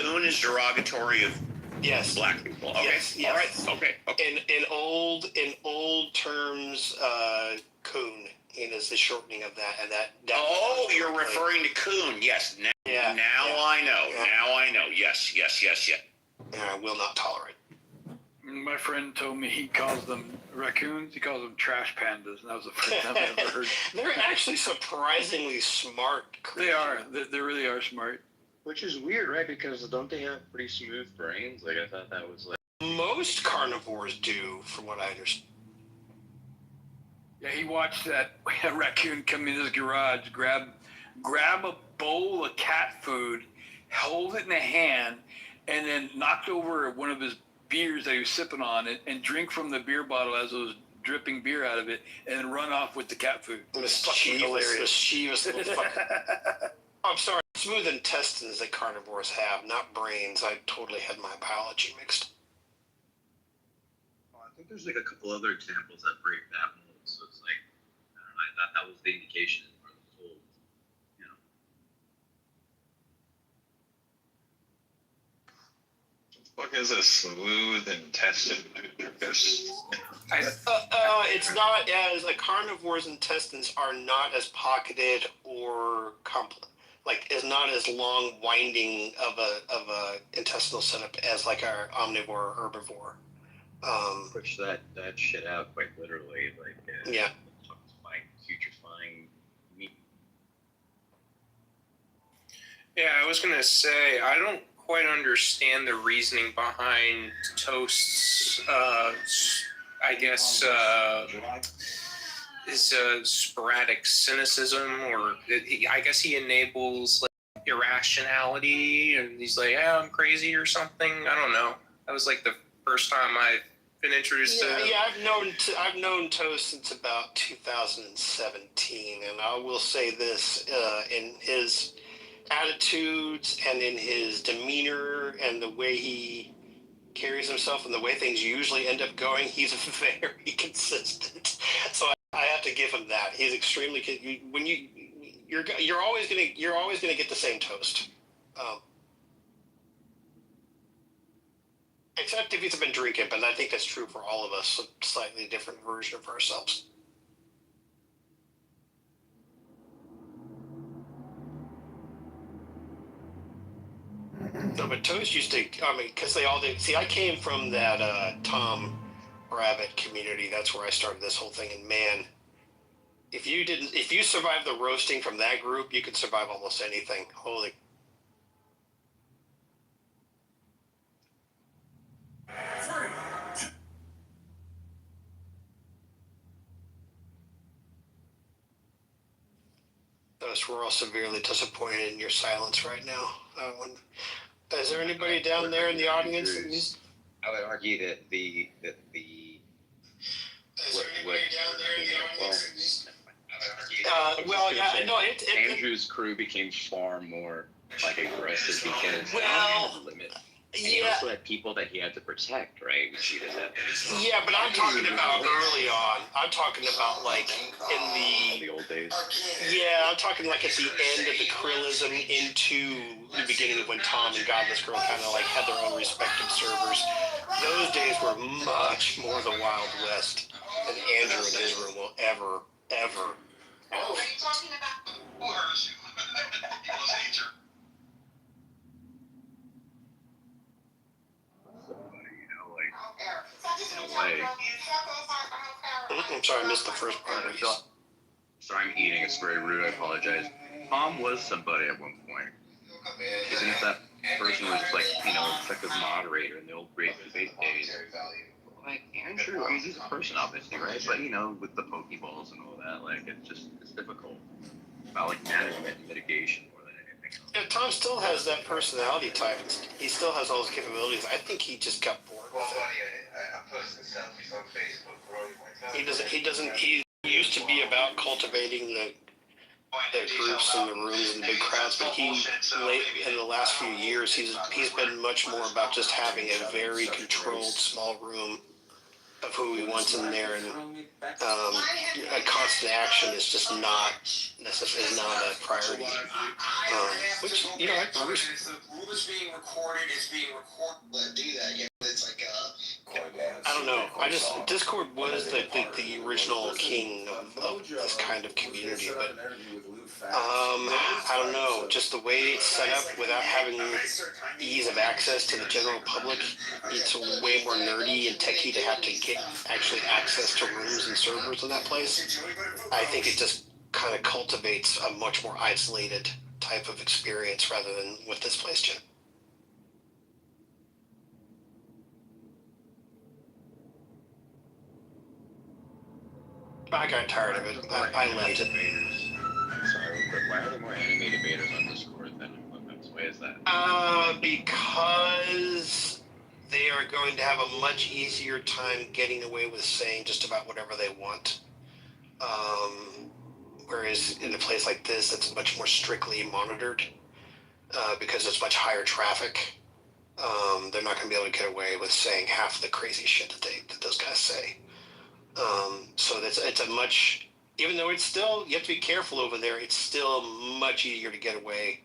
coon is derogatory of yes black people. Okay. Yes. All right. Okay. In old terms, coon is the shortening of that, and that oh, you're referring to coon. Yes. Now I know. Yeah. Now I know. Yes. I will not tolerate. My friend told me he calls them raccoons. He calls them trash pandas, and that was the first time I ever heard. They're actually surprisingly smart creatures. They are. They really are smart. Which is weird, right? Because don't they have pretty smooth brains? Like, I thought that was like... Most carnivores do, from what I understand. Yeah, he watched that raccoon come in his garage, grab a bowl of cat food, hold it in a hand, and then knocked over one of his beers that he was sipping on it and drink from the beer bottle as it was dripping beer out of it, and then run off with the cat food. Mischievous little fucker. I'm sorry. Smooth intestines that carnivores have, not brains. I totally had my biology mixed. Well, I think there's like a couple other examples that break that mold. So it's like, I don't know, I thought that was the indication for the whole, you know. What the fuck is a smooth intestine? It's not as a carnivore's intestines are not as pocketed or is not as long winding of a intestinal setup as like our omnivore or herbivore. Push that shit out quite literally, like yeah. Putrefying meat. Yeah, I was gonna say I don't quite understand the reasoning behind Toast's. I guess is sporadic cynicism, or I guess he enables like irrationality, and he's like, "Yeah, I'm crazy" or something. I don't know. That was like the first time I've been introduced to. Yeah, I've known Toast since about 2017, and I will say this: in his attitudes and in his demeanor and the way he carries himself and the way things usually end up going, he's very consistent. So I have to give him that. He's extremely when you're always gonna get the same Toast, except if he's been drinking. But I think that's true for all of us. A slightly different version of ourselves. No, but Toast used to, because they all did. See, I came from that Tom Rabbit community. That's where I started this whole thing. And man, if you survived the roasting from that group, you could survive almost anything. Holy. Toast, we're all severely disappointed in your silence right now. Is there anybody down there in the audience? I would argue that the Andrew's crew became far more like aggressive because he had a limit. And he also had people that he had to protect, right? We see this happen. Yeah, but I'm talking about early on. I'm talking about like in the old days. Yeah, I'm talking like at the end of the Krillism into the beginning of when Tom and Godless Girl kind of like had their own respective servers. Those days were much more the Wild West than Andrew and his room will ever. What are you talking about? I'm sorry, I missed the first part. Sorry, I'm eating. It's very rude. I apologize. Tom was somebody at one point. Isn't it that person was just like, effective moderator in the old Great Debate days? Like, Andrew, he's a person, obviously, right? But, with the Pokeballs and all that, like, it's difficult. About, like, management and mitigation more than anything else. Yeah, Tom still has that personality type. He still has all his capabilities. I think he just got bored with it. I'm posting selfies on Facebook. He used to be about cultivating the groups and the rooms and the big crowds, but in the last few years, he's been much more about just having a very controlled small room of who he wants in there, and a constant action is just not necessarily is not a priority. Which I Room is being recorded. It's being recorded. Let do that. Yeah, it's like I don't know. Discord was the original king of this kind of community, but I don't know. Just the way it's set up without having ease of access to the general public, it's way more nerdy and techy to have to get actually access to rooms and servers in that place. I think it just kind of cultivates a much more isolated type of experience rather than with this place, Jim. I got tired of it. I left it. Sorry, but why are there more anime debaters on Discord than in Bloomington? Why is that? Because they are going to have a much easier time getting away with saying just about whatever they want. Whereas in a place like this, it's much more strictly monitored because it's much higher traffic. They're not going to be able to get away with saying half the crazy shit that those guys say. So it's a much, even though it's still, you have to be careful over there, it's still much easier to get away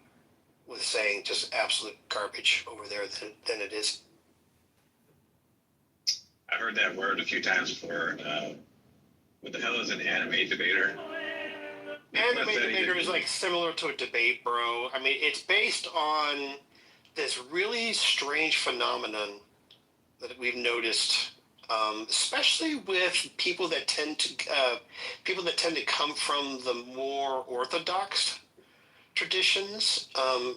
with saying just absolute garbage over there than it is. I've heard that word a few times before. What the hell is an anime debater? Anime debater is like similar to a debate, bro. I mean, it's based on this really strange phenomenon that we've noticed. Especially with people that tend to come from the more orthodox traditions,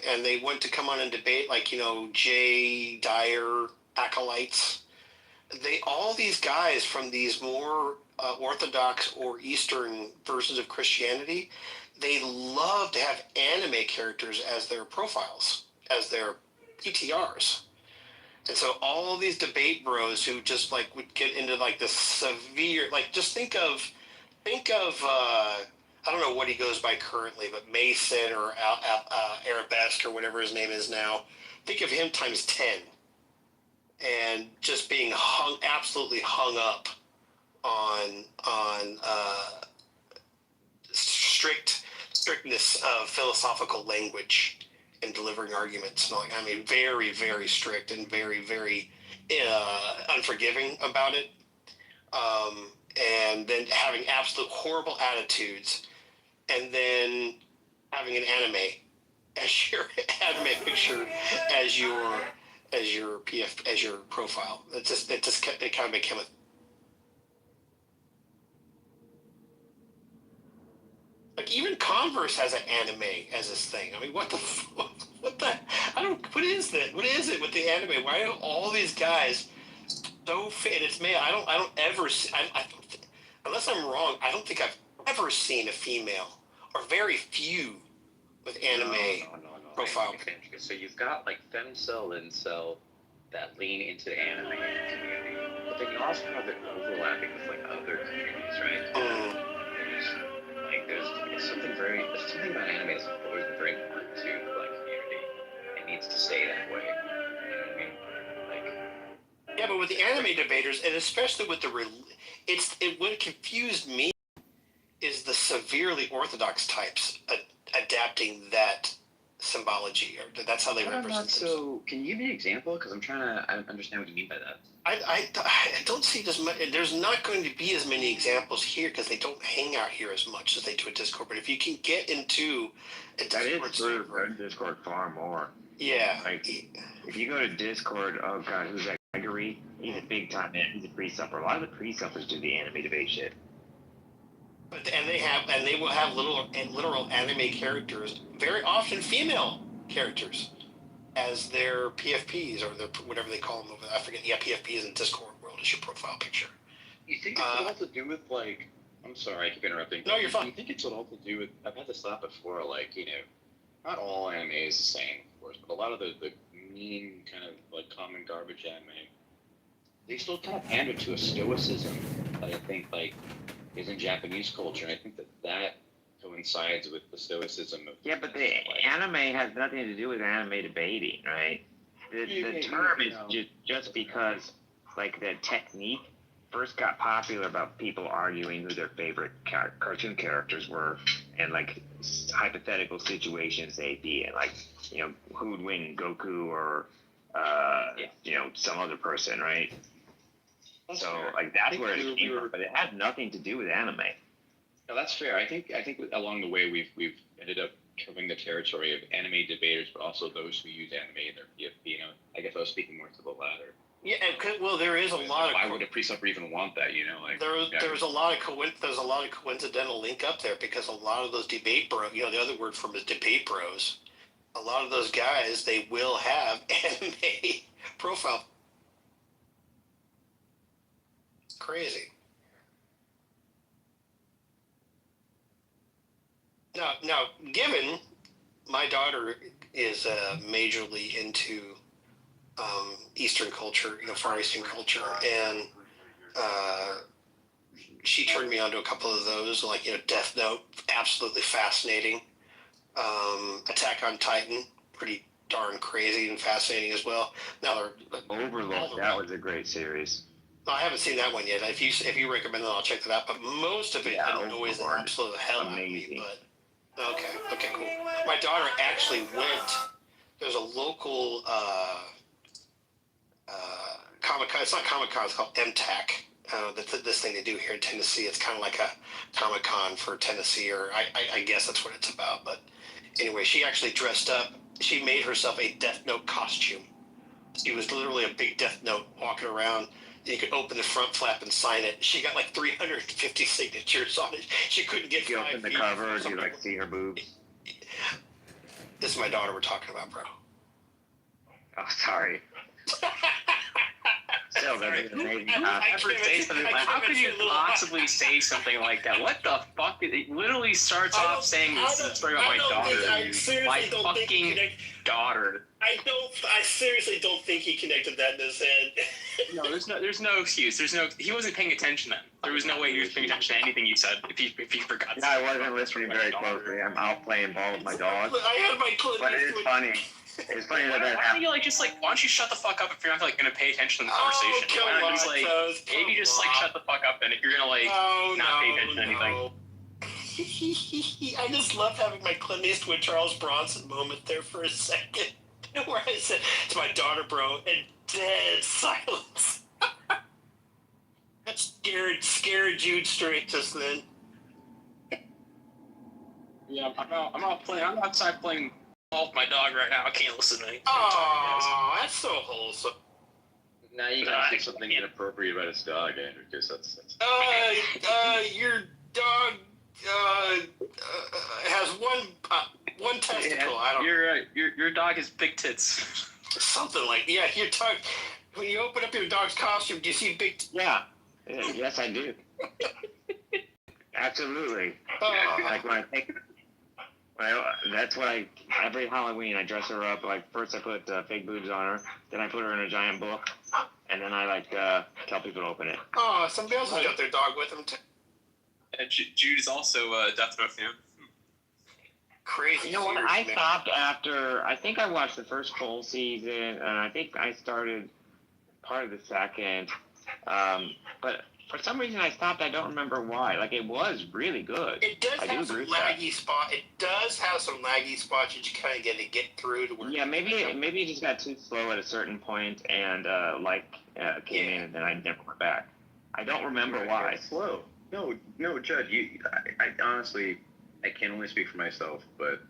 and they want to come on and debate, like Jay Dyer acolytes. All these guys from these more orthodox or Eastern versions of Christianity, they love to have anime characters as their profiles, as their PTRs. And so all these debate bros who just like would get into like the severe, like just think of I don't know what he goes by currently, but Mason or Arabesque or whatever his name is now. Think of him times 10, and just being absolutely hung up on strictness of philosophical language and delivering arguments. I mean, very, very strict and very, very unforgiving about it. And then having absolute horrible attitudes, and then having an anime as your anime picture as your profile. It kind of became a. Like even Converse has an anime as this thing. I mean, what the what is that? What is it with the anime? Why are all these guys so fit? It's male. I don't ever see, unless I'm wrong, I don't think I've ever seen a female, or very few, with anime profile. So you've got like femcel and incel that lean into the anime community, but then you also have it overlapping with like other communities, right? There's something about anime that's always been very important to the Black community. It needs to stay that way. You know what I mean? Yeah, but with the anime debaters, and especially with what confused me is the severely orthodox types adapting that symbology, or that's how they represent themselves. So, can you give me an example? Because I'm trying to understand what you mean by that. I don't see it as much. There's not going to be as many examples here because they don't hang out here as much as they do at Discord. But if you can get into a Discord server, Discord far more. Yeah. Like, if you go to Discord, oh god, who's that? Gregory? He's a big time man. He's a pre-supper. A lot of the pre-suppers do the anime debate shit. But they will have literal anime characters, very often female characters, as their PFPs or their whatever they call them over there. I forget. Yeah, PFPs in Discord world is your profile picture. You think it's all to do with like? I'm sorry, I keep interrupting. No, you're fine. You think it's all to do with? I've had this thought before. Like, not all anime is the same, of course, but a lot of the mean kind of like common garbage anime, they still kind of pander to a stoicism that I think like is in Japanese culture. And I think that coincides with the stoicism of but the anime has nothing to do with anime debating, right? The term is just because like the technique first got popular about people arguing who their favorite cartoon characters were, and like hypothetical situations they'd be in, like, you know, who would win, Goku or you know, some other person, right? That's So fair. like that's where it came from, but it had nothing to do with anime. No, that's fair. I think along the way we've ended up covering the territory of anime debaters, but also those who use anime in their PFP. You know, I guess I was speaking more to the latter. Yeah, well, there is a lot of. Why would a pre-supper even want that? You know, like there's a lot of coincidental link up there, because a lot of those debate bros, you know, the other word for them is debate bros. A lot of those guys, they will have anime profile. It's crazy. Now, given my daughter is majorly into Eastern culture, you know, Far Eastern culture, and she turned me on to a couple of those, like, you know, Death Note, absolutely fascinating. Attack on Titan, pretty darn crazy and fascinating as well. Now, Overlord, that was a great series. no, I haven't seen that one yet. If you recommend it, I'll check that out. But most of it annoys the absolute hell out of me. But okay, cool. My daughter actually went. There's a local Comic-Con. It's not Comic-Con. It's called MTAC. This thing they do here in Tennessee. It's kind of like a Comic-Con for Tennessee, or I guess that's what it's about. But anyway, she actually dressed up. She made herself a Death Note costume. She was literally a big Death Note walking around. You could open the front flap and sign it. She got like 350 signatures on it. She couldn't get You 5 open the feet. cover, do you like see her boobs? This is my daughter we're talking about, bro. Oh, sorry. Still, that's an amazing costume. How could you possibly say something like that? What the fuck? It literally starts off saying this is a story about my daughter. My fucking daughter. I seriously don't think he connected that in his head. No, there's no excuse. He wasn't paying attention then. There was no way he was paying attention to anything you said if he forgot. Yeah, I wasn't listening very closely. I'm out playing ball with my dog. I had my clip. But it is funny. It's funny that Why happened. don't you why don't you shut the fuck up if you're not gonna pay attention to the conversation? Why don't you maybe just shut the fuck up then if you're gonna not pay attention to anything. I just love having my Clint Eastwood Charles Bronson moment there for a second, where I said to my daughter, bro, and dead silence. That scared Jude straight just then. Yeah, I'm outside playing ball with my dog right now. I can't listen to anything. Oh, that's so wholesome. Now you gotta say something inappropriate about his dog, Andrew, because that's. Your dog has one testicle. Yeah, I don't. Your dog has big tits. Something like your dog. When you open up your dog's costume, do you see big? Yeah. Yes, I do. Absolutely. Like when I take. That's why every Halloween I dress her up. Like first I put fake boobs on her, then I put her in a giant book, and then I tell people to open it. Oh, somebody else has got their dog with them too. And Jude is also a Death Note fan. Crazy. You know what? I stopped after. I think I watched the first full season, and I think I started part of the second. But for some reason I stopped. I don't remember why. Like it was really good. It does have some laggy spots. It does have some laggy spots that you kind of get through to where. Yeah, maybe it just got too slow at a certain point, and came in, and then I never went back. I don't remember why. Slow. No, Judd. I honestly, I can only speak for myself, but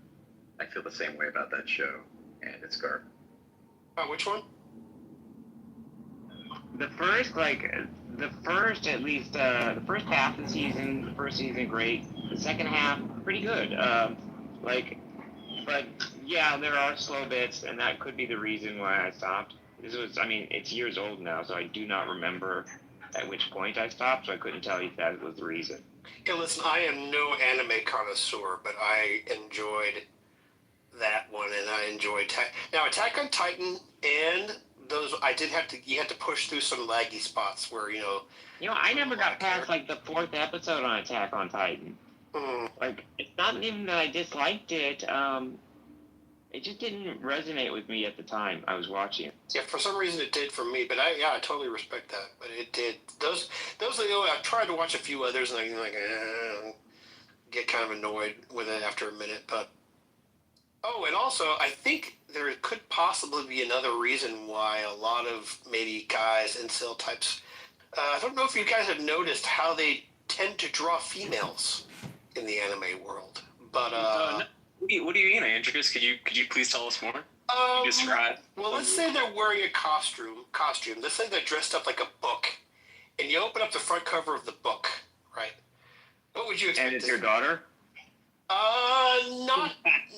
I feel the same way about that show, and it's garbage. Which one? The first half of the season, the first season, great. The second half, pretty good. But yeah, there are slow bits, and that could be the reason why I stopped. It's years old now, so I do not remember at which point I stopped, so I couldn't tell you if that was the reason. Hey, listen, I am no anime connoisseur, but I enjoyed that one, and I enjoyed now Attack on Titan and those. You had to push through some laggy spots where I never got past the 4th episode on Attack on Titan. It's not even that I disliked it. it just didn't resonate with me at the time I was watching it. Yeah, for some reason it did for me, but I totally respect that. But it did. Those I've tried to watch a few others and I get kind of annoyed with it after a minute. But and also I think there could possibly be another reason why a lot of maybe guys, incel types. I don't know if you guys have noticed how they tend to draw females in the anime world, but What do you mean, Andrews? Could you please tell us more? Describe. Well, let's say they're wearing a costume. Let's say they're dressed up like a book, and you open up the front cover of the book, right? What would you expect? And it's your daughter? Not.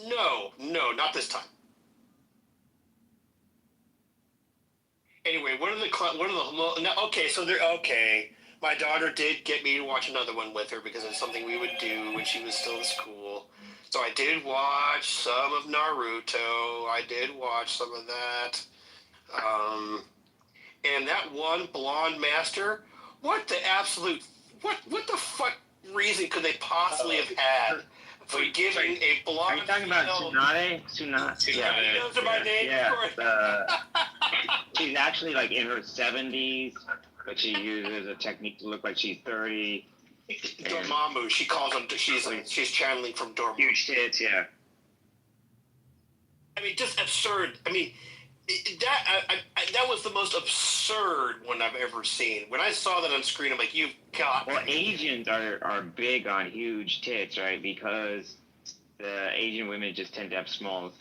No, not this time. Anyway, okay, so they're okay. My daughter did get me to watch another one with her because it's something we would do when she was still in school. So I did watch some of Naruto. I did watch some of that. And that one blonde master, what the fuck reason could they possibly have had for giving a blonde? Are you talking about Tsunade? Tsunade knows my name. Yeah. She's actually like in her 70s, but she uses a technique to look like she's 30. Dormammu, she calls him. She's channeling from Dormammu. Huge tits, yeah. I mean, just absurd. I mean, that was the most absurd one I've ever seen. When I saw that on screen, I'm like, "You've got." Well, Asians are big on huge tits, right? Because the Asian women just tend to have small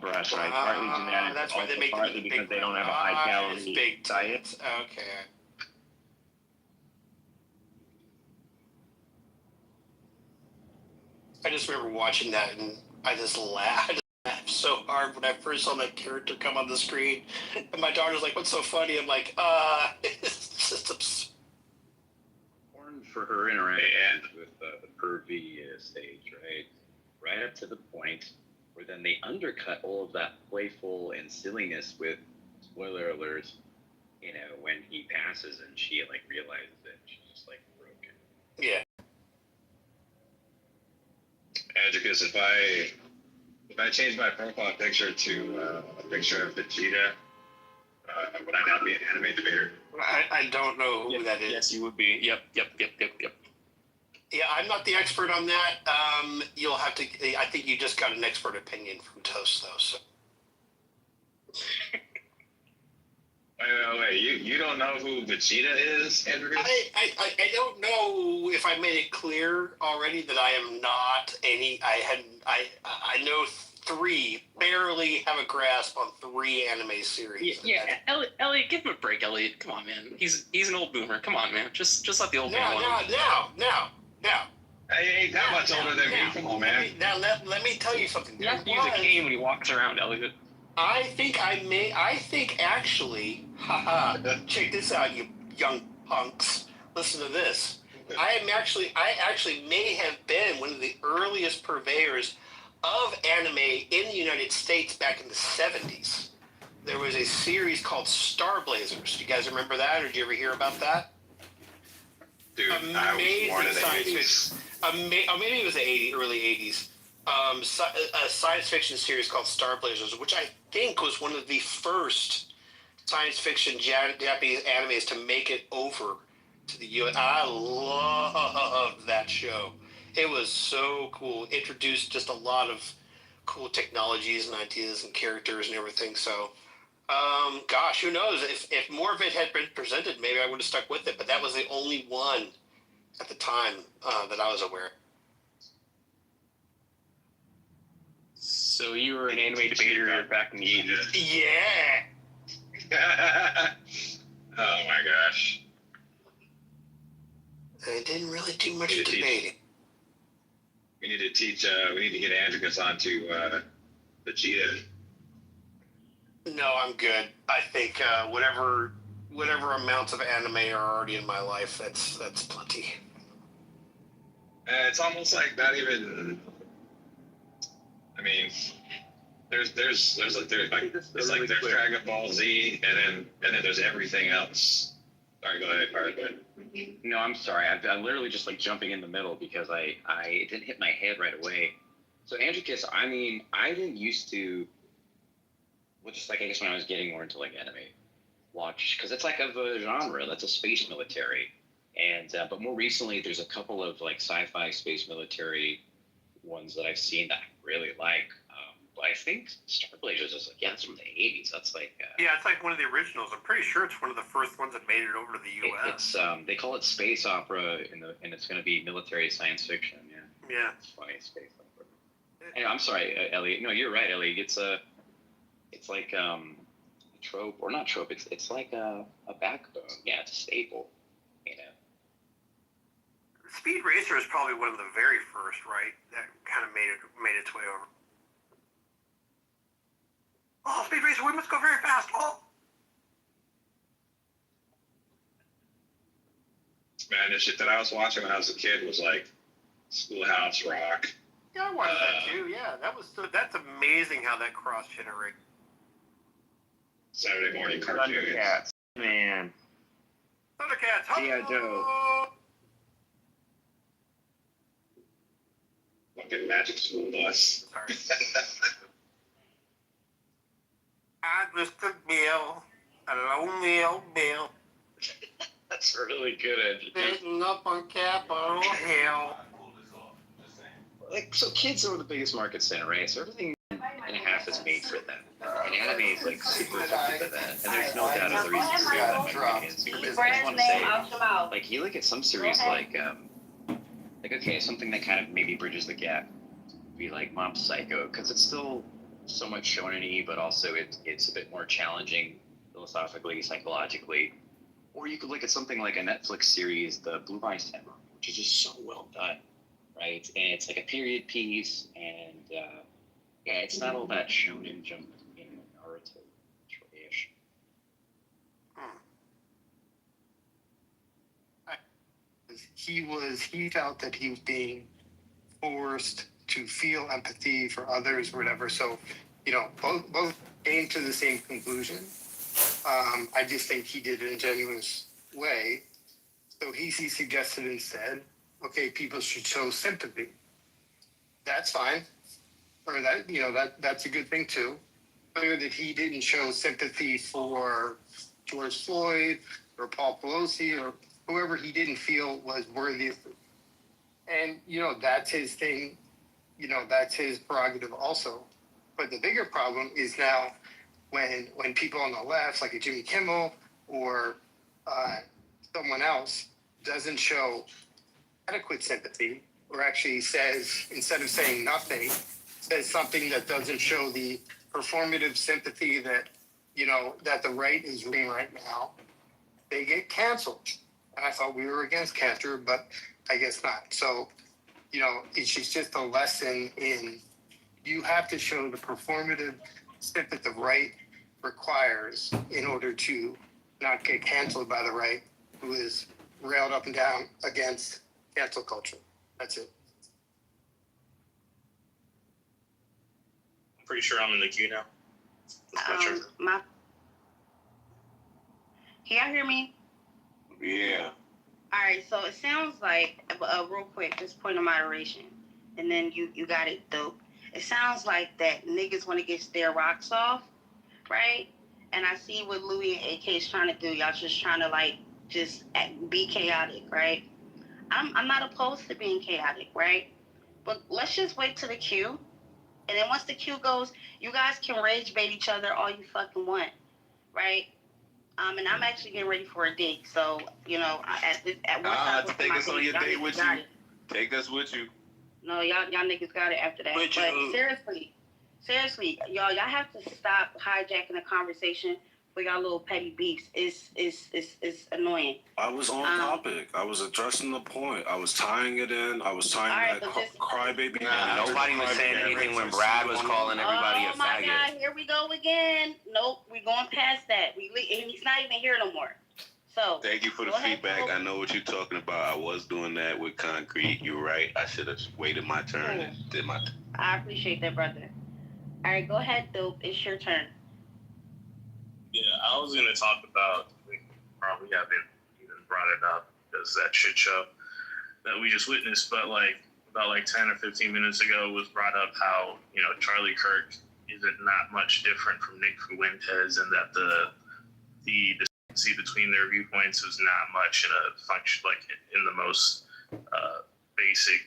breasts, right? Partly genetic, that's why they make them partly because they don't have a high calorie big diet. Okay. I just remember watching that and I just laughed so hard when I first saw that character come on the screen. And my daughter's like, "What's so funny?" I'm like, it's just absurd. For her interaction with the pervy stage, right? Right up to the point where then they undercut all of that playful and silliness with, spoiler alert, when he passes and she realizes it, she's just broken. Yeah. Andricus, if I change my profile picture to a picture of Vegeta, would I now be an anime debater? I don't know who that is. Yes, you would be. Yep. Yeah, I'm not the expert on that. You'll have to. I think you just got an expert opinion from Toast, though. So. Wait. You don't know who Vegeta is, Andrew? I don't know if I made it clear already that I am not any. I know three. Barely have a grasp on three anime series. Yeah. Elliot, give him a break, Elliot. Come on, man. He's an old boomer. Come on, man. Just let the old man alone. Now. He ain't that much older than me. Come on, man. Let me tell you something. He has to use a cane when he walks around, Elliot. I think actually, check this out, you young punks. Listen to this. I actually may have been one of the earliest purveyors of anime in the United States back in the 70s. There was a series called Star Blazers. You guys remember that, or did you ever hear about that? Dude, Amazing I was born in the science 80s. fiction. Maybe it was the early 80s. A science fiction series called Star Blazers, which I think was one of the first science fiction Japanese animes to make it over to the U.S. I love that show. It was so cool. Introduced just a lot of cool technologies and ideas and characters and everything. So, gosh, who knows? If more of it had been presented, maybe I would have stuck with it. But that was the only one at the time that I was aware. So you were an anime debater back in the 80s. Yeah. Oh my gosh. I didn't really do much debating. We need to get Andricus onto Vegeta. No, I'm good. I think whatever amounts of anime are already in my life, that's plenty. It's almost like not even. I mean, there's Dragon Ball Z, and then there's everything else. Sorry, go ahead, Parker. No, I'm sorry. I literally just jumping in the middle because I didn't hit my head right away. So Androcus, I mean, I didn't used to, well, just like I guess when I was getting more into like anime, watch, because it's like of a genre that's a space military, and but more recently there's a couple of like sci-fi space military ones that I've seen that I really like. But I think Starblazers is like, yeah, it's from the 80s. That's like Yeah, it's like one of the originals. I'm pretty sure it's one of the first ones that made it over to the U.S. It's they call it space opera and it's going to be military science fiction. Yeah. Yeah. It's funny, space opera. Hey, I'm sorry, Elliot. No, you're right, Elliot. It's like a trope, or not trope. It's like a backbone. Yeah, it's a staple. You know. Speed Racer is probably one of the very first, right? That kind of made its way over. Oh, Speed Racer, we must go very fast. Oh. Man, the shit that I was watching when I was a kid was like Schoolhouse Rock. Yeah, I watched that too. Yeah, that's amazing how that cross-generated. Saturday morning cartoons. Thundercats, man. Thundercats. G.I. Joe. Fucking Magic School Bus. Sorry. I just a Bill, a lonely old Bill, That's really good, Andrew. sitting up on Capitol Hill. Like, so kids are the biggest market center, right? So everything and a half is made for them. And anime is like super effective at that. And there's no doubt other reasons for that. I just want to say, like, you look at some series like okay, something that kind of maybe bridges the gap would be like Mob Psycho, because it's still so much shonen-y, but also it's a bit more challenging philosophically, psychologically. Or you could look at something like a Netflix series, The Blue Bystander, which is just so well done, right? And it's like a period piece, and yeah, it's not all that shonen jump in Naruto trash. He felt that he was being forced to feel empathy for others or whatever. So, both came to the same conclusion. I just think he did it in a genuine way. So he suggested instead, okay, people should show sympathy. That's fine. Or that's a good thing too. Clear that he didn't show sympathy for George Floyd or Paul Pelosi or whoever he didn't feel was worthy of it. And, that's his thing. That's his prerogative also. But the bigger problem is now when people on the left, like a Jimmy Kimmel or someone else, doesn't show adequate sympathy, or actually says, instead of saying nothing, says something that doesn't show the performative sympathy that, that the right is doing right now, they get canceled. And I thought we were against cancer, but I guess not. So, it's just a lesson in you have to show the performative sympathy that the right requires in order to not get canceled by the right, who is railed up and down against cancel culture. That's it. I'm pretty sure I'm in the queue now. Can y'all hear me? Yeah. All right, so it sounds like, real quick, just point of moderation, and then you got it, dope. It sounds like that niggas want to get their rocks off, right? And I see what Louis and AK is trying to do. Y'all just trying to, just be chaotic, right? I'm not opposed to being chaotic, right? But let's just wait till the queue. And then once the queue goes, you guys can rage bait each other all you fucking want, right? And I'm actually getting ready for a date. So, at one time... take us on your date with you. Take us with you. No, y'all niggas got it after that. But seriously, y'all have to stop hijacking the conversation for y'all little petty beefs. It's annoying. I was on topic. I was addressing the point. I was tying it in. I was tying that crybaby. Nobody was saying anything when Brad was calling everybody a faggot. Oh my God, here we go again. Nope, we going past that. And he's not even here no more. So thank you for the feedback. I know what you're talking about. I was doing that with Concrete. You're right. I should have waited my turn and did my. I appreciate that, brother. All right, go ahead, Dope. It's your turn. Yeah, I was gonna talk about. We probably haven't even brought it up because that shit show that we just witnessed. But about like 10 or 15 minutes ago was brought up how, you know, Charlie Kirk isn't not much different from Nick Fuentes, and that the discrepancy between their viewpoints is not much in a function, like in the most basic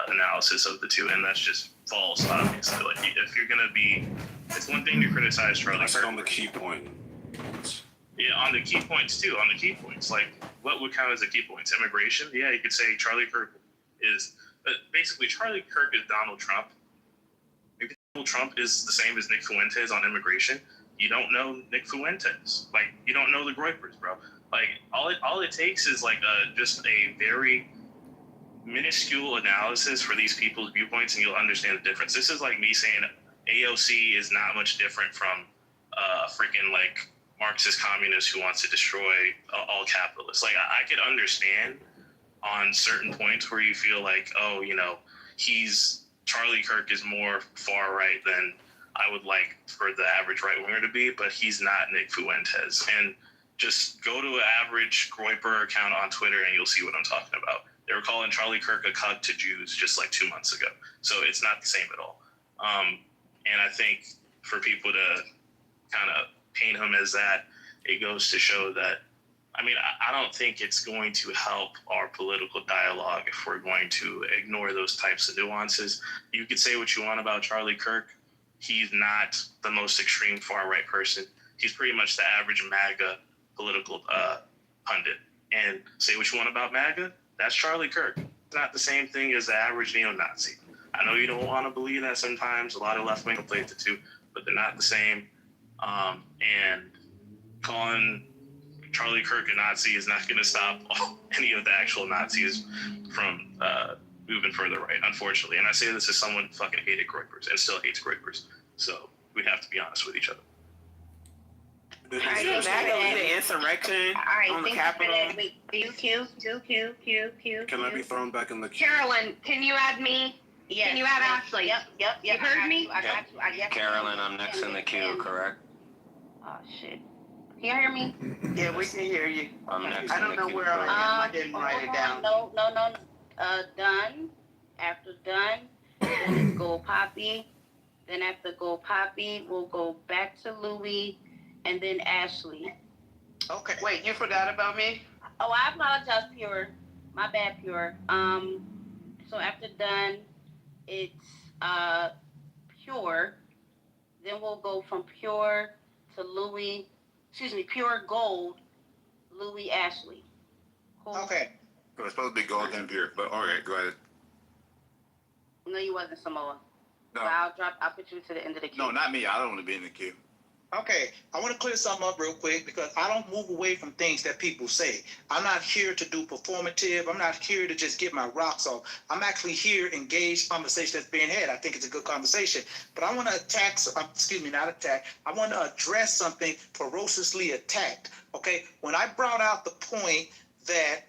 analysis of the two, and that's just false, obviously. Like, if you're gonna be, it's one thing to criticize Charlie Kirk on the key point. Yeah, on the key points too. On the key points, like what would count as the key points? Immigration. Yeah, you could say Charlie Kirk is basically Charlie Kirk is Donald Trump. Maybe Donald Trump is the same as Nick Fuentes on immigration. You don't know Nick Fuentes. Like, you don't know the Groypers, bro. Like, all it takes is like just a very minuscule analysis for these people's viewpoints, and you'll understand the difference. This is like me saying AOC is not much different from freaking like Marxist communist who wants to destroy all capitalists. Like, I could understand on certain points where you feel like, oh, you know, Charlie Kirk is more far right than I would like for the average right winger to be, but he's not Nick Fuentes. And just go to an average Groyper account on Twitter and you'll see what I'm talking about. They were calling Charlie Kirk a cuck to Jews just like 2 months ago. So it's not the same at all. And I think for people to kind of paint him as that, it goes to show that, I mean, I don't think it's going to help our political dialogue if we're going to ignore those types of nuances. You could say what you want about Charlie Kirk. He's not the most extreme far-right person. He's pretty much the average MAGA political pundit. And say what you want about MAGA, that's Charlie Kirk. It's not the same thing as the average neo-Nazi. I know you don't want to believe that sometimes. A lot of left-wing will play the two, but they're not the same. And calling Charlie Kirk a Nazi is not going to stop any of the actual Nazis from moving further right, unfortunately. And I say this as someone who fucking hated Groypers and still hates Groypers. So we have to be honest with each other. Is that the insurrection on the Capitol? Q. Can I be thrown back in the queue? Carolyn, can you add me? Yes. Can you add Ashley? Yep. You heard me? I got you. Carolyn, I'm next in the queue, correct? Oh, shit. Can you hear me? Yeah, we can hear you. I'm next I don't know where I am. I didn't write it down. No. Done. After done, then it's Go Poppy. Then after Go Poppy, we'll go back to Louie, and then Ashley. Okay. Wait, you forgot about me? Oh, I apologize, Pure. My bad, Pure. So after done, it's Pure. Then we'll go from Pure to Louie. Pure Gold, Louie, Ashley. Cool. Okay. It was supposed to be Gold and Pure, but all right, go ahead. No, you wasn't Samoa. No. So I'll put you to the end of the queue. No, not me. I don't want to be in the queue. Okay, I want to clear something up real quick because I don't move away from things that people say. I'm not here to do performative. I'm not here to just get my rocks off. I'm actually here engaged conversation that's being had. I think it's a good conversation. But I want to I want to address something ferociously attacked. Okay, when I brought out the point that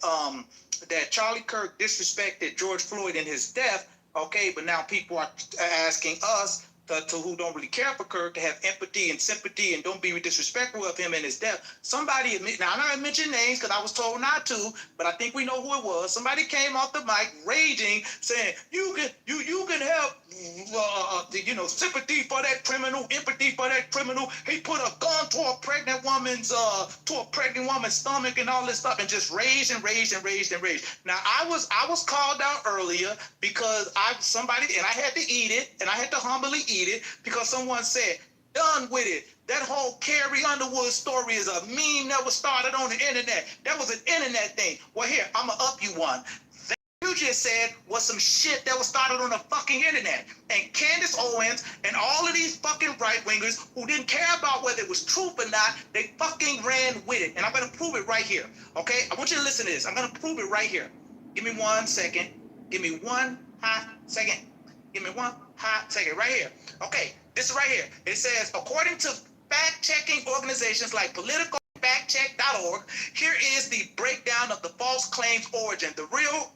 that Charlie Kirk disrespected George Floyd in his death, okay, but now people are asking us to who don't really care for Kirk to have empathy and sympathy and don't be disrespectful of him in his death. Somebody admit, now I'm not going to mention names because I was told not to, but I think we know who it was. Somebody came off the mic raging, saying you can have sympathy for that criminal, empathy for that criminal. He put a gun to a pregnant woman's stomach and all this stuff, and just raged. Now I was called out earlier because I had to eat it, and I had to humbly eat it because someone said, done with it. That whole Carrie Underwood story is a meme that was started on the internet. That was an internet thing. Well, here, I'm going to up you one. That you just said was some shit that was started on the fucking internet. And Candace Owens and all of these fucking right-wingers who didn't care about whether it was truth or not, they fucking ran with it. And I'm going to prove it right here. Okay? I want you to listen to this. I'm going to prove it right here. Give me 1 second. Give me 1 hot second. Give me 1 hot second right here. Okay, this is right here. It says, according to fact-checking organizations like politicalfactcheck.org, here is the breakdown of the false claims origin, the real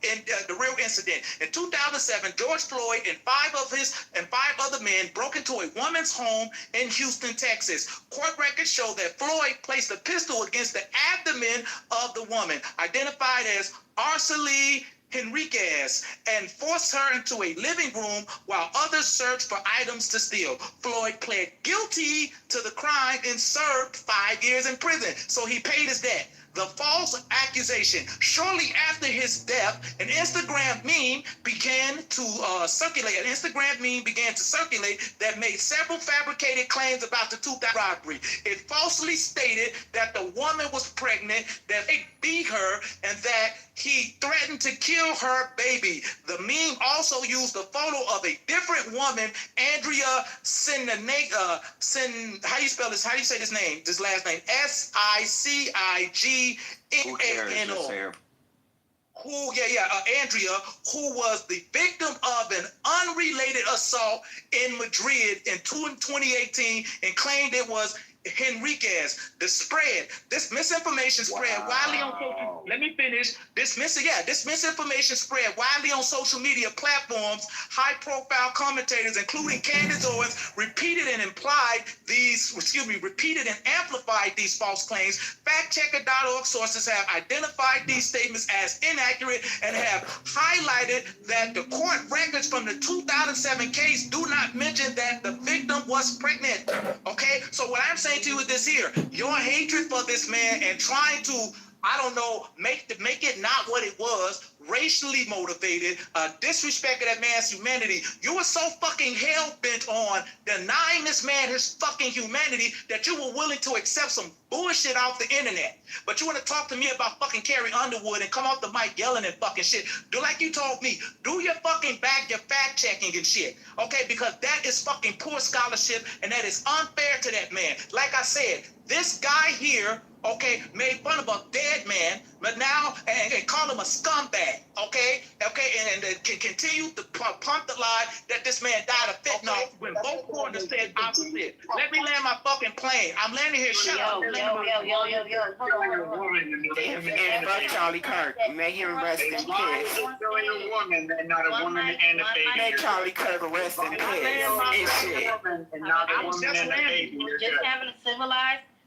incident. In 2007, George Floyd and five other men broke into a woman's home in Houston, Texas. Court records show that Floyd placed a pistol against the abdomen of the woman, identified as Arcelie Henriquez and forced her into a living room while others searched for items to steal. Floyd pled guilty to the crime and served 5 years in prison. So he paid his debt. The false accusation. Shortly after his death, an Instagram meme began to circulate. An Instagram meme began to circulate that made several fabricated claims about the 2000 robbery. It falsely stated that the woman was pregnant, that they beat her, and that he threatened to kill her baby. The meme also used a photo of a different woman, Andrea how do you spell this? How do you say this name? This last name? Sigigno. Andrea, who was the victim of an unrelated assault in Madrid in 2018 and claimed it was Henriquez. This misinformation spread widely on social. Let me finish. This misinformation spread widely on social media platforms. High-profile commentators, including Candace Owens, repeated and amplified these false claims. FactChecker.org sources have identified these statements as inaccurate and have highlighted that the court records from the 2007 case do not mention that the victim was pregnant. Okay, so what I'm saying to you is this here: your hatred for this man and trying to, I don't know, make it not what it was, racially motivated, disrespect of that man's humanity. You were so fucking hell-bent on denying this man his fucking humanity that you were willing to accept some bullshit off the internet. But you want to talk to me about fucking Carrie Underwood and come off the mic yelling and fucking shit. Do like you told me. Do your fucking your fact checking and shit. Okay, because that is fucking poor scholarship and that is unfair to that man. Like I said, this guy here, okay, made fun of a dead man, but now and call him a scumbag, okay, and can continue to pump the lie that this man died of fentanyl when both corners said opposite. Let me land my fucking plane. I'm landing here. Shut up. Hold on. And fuck Charlie Kirk. May him rest in peace. A woman and not a woman and a baby. May Charlie Kirk rest in peace. And shit.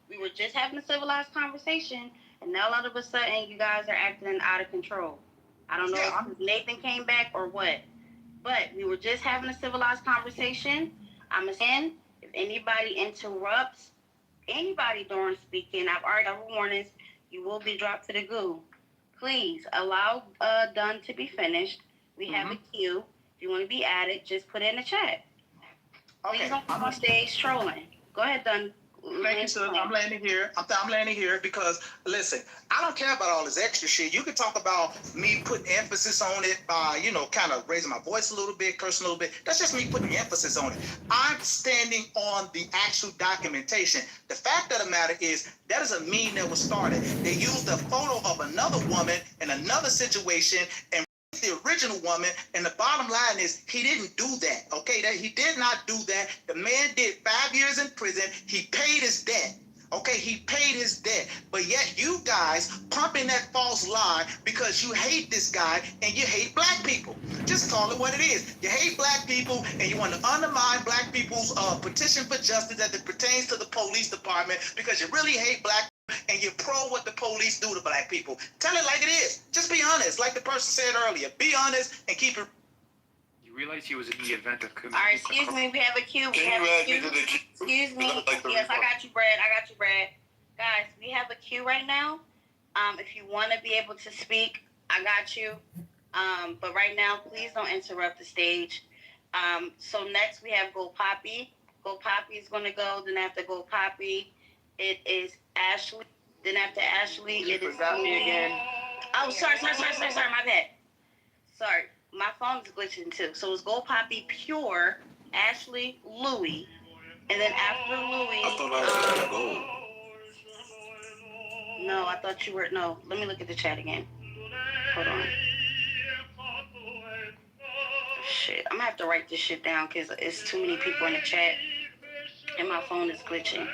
We were just having a civilized conversation, and now all of a sudden you guys are acting out of control. I don't know if Nathan came back or what, but we were just having a civilized conversation. I'm saying, if anybody interrupts anybody during speaking, I've already got warnings, you will be dropped to the goo. Please allow Dunn to be finished. We have a queue. If you want to be added, just put it in the chat. Please don't come on stage trolling. Go ahead, Dunn. Thank you, sir. I'm landing here. I'm landing here because, listen, I don't care about all this extra shit. You can talk about me putting emphasis on it by, kind of raising my voice a little bit, cursing a little bit. That's just me putting emphasis on it. I'm standing on the actual documentation. The fact of the matter is that is a meme that was started. They used a photo of another woman in another situation and the original woman, and the bottom line is he didn't do that, okay? That he did not do that. The man did 5 years in prison. He paid his debt, okay? He paid his debt. But yet you guys pumping that false lie because you hate this guy and you hate black people. Just call it what it is. You hate black people and you want to undermine black people's petition for justice as it pertains to the police department because you really hate black people and you're pro what the police do to black people. Tell it like it is. Just be honest, like the person said earlier. Be honest and keep it. You realize he was in the event of committing. All right, excuse me. We have a queue. Excuse me. Yes, I got you, Brad. Guys, we have a queue right now. If you want to be able to speak, I got you. But right now, please don't interrupt the stage. So next we have Go Poppy. Go Poppy is going to go. Then after Go Poppy, it is Ashley. Then after Ashley, it is me again. Oh, sorry, my bad. Sorry, my phone's glitching too. So it's Go Poppy, Pure, Ashley, Louie, and then after Louie. I thought I was gold. No, I thought you were. No, let me look at the chat again. Hold on. Shit, I'm gonna have to write this shit down because it's too many people in the chat, and my phone is glitching.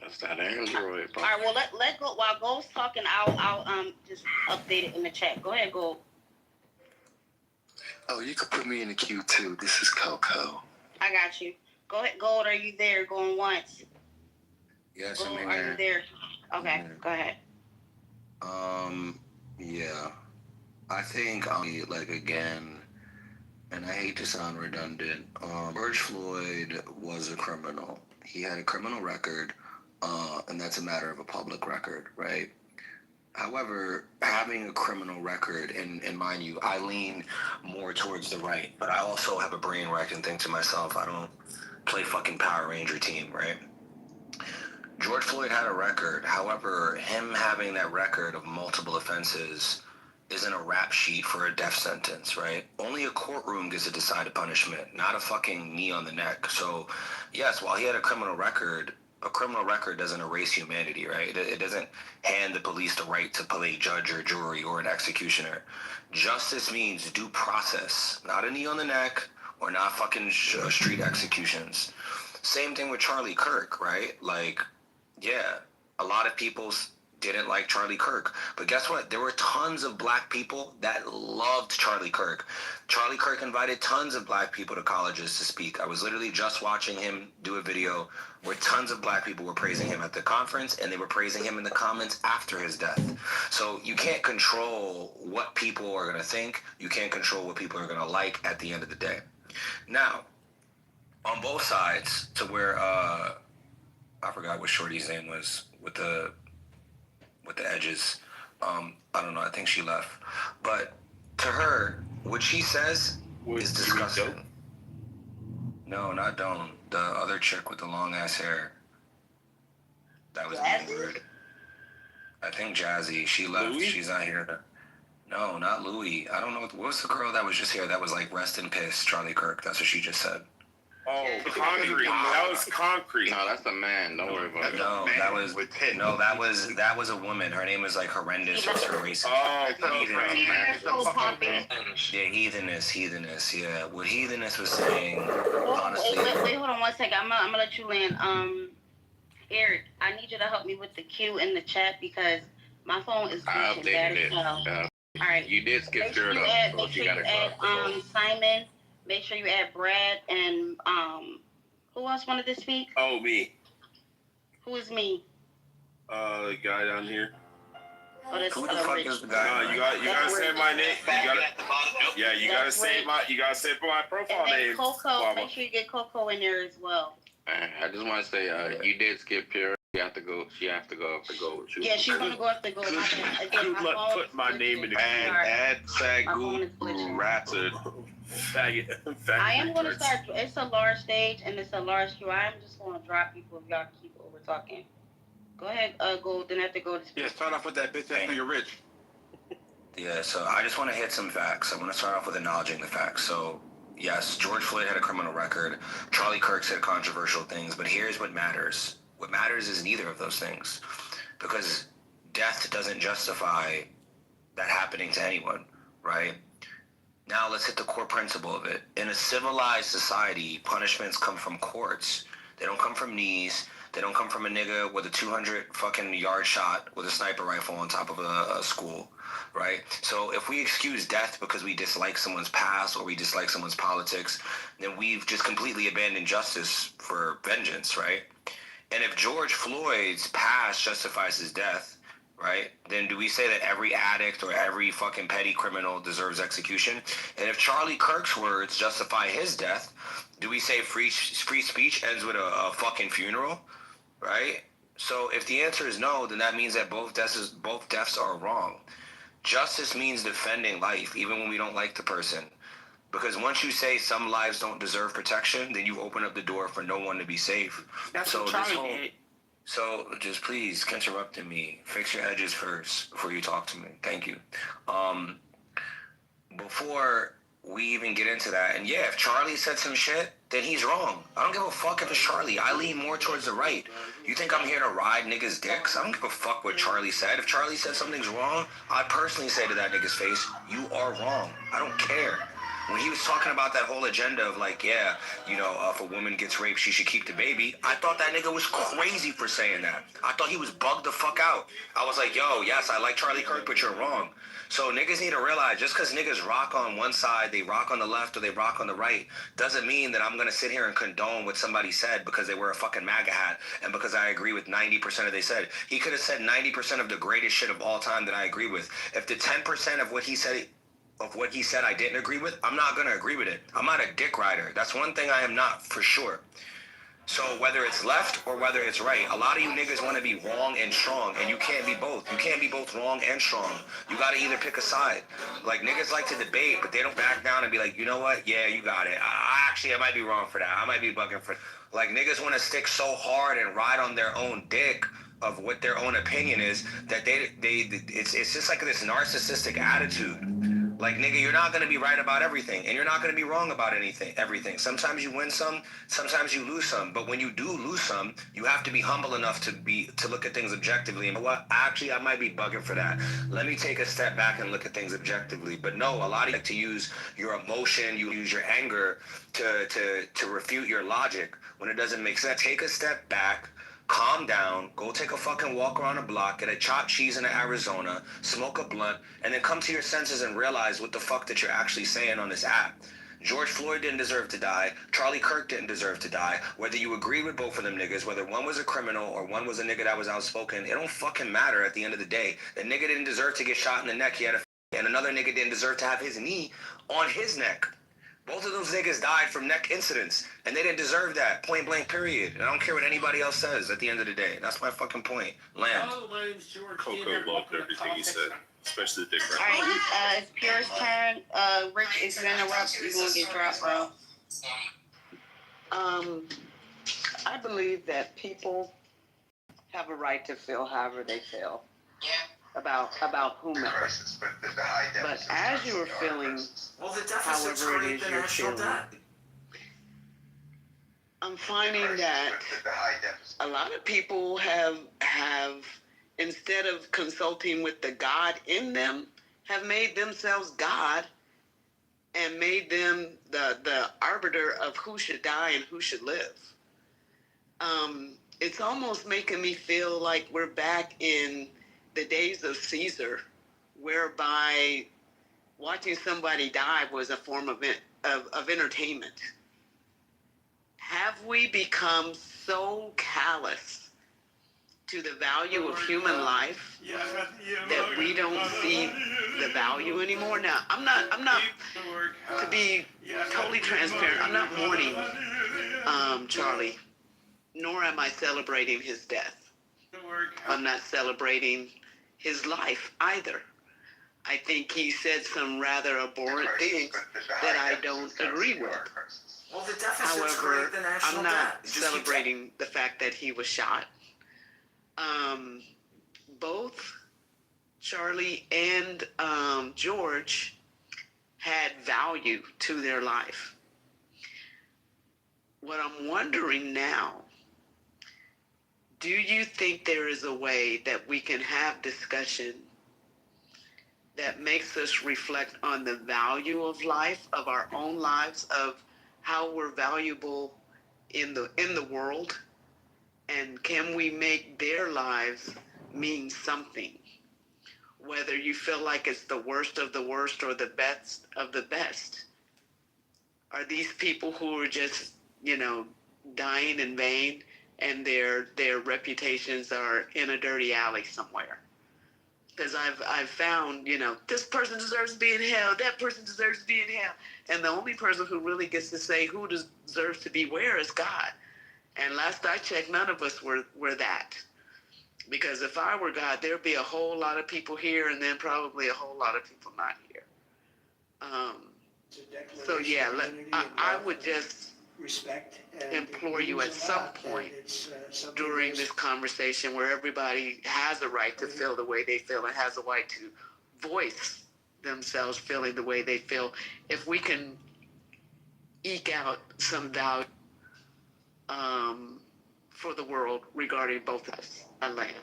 That's that Android. All right, well let go. While Go's talking, I'll just update it in the chat. Go ahead, Go. Oh, you could put me in the queue too. This is Coco. I got you. Go ahead, Gold. Are you there? Going once. Yes, Gold, I'm in are there. you there? Okay, go ahead. Yeah. I think, like, again, and I hate to sound redundant, George Floyd was a criminal. He had a criminal record, and that's a matter of a public record, right? However, having a criminal record, and mind you, I lean more towards the right, but I also have a brain where I can think to myself, I don't play fucking Power Ranger team, right? George Floyd had a record. However, him having that record of multiple offenses isn't a rap sheet for a death sentence, right? Only a courtroom gets to decide a punishment, not a fucking knee on the neck. So, yes, while he had a criminal record doesn't erase humanity, right? It doesn't hand the police the right to play judge or jury or an executioner. Justice means due process, not a knee on the neck or not fucking street executions. Same thing with Charlie Kirk, right? Like, yeah, a lot of people didn't like Charlie Kirk. But guess what? There were tons of black people that loved Charlie Kirk. Charlie Kirk invited tons of black people to colleges to speak. I was literally just watching him do a video where tons of black people were praising him at the conference, and they were praising him in the comments after his death. So you can't control what people are going to think. You can't control what people are going to like at the end of the day. Now, on both sides, to where I forgot what Shorty's name was with the edges. I don't know. I think she left. But to her, what she says is disgusting. No, not Dawn. The other chick with the long ass hair. That was being rude. I think Jazzy. She left. Louis? She's not here. No, not Louis. I don't know. What was the girl that was just here that was like rest in piss, Charlie Kirk? That's what she just said. Oh, concrete. That was concrete. No, that's a man. Don't worry about it. No, that was a woman. Her name was like horrendous. What's her race? Oh, yeah, heatheness. Yeah, what heatheness was saying. Honestly. Wait, hold on 1 second. I'm gonna let you land. Eric, I need you to help me with the queue in the chat because my phone is glitching bad as hell. All right. You did skip through it. Make sure you add Simon. Make sure you add Brad and who else wanted to speak? Oh, me. Who is me? The guy down here. Oh, that's Who the fuck is the guy? You gotta say my name. You gotta say my profile name. Coco, make sure you get Coco in there as well. I just want to say, you did skip Peoria. She have to go up to go with you. Yeah, she's gonna go up to go. Put my name in the add Sagu Raptor. I am gonna start. It's a large stage and it's a large queue. I am just gonna drop people if y'all keep over talking. Go ahead, go. Then have to go to. Yeah, start off with that bitch after you're rich. Yeah, so I just want to hit some facts. I want to start off with acknowledging the facts. So, yes, George Floyd had a criminal record. Charlie Kirk said controversial things, but here's what matters. What matters is neither of those things, because death doesn't justify that happening to anyone, right? Now let's hit the core principle of it. In a civilized society, punishments come from courts. They don't come from knees. They don't come from a nigga with a 200 fucking yard shot with a sniper rifle on top of a school, right? So if we excuse death because we dislike someone's past or we dislike someone's politics, then we've just completely abandoned justice for vengeance, right? And if George Floyd's past justifies his death, right, then do we say that every addict or every fucking petty criminal deserves execution? And if Charlie Kirk's words justify his death, do we say free speech ends with a fucking funeral, right? So if the answer is no, then that means that both deaths are wrong. Justice means defending life, even when we don't like the person. Because once you say some lives don't deserve protection, then you open up the door for no one to be safe. That's what Charlie did. So just please interrupt me. Fix your edges first before you talk to me. Thank you. Before we even get into that, and yeah, if Charlie said some shit, then he's wrong. I don't give a fuck if it's Charlie. I lean more towards the right. You think I'm here to ride niggas' dicks? I don't give a fuck what Charlie said. If Charlie said something's wrong, I personally say to that nigga's face, you are wrong. I don't care. When he was talking about that whole agenda of like, yeah, you know, if a woman gets raped, she should keep the baby, I thought that nigga was crazy for saying that. I thought he was bugged the fuck out. I was like, yo, yes, I like Charlie Kirk, but you're wrong. So niggas need to realize just because niggas rock on one side, they rock on the left or they rock on the right, doesn't mean that I'm going to sit here and condone what somebody said because they wear a fucking MAGA hat and because I agree with 90% of what they said. He could have said 90% of the greatest shit of all time that I agree with. If the 10% of what he said of what he said I didn't agree with, I'm not going to agree with it. I'm not a dick rider. That's one thing I am not, for sure. So whether it's left or whether it's right, a lot of you niggas want to be wrong and strong, and you can't be both. You can't be both wrong and strong. You got to either pick a side. Like, niggas like to debate, but they don't back down and be like, you know what? Yeah, you got it. I might be wrong for that. I might be bugging for... Like, niggas want to stick so hard and ride on their own dick of what their own opinion is that it's just like this narcissistic attitude. Like, nigga, you're not going to be right about everything, and you're not going to be wrong about everything. Sometimes you win some, sometimes you lose some, but when you do lose some, you have to be humble enough to look at things objectively. And what? Actually, I might be bugging for that. Let me take a step back and look at things objectively. But no, a lot of you like to use your emotion, you use your anger to refute your logic when it doesn't make sense. Take a step back. Calm down, go take a fucking walk around the block, get a chopped cheese in Arizona, smoke a blunt, and then come to your senses and realize what the fuck that you're actually saying on this app. George Floyd didn't deserve to die. Charlie Kirk didn't deserve to die. Whether you agree with both of them niggas, whether one was a criminal or one was a nigga that was outspoken, it don't fucking matter at the end of the day. The nigga didn't deserve to get shot in the neck. And another nigga didn't deserve to have his knee on his neck. Both of those niggas died from neck incidents, and they didn't deserve that, point blank, period. And I don't care what anybody else says at the end of the day. That's my fucking point. Land. Coco loved everything he said, especially the dick All right, it's Pierre's turn. Rich, if you interrupt, you're going to get dropped, bro. I believe that people have a right to feel however they feel about whomever. But as you are feeling, however it is you're feeling, I'm finding that a lot of people have instead of consulting with the God in them, have made themselves God and made them the arbiter of who should die and who should live. It's almost making me feel like we're back in the days of Caesar, whereby watching somebody die was a form of entertainment. Have we become so callous to the value of human life that we don't see the value anymore? Now, I'm not, to be totally transparent, I'm not mourning Charlie, nor am I celebrating his death. I'm not celebrating his life either. I think he said some rather abhorrent things that I don't agree with. However, I'm not celebrating the fact that he was shot. Both Charlie and George had value to their life. What I'm wondering now, do you think there is a way that we can have discussion that makes us reflect on the value of life, of our own lives, of how we're valuable in the world, and can we make their lives mean something? Whether you feel like it's the worst of the worst or the best of the best. Are these people who are just, dying in vain and their reputations are in a dirty alley somewhere? Because I've found, this person deserves to be in hell, that person deserves to be in hell. And the only person who really gets to say who deserves to be where is God. And last I checked, none of us were that. Because if I were God, there'd be a whole lot of people here and then probably a whole lot of people not here. So yeah, I would just respect implore you at some point during this conversation where everybody has a right to feel the way they feel and has a right to voice themselves feeling the way they feel. If we can eke out some value for the world regarding both of us and land.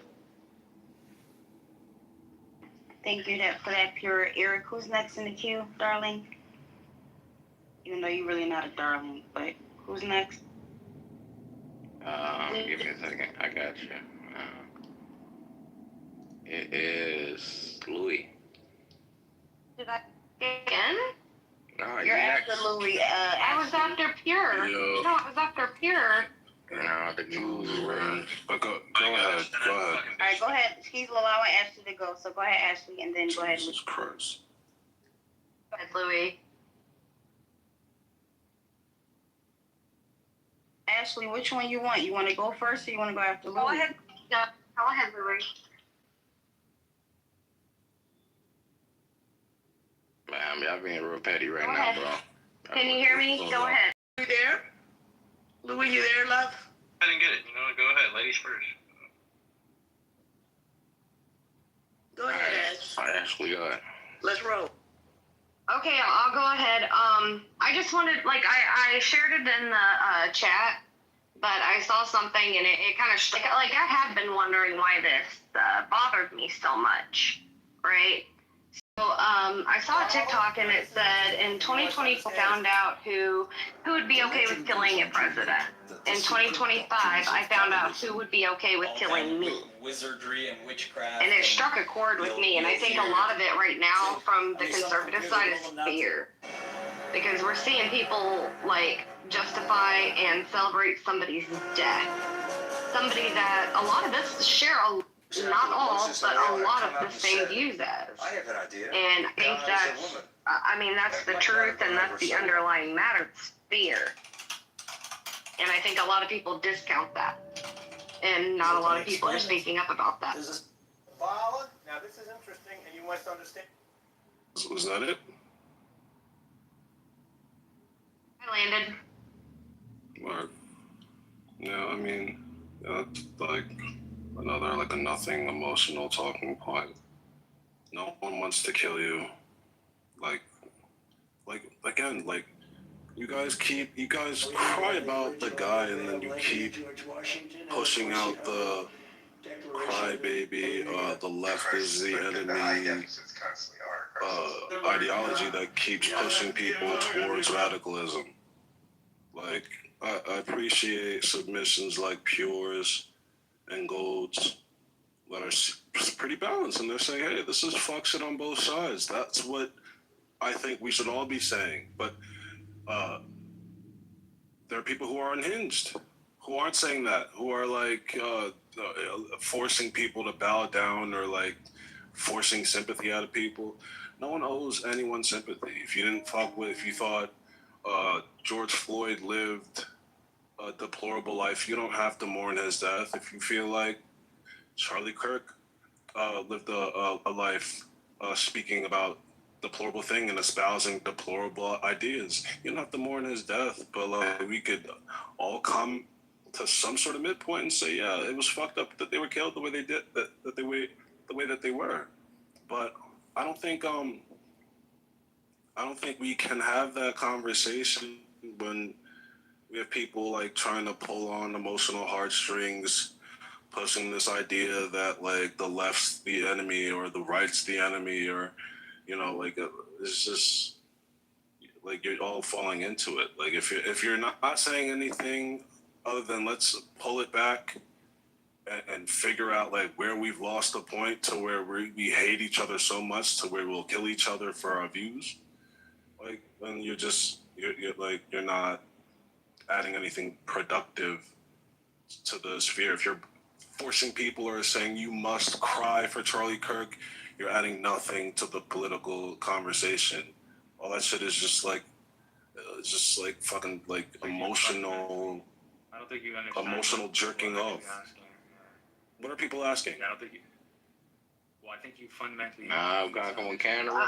Thank you for that, Pure. Eric, who's next in the queue, darling? Even though you're really not a darling, but who's next? Give me a second. I got you. It is Louis. Did I again? No, You're after Louis. I was after Pure. Yo. No, I was after Pure. No, the news were. But go ahead. All right, go ahead. He's allowing Ashley to go, so go ahead, Ashley, and then go ahead. Jesus Christ. Go ahead, Louie. Ashley, which one you want? You want to go first, or you want to go after Louis? Go ahead. No, go ahead, Louie. Man, y'all being real petty right Go now, ahead. bro. Can you hear me? Go ahead. You there? Louis, you there, love? I didn't get it. Go ahead, ladies first. Go ahead, Ash. All right, Ashley, go ahead. Let's roll. Okay, I'll go ahead. I just wanted, like, I shared it in the chat, but I saw something and it kind of, like, I have been wondering why this bothered me so much, right? So, I saw a TikTok and it said in 2020 found out who would be okay with killing a president. In 2025, I found out who would be okay with killing me. Wizardry and witchcraft. And it struck a chord with me, and I think a lot of it right now from the conservative side is fear. Because we're seeing people, like, justify and celebrate somebody's death. Somebody that a lot of us share, not all, but a lot of the same views as. I have an idea. And I think that's the truth, and that's the underlying matter, it's fear. And I think a lot of people discount that. And not a lot of people are speaking up about that. Follow? Now this is interesting, and you must understand. Was that it? I landed. Mark. Yeah, I mean, that's like another, like a nothing emotional talking point. No one wants to kill you. Like again, like, you guys cry about the guy and then you keep pushing out the crybaby, the left is the enemy ideology that keeps pushing people towards radicalism. Like, I appreciate submissions like Pure's and Gold's that are pretty balanced, and they're saying, hey, this is fuck shit on both sides. That's what I think we should all be saying. But there are people who are unhinged, who aren't saying that, who are like forcing people to bow down or like forcing sympathy out of people. No one owes anyone sympathy. If you thought George Floyd lived a deplorable life, you don't have to mourn his death. If you feel like Charlie Kirk lived a life speaking about deplorable thing and espousing deplorable ideas, you don't have to mourn his death, but like, we could all come to some sort of midpoint and say, yeah, it was fucked up that they were killed the way they did, the way that they were. But I don't think we can have that conversation when we have people like trying to pull on emotional heartstrings, pushing this idea that like the left's the enemy or the right's the enemy, or like it's just like you're all falling into it. Like if you're not saying anything other than let's pull it back and figure out like where we've lost the point to where we hate each other so much to where we'll kill each other for our views, like then you're not adding anything productive to the sphere. If you're forcing people or saying you must cry for Charlie Kirk, you're adding nothing to the political conversation. All that shit is just like fucking like emotional. I don't think you understand. Emotional jerking off. What are people asking? I don't think you. Well, I think you fundamentally. Nah, I'm gonna go on camera. No.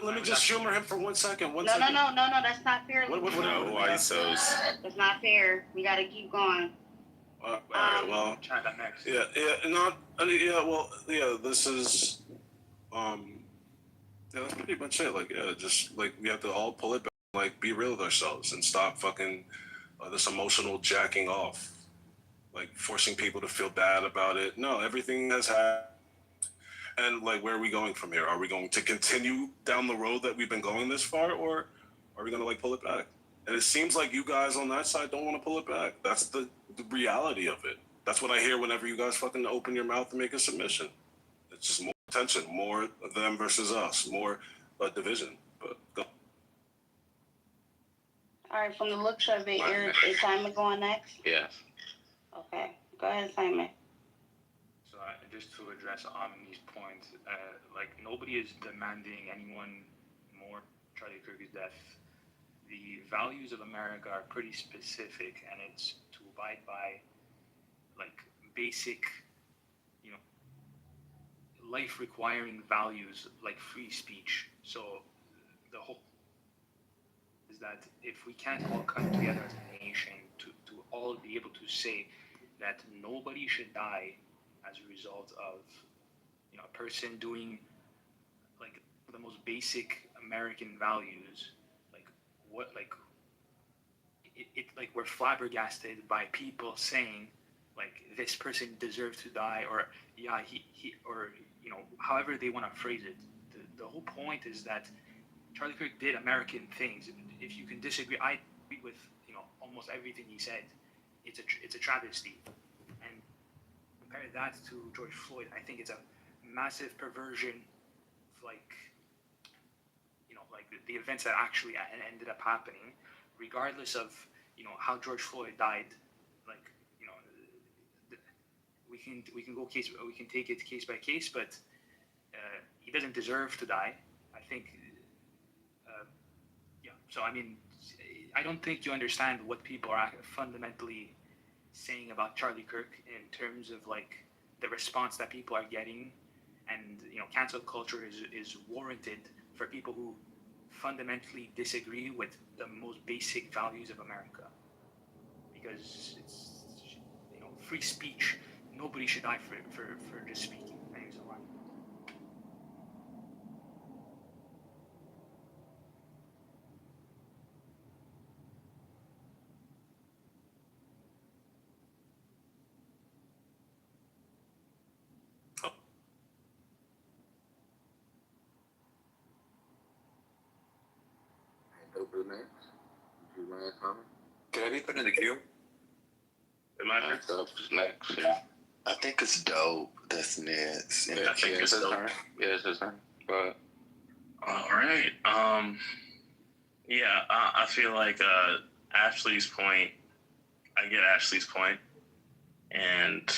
Let me just humor him for 1 second. No, that's not fair. No ISOs. It's not fair. We gotta keep going. All right, well, China next. This is, that's pretty much it. Like, just like we have to all pull it back, like be real with ourselves and stop fucking this emotional jacking off, like forcing people to feel bad about it. No, everything has happened. And like, where are we going from here? Are we going to continue down the road that we've been going this far, or are we going to like pull it back? And it seems like you guys on that side don't want to pull it back. That's the reality of it. That's what I hear whenever you guys fucking open your mouth and make a submission. It's just more tension, more them versus us, more division. But go. All right, from the looks of it, is Simon going next? Yes. Okay, go ahead, Simon. So just to address Omni's point, like nobody is demanding anyone more Charlie Kirk's death. The values of America are pretty specific, and it's to abide by like basic, you know, life requiring values like free speech. So the whole is that if we can't all come together as a nation to all be able to say that nobody should die as a result of, you know, a person doing like the most basic American values, like what like it like we're flabbergasted by people saying like this person deserves to die, or yeah he or you know, however they want to phrase it. The whole point is that Charlie Kirk did American things. If you can disagree, I agree with, you know, almost everything he said. It's a travesty, and compare that to George Floyd. I think it's a massive perversion of like, you know, like the events that actually ended up happening, regardless of, you know, how George Floyd died. Like, you know, we can go case, we can take it case by case, but he doesn't deserve to die. I think. Yeah. So I mean, I don't think you understand what people are fundamentally saying about Charlie Kirk in terms of like the response that people are getting, and you know, cancel culture is warranted for people who fundamentally disagree with the most basic values of America, because it's, you know, free speech. Nobody should die for just speaking. Thanks a lot. Over next. Did you last comment? Can I be put in the queue? Am I next? Yeah. I think it's dope. That's next. Yeah, I think it's dope. Yeah, it's his turn. But all right. Yeah, I feel like Ashley's point. I get Ashley's point, and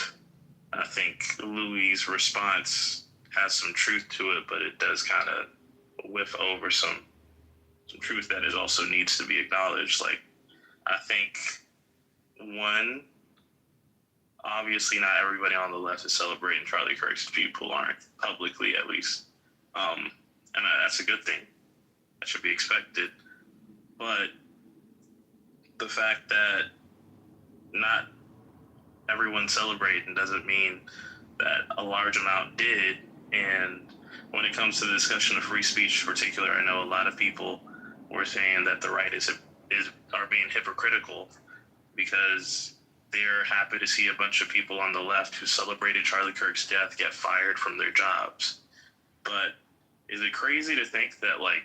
I think Louis' response has some truth to it, but it does kind of whiff over some truth that is also needs to be acknowledged. Like, I think one, obviously not everybody on the left is celebrating Charlie Kirk's. People aren't, publicly at least, and that's a good thing. That should be expected. But the fact that not everyone celebrating doesn't mean that a large amount did. And when it comes to the discussion of free speech in particular, I know a lot of people were saying that the right are being hypocritical because they're happy to see a bunch of people on the left who celebrated Charlie Kirk's death get fired from their jobs. But is it crazy to think that like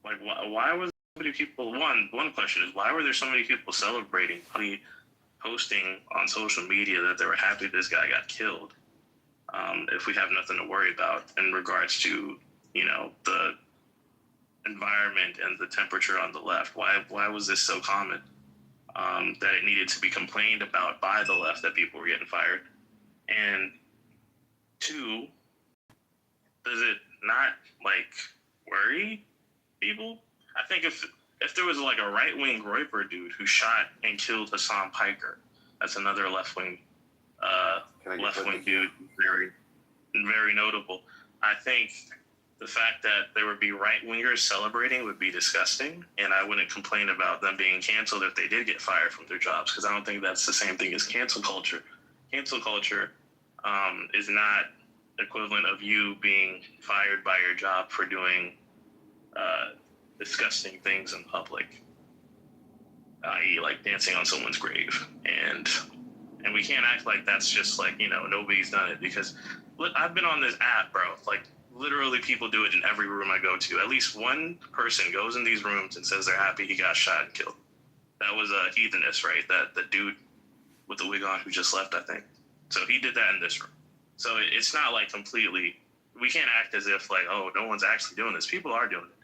why was so many people? One question is, why were there so many people celebrating, posting on social media that they were happy this guy got killed? If we have nothing to worry about in regards to, you know, the environment and the temperature on the left, why was this so common that it needed to be complained about by the left that people were getting fired? And two, does it not like worry people? I think if there was like a right-wing Groyper dude who shot and killed Hassan Piker, that's another left-wing dude, very notable. I think the fact that there would be right-wingers celebrating would be disgusting, and I wouldn't complain about them being canceled if they did get fired from their jobs, because I don't think that's the same thing as cancel culture. Cancel culture is not equivalent of you being fired by your job for doing disgusting things in public, i.e. like dancing on someone's grave. And we can't act like that's just like, you know, nobody's done it, because look, I've been on this app, bro. Like literally people do it in every room I go to. At least one person goes in these rooms and says they're happy he got shot and killed. That was a heathenist, right? That the dude with the wig on who just left, I think. So he did that in this room. So it's not like completely, we can't act as if like, oh, no one's actually doing this. People are doing it.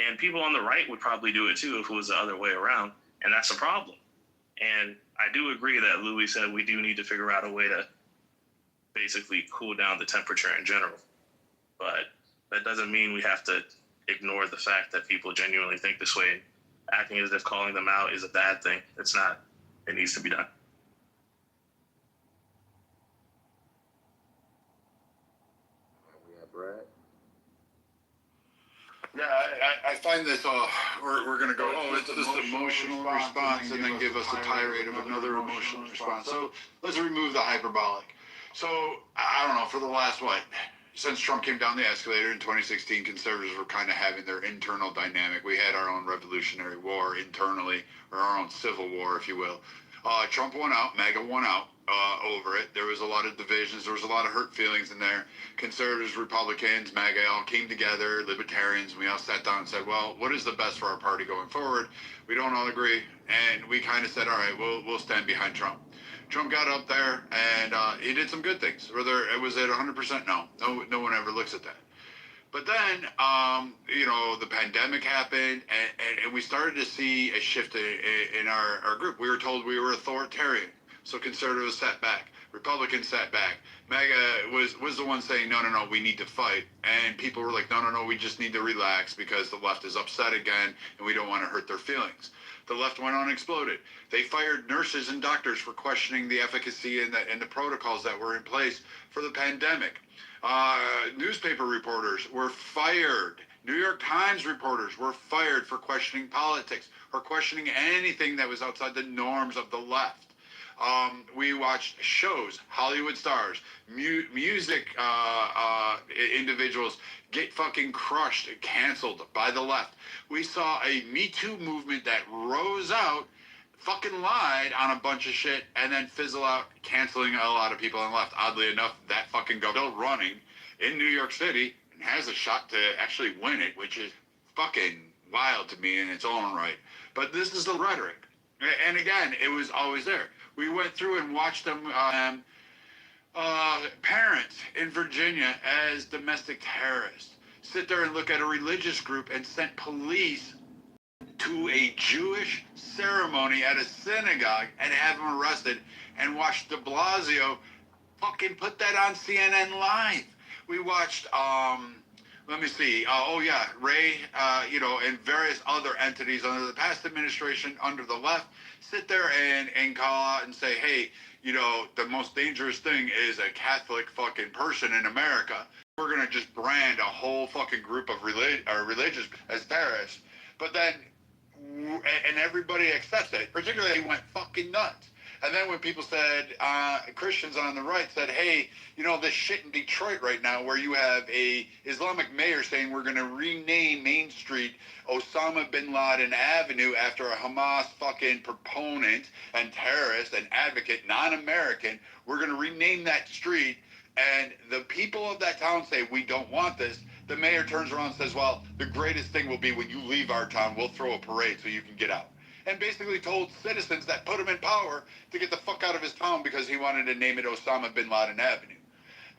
And people on the right would probably do it too if it was the other way around. And that's a problem. And I do agree that Louis said we do need to figure out a way to basically cool down the temperature in general. But that doesn't mean we have to ignore the fact that people genuinely think this way. Acting as if calling them out is a bad thing. It's not. It needs to be done. We have Brad. Yeah, I find this, we're going to go, it's just an emotional response and then give us a tirade of another emotional response. So let's remove the hyperbolic. So, I don't know, for the last, since Trump came down the escalator in 2016, conservatives were kind of having their internal dynamic. We had our own Revolutionary War internally, or our own civil war, if you will. Trump won out, MAGA won out over it. There was a lot of divisions. There was a lot of hurt feelings in there. Conservatives, Republicans, MAGA all came together, libertarians, and we all sat down and said, well, what is the best for our party going forward? We don't all agree. And we kind of said, all right, we'll stand behind Trump. Trump got up there, and he did some good things. Whether it was at 100%, no one ever looks at that. But then, the pandemic happened, and we started to see a shift in our group. We were told we were authoritarian, so conservatives sat back, Republicans sat back. MAGA was the one saying, no, we need to fight. And people were like, no, we just need to relax because the left is upset again, and we don't want to hurt their feelings. The left went on and exploded. They fired nurses and doctors for questioning the efficacy and the protocols that were in place for the pandemic. Newspaper reporters were fired. New York Times reporters were fired for questioning politics or questioning anything that was outside the norms of the left. We watched shows, Hollywood stars, music individuals get fucking crushed and canceled by the left. We saw a Me Too movement that rose out, fucking lied on a bunch of shit, and then fizzle out, canceling a lot of people on the left. Oddly enough, that fucking governor running in New York City and has a shot to actually win it, which is fucking wild to me in its own right. But this is the rhetoric. And again, it was always there. We went through and watched them, parents in Virginia as domestic terrorists sit there and look at a religious group and sent police to a Jewish ceremony at a synagogue and have them arrested, and watch de Blasio fucking put that on CNN Live. We watched, Ray, and various other entities under the past administration, under the left, sit there and call out and say, hey, the most dangerous thing is a Catholic fucking person in America. We're going to just brand a whole fucking group of religious as terrorists. But then, and everybody accepts it, particularly they went fucking nuts. And then when people said, Christians on the right said, hey, this shit in Detroit right now where you have a Islamic mayor saying we're going to rename Main Street Osama bin Laden Avenue after a Hamas fucking proponent and terrorist and advocate, non-American. We're going to rename that street. And the people of that town say, we don't want this. The mayor turns around and says, well, the greatest thing will be when you leave our town, we'll throw a parade so you can get out. And basically told citizens that put him in power to get the fuck out of his town because he wanted to name it Osama bin Laden Avenue.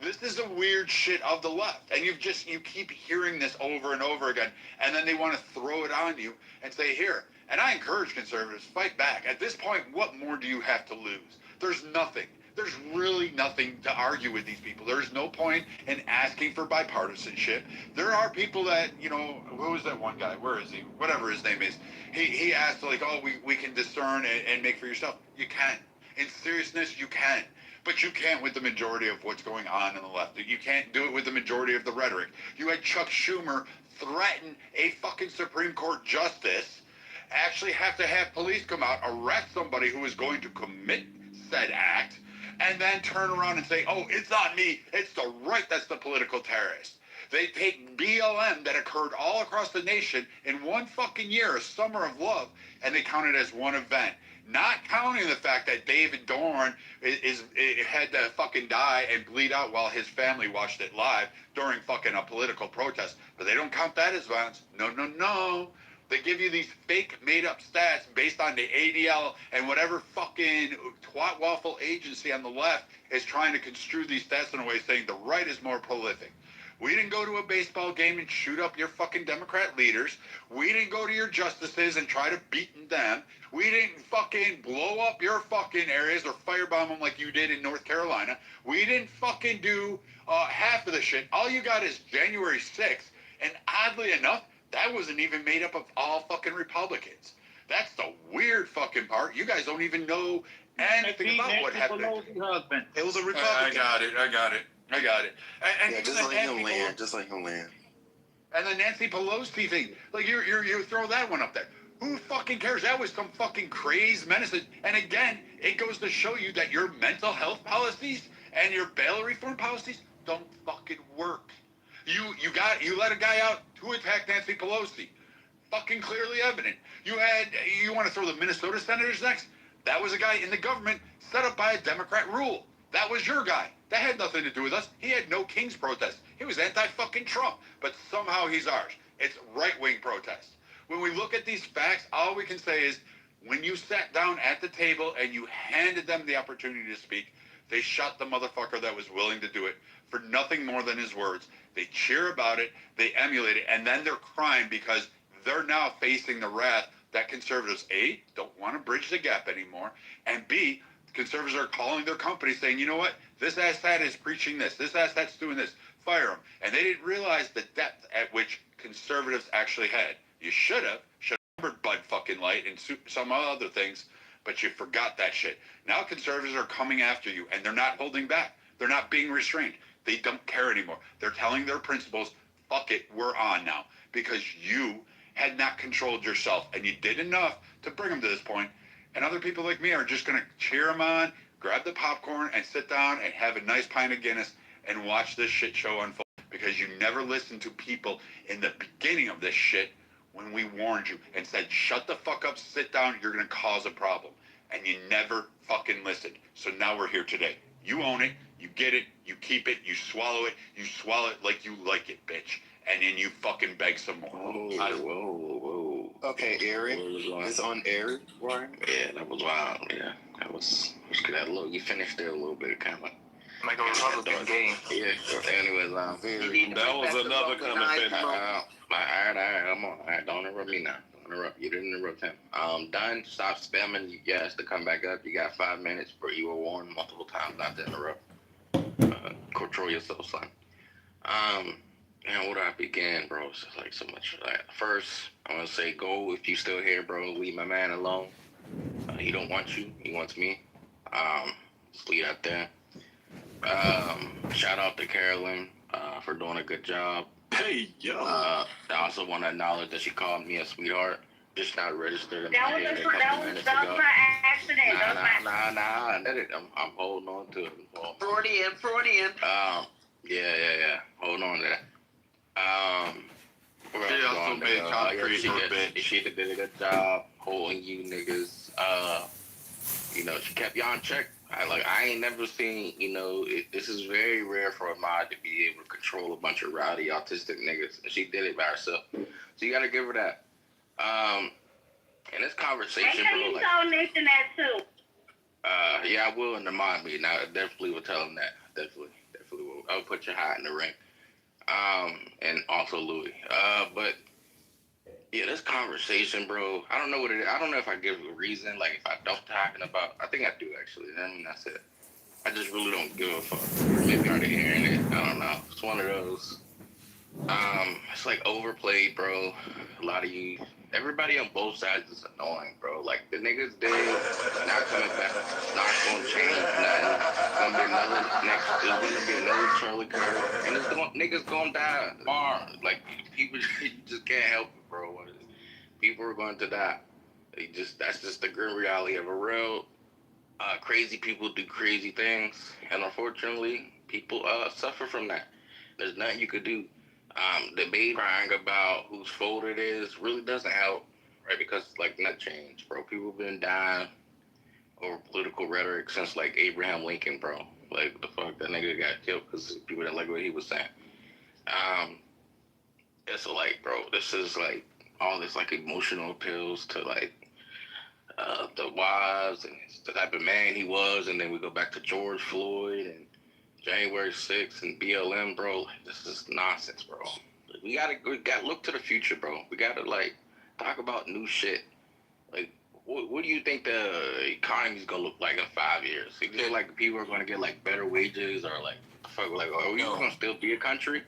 This is the weird shit of the left. And you keep hearing this over and over again. And then they want to throw it on you and say, here. And I encourage conservatives, fight back. At this point, what more do you have to lose? There's nothing. There's really nothing to argue with these people. There's no point in asking for bipartisanship. There are people that, who was that one guy? Where is he? Whatever his name is. He asked, we can discern and make for yourself. You can. In seriousness, you can. But you can't with the majority of what's going on in the left. You can't do it with the majority of the rhetoric. You had Chuck Schumer threaten a fucking Supreme Court justice, actually have to have police come out, arrest somebody who is going to commit said act, and then turn around and say, oh, it's not me, it's the right that's the political terrorist. They take BLM that occurred all across the nation in one fucking year, a summer of love, and they count it as one event. Not counting the fact that David Dorn had to fucking die and bleed out while his family watched it live during fucking a political protest. But they don't count that as violence. No. They give you these fake made-up stats based on the ADL and whatever fucking twat waffle agency on the left is trying to construe these stats in a way saying the right is more prolific. We didn't go to a baseball game and shoot up your fucking Democrat leaders. We didn't go to your justices and try to beat them. We didn't fucking blow up your fucking areas or firebomb them like you did in North Carolina. We didn't fucking do half of the shit. All you got is January 6th. And oddly enough, that wasn't even made up of all fucking Republicans. That's the weird fucking part. You guys don't even know anything about what happened. It was a Republican. I got it. And Yeah, just even let Nancy him land. Just let him land. And the Nancy Pelosi thing, like you throw that one up there. Who fucking cares? That was some fucking crazed menace. And again, it goes to show you that your mental health policies and your bail reform policies don't fucking work. You let a guy out to attack Nancy Pelosi. Fucking clearly evident. You want to throw the Minnesota senators next? That was a guy in the government set up by a Democrat rule. That was your guy. That had nothing to do with us. He had no King's protest. He was anti-fucking Trump, but somehow he's ours. It's right-wing protest. When we look at these facts, all we can say is when you sat down at the table and you handed them the opportunity to speak, they shot the motherfucker that was willing to do it for nothing more than his words. They cheer about it, they emulate it, and then they're crying because they're now facing the wrath that conservatives, A, don't want to bridge the gap anymore, and B, conservatives are calling their company saying, you know what, this asshat is preaching this asshat's doing this, fire them. And they didn't realize the depth at which conservatives actually had. You should have remembered Bud fucking Light and some other things, but you forgot that shit. Now conservatives are coming after you, and they're not holding back. They're not being restrained. They don't care anymore. They're telling their principals, fuck it, we're on now. Because you had not controlled yourself, and you did enough to bring them to this point. And other people like me are just going to cheer them on, grab the popcorn, and sit down and have a nice pint of Guinness and watch this shit show unfold. Because you never listened to people in the beginning of this shit when we warned you and said, shut the fuck up, sit down, you're going to cause a problem. And you never fucking listened. So now we're here today. You own it, you get it, you keep it, you swallow it like you like it, bitch. And then you fucking beg some more. Whoa. Okay, Eric. It's on Eric, right? Yeah, that was wild. Yeah, that was that little. You finished there a little bit, kind of. Like a Republican game. Yeah. Anyways, that was another comment. All right, I'm on. All right, don't interrupt me now. Don't interrupt. You didn't interrupt him. Done. Stop spamming. You guys to come back up. You got 5 minutes, bro. You were warned multiple times not to interrupt. Control yourself, son. And where do I begin, bro? It's just like so much. First, I want to say, go if you still here, bro. Leave my man alone. He don't want you. He wants me. Just leave that there. Shout out to Carolyn for doing a good job. Hey, yo. I also want to acknowledge that she called me a sweetheart. Just not registered in my That head was a couple an minutes ago. accident. Nah. I'm holding on to it. Freudian. Yeah. Hold on to that. She also made concrete for a bitch. She did a good job holding you niggas. She kept y'all in check. I ain't never seen, this is very rare for a mod to be able to control a bunch of rowdy autistic niggas. And she did it by herself. So you gotta give her that. And this conversation, bro. You told Nathan that too. Yeah, I will in the mod meeting. I definitely will tell him that. Definitely will. I'll put your hat in the ring. And also Louis. But yeah, this conversation, bro, I don't know what it is. I don't know if I give a reason, like if I don't talking about, I think I do actually. I mean, that's it. I just really don't give a fuck. Or maybe already hearing it. I don't know. It's one of those. It's like overplayed, bro. A lot of you, everybody on both sides is annoying, bro. Like the niggas dead, not coming back, not gonna change nothing. There's gonna be another Charlie Kirk, and niggas gonna die. Like people, you just can't help it, bro. People are going to die. That's just the grim reality of a real crazy people do crazy things, and unfortunately, people suffer from that. There's nothing you could do. Debate crying about whose fault it is really doesn't help, right? Because nothing changed, bro. People have been dying over political rhetoric since Abraham Lincoln, bro. The fuck, that nigga got killed because people didn't like what he was saying. It's bro, this is all this emotional appeals to the wives and the type of man he was, and then we go back to George Floyd and January 6th and BLM, bro. Like, this is nonsense, bro. Like, we gotta look to the future, bro. We gotta like talk about new shit. Like, what do you think the economy's gonna look like in 5 years? You feel like people are gonna get like better wages, or like, fuck, like, are we gonna still be a country?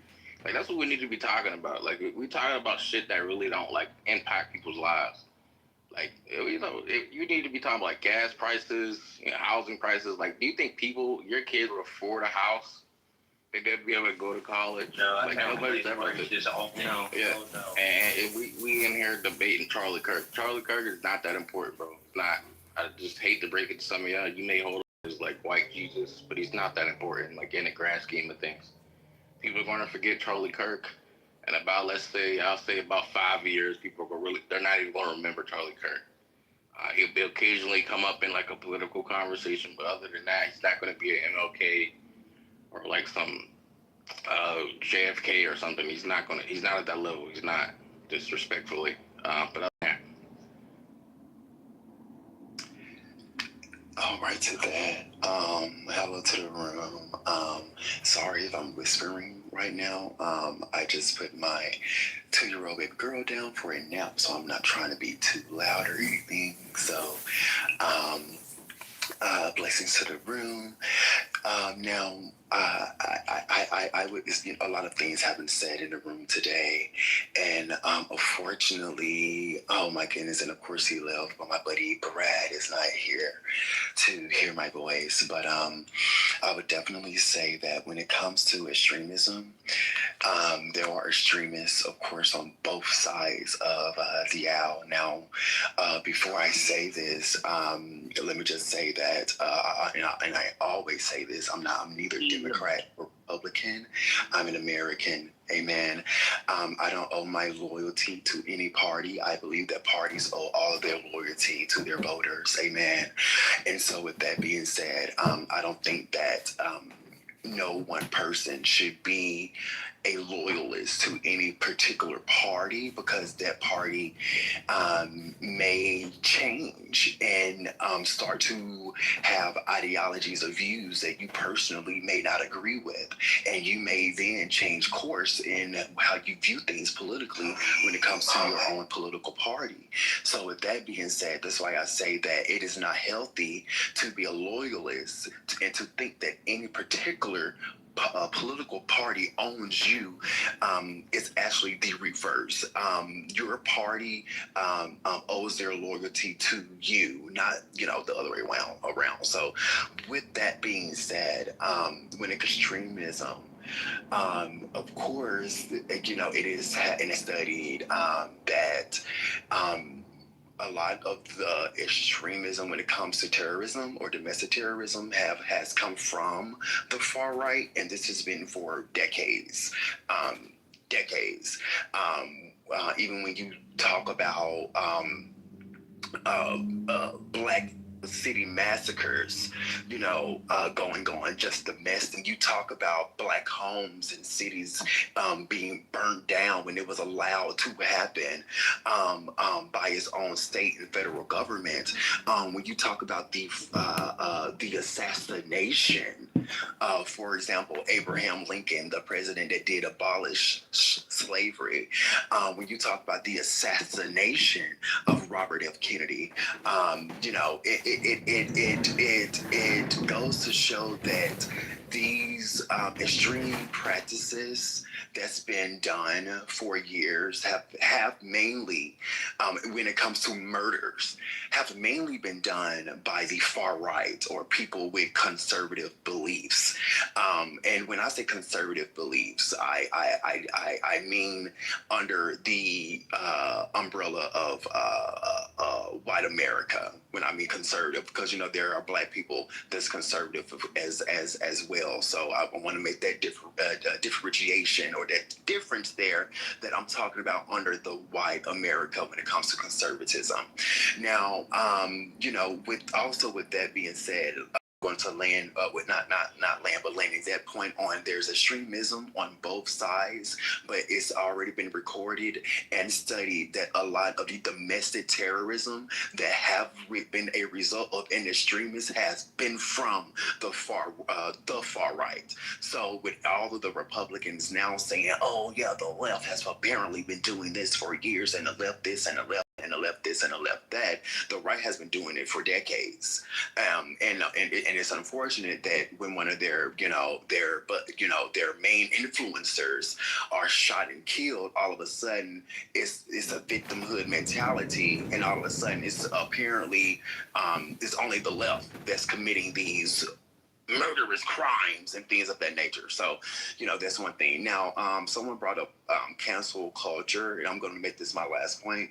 Like, that's what we need to be talking about. Like, we talking about shit that really don't like impact people's lives. Like, you know, you need to be talking about like gas prices, you know, housing prices. Like, do you think your kids would afford a house? Think they'd be able to go to college? No, like, nobody's ever like this. No. Yeah. And we in here debating Charlie Kirk. Charlie Kirk is not that important, bro. It's not. I just hate to break it to some of y'all. You may hold him as like white Jesus, but he's not that important, like in the grand scheme of things. People are gonna forget Charlie Kirk, and about, I'll say about 5 years, people are they're not even gonna remember Charlie Kirk. He'll occasionally come up in like a political conversation, but other than that, he's not gonna be an MLK or like some JFK or something. He's not at that level. He's not, disrespectfully. But All right, to that. Hello to the room. Sorry if I'm whispering right now. I just put my 2-year-old baby girl down for a nap, so I'm not trying to be too loud or anything. So, blessings to the room. Now, I witnessed a lot of things have been said in the room today, and unfortunately, oh my goodness, and of course he left, but my buddy Brad is not here to hear my voice. But I would definitely say that when it comes to extremism, there are extremists, of course, on both sides of the aisle. Now, before I say this, let me just say that, and I always say this, I'm neither Democrat or Republican. I'm an American. Amen. I don't owe my loyalty to any party. I believe that parties owe all of their loyalty to their voters. Amen. And so with that being said, I don't think that no one person should be a loyalist to any particular party, because that party may change and start to have ideologies or views that you personally may not agree with, and you may then change course in how you view things politically when it comes to your own political party. So with that being said, that's why I say that it is not healthy to be a loyalist and to think that any particular political party owns you. It's actually the reverse. Your party owes their loyalty to you, not the other way around. So with that being said, when extremism, of course, it is and it's studied that a lot of the extremism when it comes to terrorism or domestic terrorism has come from the far right, and this has been for decades. Even when you talk about black city massacres, going on, just the mess, and you talk about black homes and cities being burned down when it was allowed to happen by its own state and federal government. When you talk about the assassination of, for example, Abraham Lincoln, the president that did abolish slavery, when you talk about the assassination of Robert F. Kennedy, it goes to show that these extreme practices that's been done for years have mainly, when it comes to murders, have mainly been done by the far right or people with conservative beliefs. And when I say conservative beliefs, I mean under the umbrella of white America. When I mean conservative, because there are black people that's conservative as well. So I want to make that differentiation or that difference there that I'm talking about under the white America when it comes to conservatism. Now, with that being said, going to land land, but landing that point on there's extremism on both sides, but it's already been recorded and studied that a lot of the domestic terrorism that have been a result of an extremist has been from the far right. So with all of the Republicans now saying, oh yeah, the left has apparently been doing this for years, and the left this and the left and the left this and the left that, the right has been doing it for decades. And it's unfortunate that when one of their main influencers are shot and killed, all of a sudden it's a victimhood mentality, and all of a sudden it's apparently it's only the left that's committing these murderous crimes and things of that nature. So, that's one thing. Now, someone brought up cancel culture, and I'm going to make this my last point.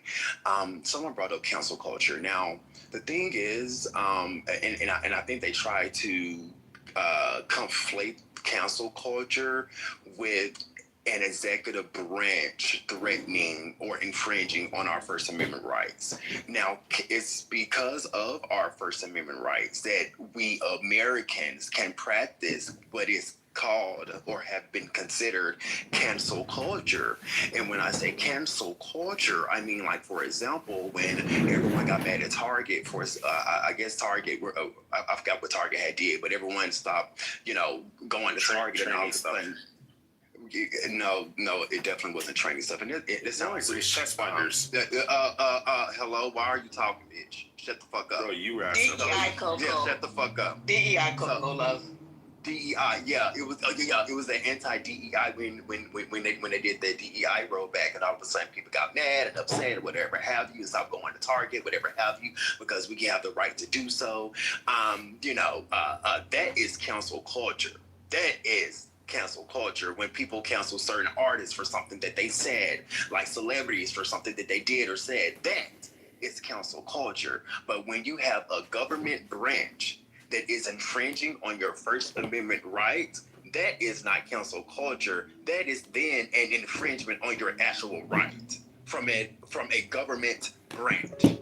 Someone brought up cancel culture. Now, the thing is, and I think they try to conflate cancel culture with an executive branch threatening or infringing on our First Amendment rights. Now, it's because of our First Amendment rights that we Americans can practice what is called or have been considered cancel culture. And when I say cancel culture, I mean, like, for example, when everyone got mad at Target for, I guess Target, I forgot what Target had did, but everyone stopped, going to Target and all of a sudden. No, it definitely wasn't training stuff. And it sounds like chest binders. Hello, why are you talking, bitch? Shut the fuck up. Bro, you were asking. DEI Coco. Yeah, shut the fuck up. DEI Coco, love. DEI, yeah, it was. It was the anti-DEI when they did the DEI rollback, and all of a sudden people got mad and upset or whatever have you, and stopped going to Target, whatever have you, because we have the right to do so. That is cancel culture. That is cancel culture when people cancel certain artists for something that they said, like celebrities for something that they did or said. That is cancel culture. But when you have a government branch that is infringing on your First Amendment rights, that is not cancel culture. That is then an infringement on your actual right from a government branch.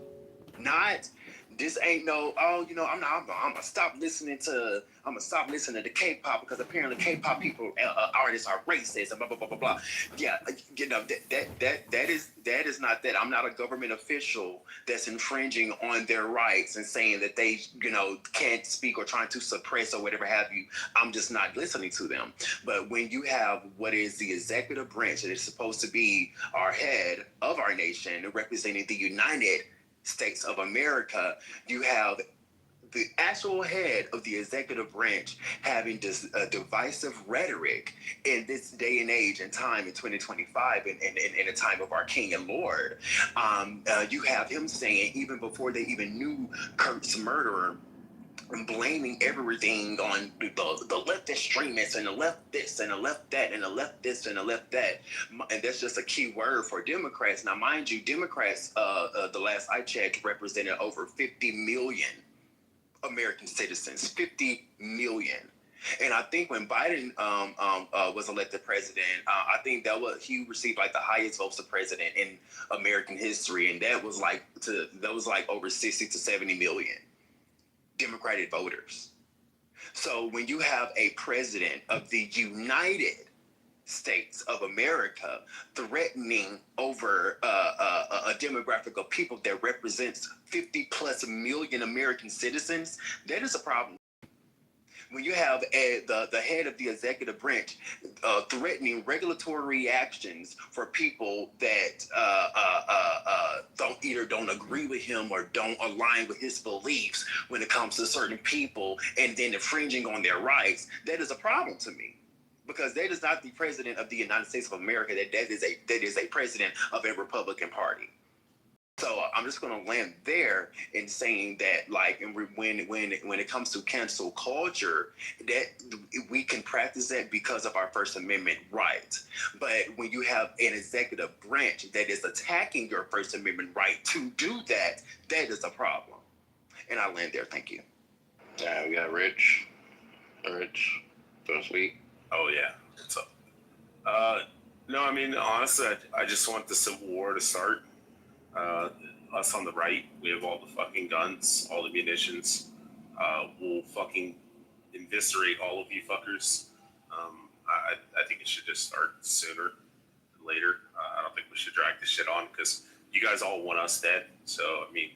Not, this ain't no, I'm gonna stop listening to K-pop because apparently K-pop people, artists are racist and blah blah blah blah blah. Yeah, that is not that. I'm not a government official that's infringing on their rights and saying that they can't speak or trying to suppress or whatever have you. I'm just not listening to them. But when you have what is the executive branch that is supposed to be our head of our nation, representing the United States of America, you have the actual head of the executive branch having this divisive rhetoric in this day and age and time in 2025 and in a time of our King and Lord. You have him saying, even before they even knew Kurt's murderer, and blaming everything on the left extremists and the left this and the left that and the left this and the left that. And that's just a key word for Democrats. Now, mind you, Democrats, the last I checked, represented over 50 million American citizens, 50 million. And I think when Biden was elected president, I think he received like the highest votes of president in American history, and that was like over 60 to 70 million Democratic voters. So when you have a president of the United States of America threatening over a demographic of people that represents 50 plus million American citizens, that is a problem. When you have the head of the executive branch threatening regulatory actions for people that don't agree with him or don't align with his beliefs when it comes to certain people, and then infringing on their rights, that is a problem to me. Because that is not the president of the United States of America. That is a president of a Republican Party. So I'm just going to land there in saying that, like, and when it comes to cancel culture, that we can practice that because of our First Amendment rights. But when you have an executive branch that is attacking your First Amendment right to do that, that is a problem. And I land there. Thank you. We got Rich. Rich, so sweet. Oh yeah. So, no, I mean, honestly, I just want the Civil War to start. Us on the right, we have all the fucking guns, all the munitions. We'll fucking eviscerate all of you fuckers. I think it should just start sooner than later. I don't think we should drag this shit on because you guys all want us dead. So I mean,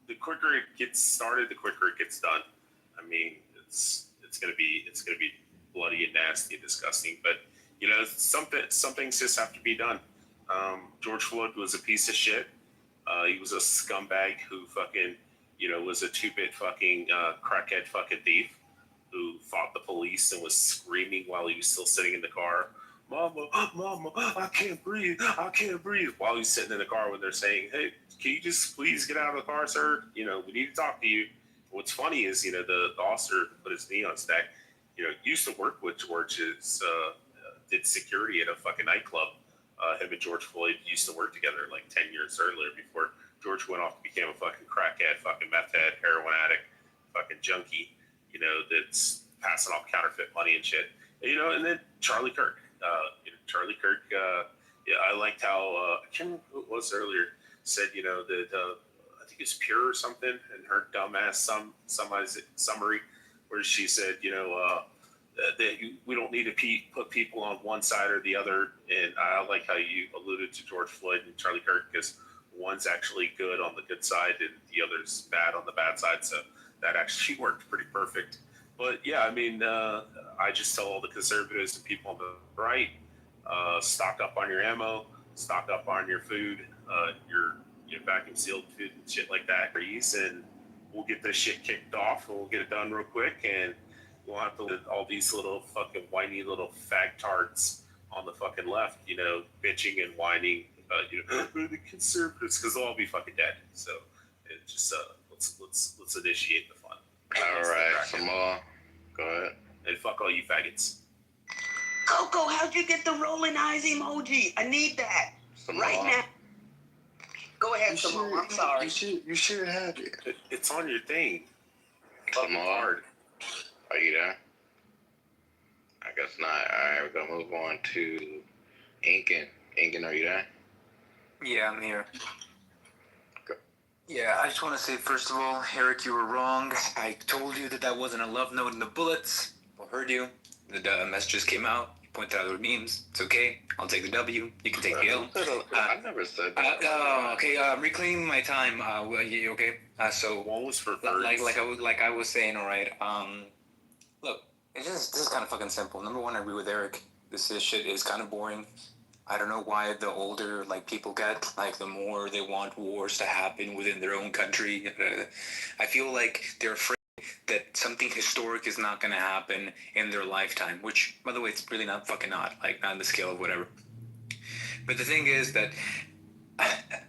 the quicker it gets started, the quicker it gets done. I mean, it's gonna be bloody and nasty and disgusting. But you know, some things just have to be done. George Floyd was a piece of shit. He was a scumbag who fucking, you know, was a two-bit fucking crackhead fucking thief who fought the police and was screaming while he was still sitting in the car. Mama, I can't breathe. I can't breathe. While he's sitting in the car when they're saying, hey, can you just please get out of the car, sir? You know, we need to talk to you. What's funny is, you know, the officer put his knee on his neck. You know, used to work with George's, did security at a fucking nightclub. Him and George Floyd used to work together like 10 years earlier before George went off and became a fucking crackhead, fucking meth head, heroin addict, fucking junkie, you know, that's passing off counterfeit money and shit. You know, and then Charlie Kirk. Charlie Kirk, yeah, I liked how, I can't remember who it was earlier, said, you know, that I think it's Pure or something, and her dumbass summary where she said, you know, that we don't need to put people on one side or the other. And I like how you alluded to George Floyd and Charlie Kirk, because one's actually good on the good side and the other's bad on the bad side. So that actually worked pretty perfect. But yeah, I mean, I just tell all the conservatives and people on the right, stock up on your ammo, stock up on your food, your vacuum sealed food and shit like that. And we'll get this shit kicked off and we'll get it done real quick. And we'll have to let all these little fucking whiny little fagtards on the fucking left, you know, bitching and whining about, you know, the conservatives, because they'll all be fucking dead. So it just let's initiate the fun. All right, some more. Go ahead. And fuck all you faggots. Coco, how'd you get the rolling eyes emoji? I need that right now. Go ahead, Simone. I'm sorry. You should have it. It's on your thing. Some more. Are you there? I guess not. All right, we're gonna move on to Inkin. Inkin, are you there? Yeah, I'm here. Yeah, I just want to say, first of all, Eric, you were wrong. I told you that wasn't a love note in the bullets. I heard you. The messages came out. You pointed out the memes. It's okay. I'll take the W. You can take the L. I never said that. Okay, I'm reclaiming my time. Okay? So, one was for like I was saying, all right. Look, this is kind of fucking simple. Number one, I agree with Eric. This shit is kind of boring. I don't know why the older people get, the more they want wars to happen within their own country. I feel like they're afraid that something historic is not going to happen in their lifetime, which, by the way, it's really not not on the scale of whatever. But the thing is that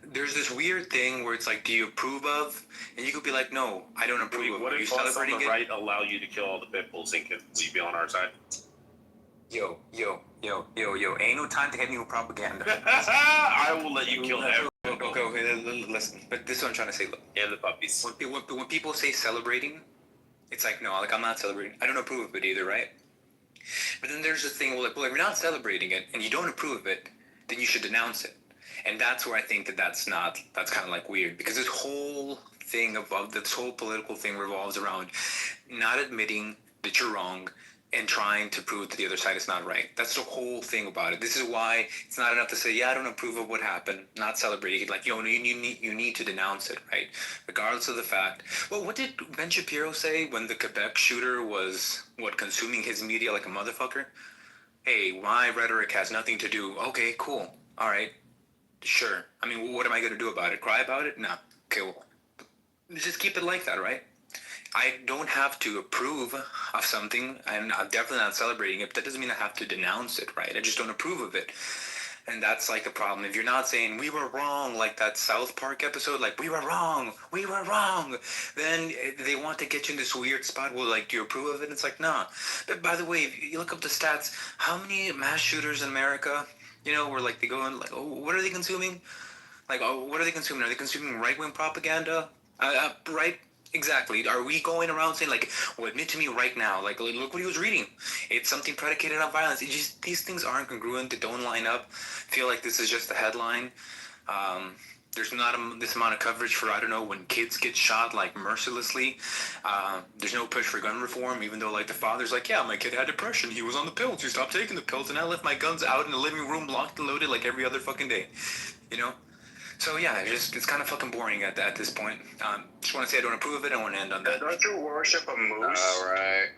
there's this weird thing where it's like, do you approve of? And you could be like, no, I don't approve of. What Are you if us on celebrating the it? right allow you to kill all the pit bulls, and will you be on our side? Yo, ain't no time to get new propaganda. I will let you kill everyone. Okay, listen. But this is what I'm trying to say. Look, and the puppies. When people say celebrating, it's like, no, I'm not celebrating. I don't approve of it either, right? But then there's this thing, well, if you're not celebrating it and you don't approve of it, then you should denounce it. And that's where I think that's kind of weird, because this whole thing this whole political thing revolves around not admitting that you're wrong and trying to prove that the other side is not right. That's the whole thing about it. This is why it's not enough to say, yeah, I don't approve of what happened, not celebrating it. You need to denounce it, right? Regardless of the fact. Well, what did Ben Shapiro say when the Quebec shooter was, consuming his media like a motherfucker? Hey, my rhetoric has nothing to do. Okay, cool. All right. Sure. I mean, what am I going to do about it? Cry about it? No. Okay, well, just keep it like that, right? I don't have to approve of something. I'm definitely not celebrating it, but that doesn't mean I have to denounce it, right? I just don't approve of it. And that's the problem. If you're not saying, we were wrong, like that South Park episode, we were wrong, then they want to get you in this weird spot where, do you approve of it? And it's nah. But by the way, if you look up the stats, how many mass shooters in America, where they go and oh, what are they consuming? What are they consuming? Are they consuming right-wing propaganda? Right? Exactly. Are we going around saying well, admit to me right now, look what he was reading. It's something predicated on violence. These things aren't congruent. They don't line up. I feel like this is just a headline. There's not this amount of coverage for, I don't know, when kids get shot, like, mercilessly. There's no push for gun reform, even though, like, the father's like, yeah, my kid had depression. He was on the pills. He stopped taking the pills, and I left my guns out in the living room, locked and loaded, like, every other fucking day. You know? So, yeah, it's kind of fucking boring at this point. Just want to say I don't approve of it. I want to end on that. Don't you worship a moose? All right,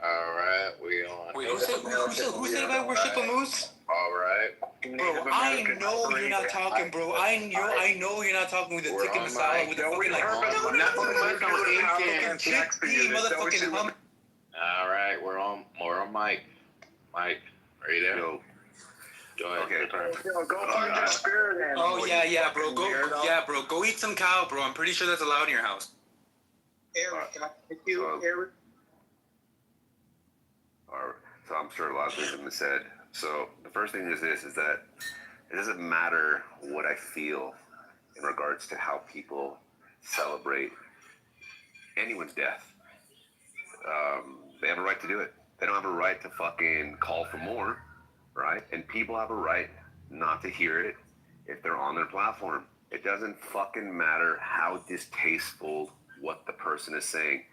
we on. Wait, who said if I worship a moose? All right. Bro, I know you're not talking, bro. I know you're not talking with the tikka masala with the fucking like. Motherfucking hum. All right, we're on mic. Mike, are you there? Go ahead. Okay. Go find your spirit animal. Oh yeah, bro. Go eat some cow, bro. I'm pretty sure that's allowed in your house. Eric, can I pick you, Eric? All right. So I'm sure a lot of things have been said. So the first thing is this, is that it doesn't matter what I feel in regards to how people celebrate anyone's death. They have a right to do it. They don't have a right to fucking call for more, right? And people have a right not to hear it if they're on their platform. It doesn't fucking matter how distasteful what the person is saying.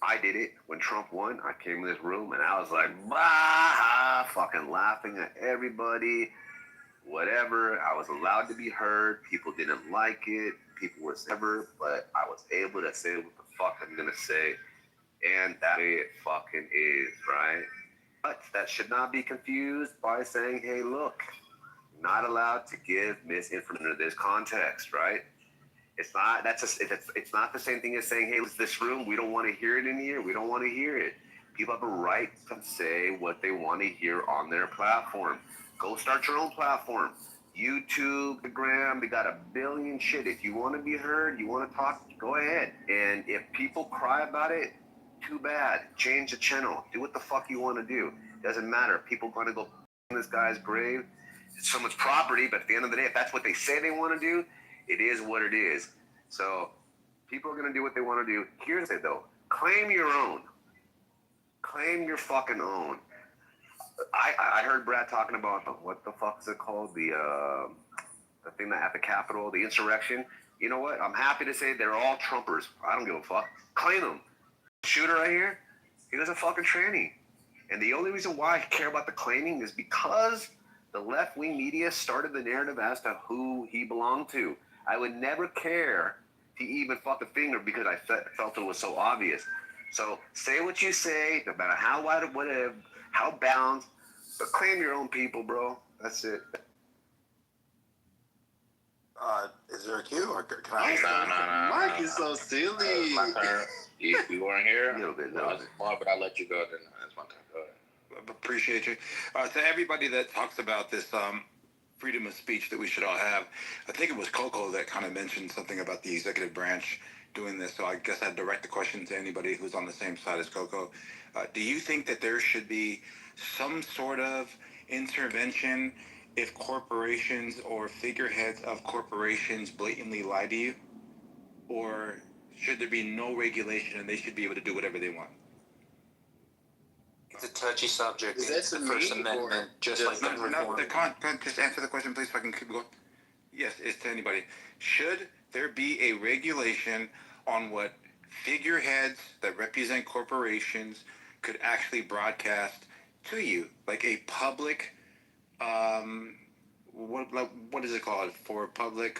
I did it when Trump won. I came in this room and I was like, bah, fucking laughing at everybody, whatever. I was allowed to be heard. People didn't like it. People were never, but I was able to say what the fuck I'm gonna say. And that way it fucking is, right? But that should not be confused by saying, hey, look, not allowed to give misinformation in this context, right? It's not the same thing as saying, hey, it's this room, we don't want to hear it in here, we don't want to hear it. People have a right to say what they want to hear on their platform. Go start your own platform. YouTube, Instagram, they got a billion shit. If you want to be heard, you want to talk, go ahead. And if people cry about it, too bad. Change the channel. Do what the fuck you want to do. Doesn't matter. People going to go in this guy's grave. It's someone's property, but at the end of the day, if that's what they say they want to do, it is what it is. So people are going to do what they want to do. Here's it, though. Claim your own. Claim your fucking own. I heard Brad talking about, what the fuck is it called? The thing that at the Capitol, the insurrection. You know what? I'm happy to say they're all Trumpers. I don't give a fuck. Claim them. Shooter right here, he was a fucking tranny. And the only reason why I care about the claiming is because the left-wing media started the narrative as to who he belonged to. I would never care to even fuck a finger because I felt it was so obvious. So say what you say, no matter how wide, whatever, how bound, but claim your own people, bro. That's it. Is there a cue or can I? No. Mike is so silly. My turn. You weren't here? A little bit, no. But I let you go. Then that's my turn. Go ahead. Appreciate you. To everybody that talks about this freedom of speech that we should all have, I think it was Coco that kind of mentioned something about the executive branch doing this. So I guess I'd direct the question to anybody who's on the same side as Coco. Do you think that there should be some sort of intervention if corporations or figureheads of corporations blatantly lie to you? Or should there be no regulation and they should be able to do whatever they want? It's a touchy subject. Is that it's the First Amendment, just like gun reform. Just answer the question, please, if I can keep going. Yes, it's to anybody. Should there be a regulation on what figureheads that represent corporations could actually broadcast to you? Like a public, what is it called? For public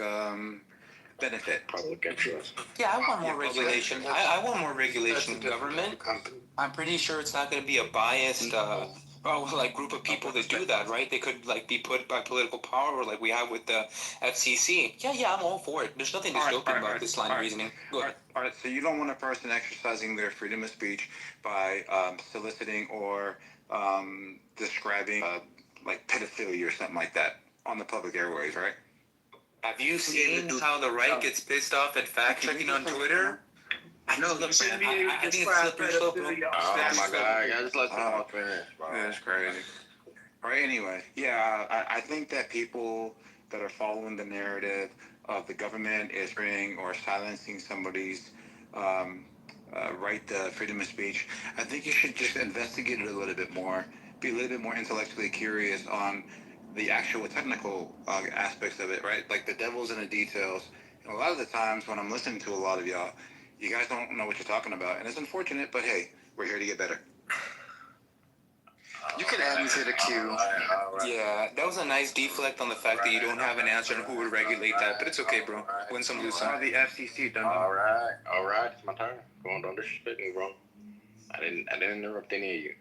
benefit. Public interest. Yeah, I want more regulation. I want more regulation in government. I'm pretty sure it's not going to be a biased, group of people that do that, right? They could be put by political power, or like we have with the FCC. Yeah, I'm all for it. There's nothing dystopian about this line of reasoning. Go ahead. All right, so you don't want a person exercising their freedom of speech by soliciting or describing like pedophilia or something like that on the public airways, right? Have you seen how the right gets pissed off at fact-checking on Twitter? I know, look, man, I think it's slippery slope. Oh, my God. I just let someone finish, bro. That's crazy. All right, anyway. Yeah, I think that people that are following the narrative of the government is freeing or silencing somebody's right to freedom of speech, I think you should just investigate it a little bit more, be a little bit more intellectually curious on the actual technical aspects of it, right? Like the devil's in the details, A lot of the times when I'm listening to a lot of y'all, you guys don't know what you're talking about, and it's unfortunate. But hey, we're here to get better. You can add me to the queue. Yeah, that was a nice deflect on the fact that you don't have an answer on who would regulate that, but it's okay, bro. Win some, lose some. The FCC done. All right, it's my turn. Go on, don't disrespect me, bro. I didn't interrupt any of you.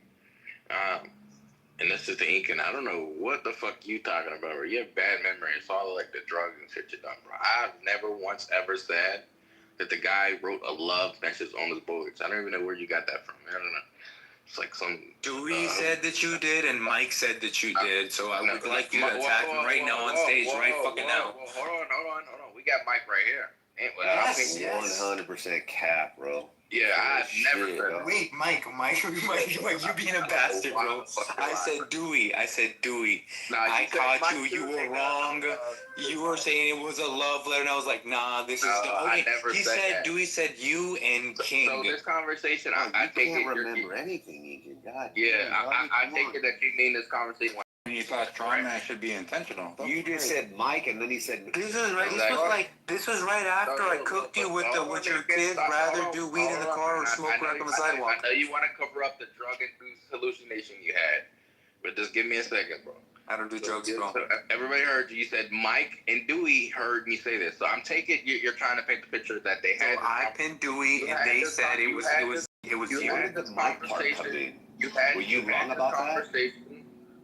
And this is the ink, and I don't know what the fuck you talking about, bro. You have bad memory. It's all like the drugs and shit you done, bro. I've never once ever said that the guy wrote a love message on his bullets. I don't even know where you got that from. I don't know. It's like some. Dewey said that you did, and Mike said that you did. So I would like you to attack him right now on stage, right fucking now. Hold on. We got Mike right here. That's 100% cap, bro. Yeah, I've never said that. Wait, Mike, you being a bastard, bro. I said Dewey. Nah, I caught Mike you. You Dewey, were wrong. You were saying it was a love letter, and I was like, nah, this is. I never he said said that. Dewey said you and King. So this conversation, I take it. You can't remember anything, Egan. God. Yeah, I take it that you mean this conversation. When you thought strongman should be intentional. You just said Mike, and then he said. This was right after I cooked you with your kids. Rather do weed in the car or smoke crack on the sidewalk. I know you want to cover up the drug-induced hallucination you had, but just give me a second, bro. I don't do drugs, bro. So everybody heard you. You said Mike and Dewey heard me say this. So I'm taking you're trying to paint the picture that they had. So I pinned Dewey, and they said it was you. Where did the Mike part come in? Were you wrong about that?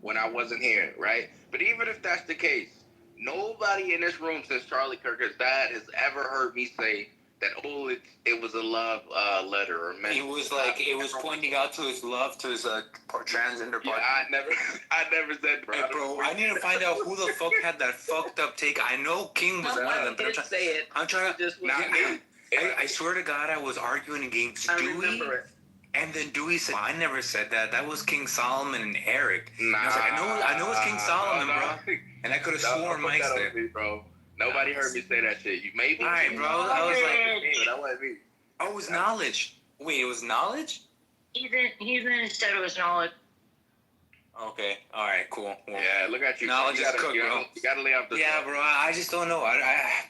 When I wasn't here, right? But even if that's the case, nobody in this room since Charlie Kirk's dad has ever heard me say that, it was a love letter or message. It was pointing out to his love to his transgender partner. Yeah, I never said, bro. Hey, bro, I need to find out who the fuck had that fucked up take. I know King was one of them, but I'm trying to. I swear to God, I was arguing against Dewey. Remember it. And then Dewey said, I never said that. That was King Solomon and Eric. Nah, I was like, I know it's King Solomon, bro. And I could have sworn Mike's there. Me, bro. Nobody heard me say that shit. You maybe. All right, bro. I was like, that wasn't me. Oh, it was knowledge. Wait, it was knowledge? He even said it was knowledge. Okay. All right. Cool. Well, yeah. Look at you. Knowledge is cooked, bro. You gotta lay off the. Yeah, bro. I just don't know.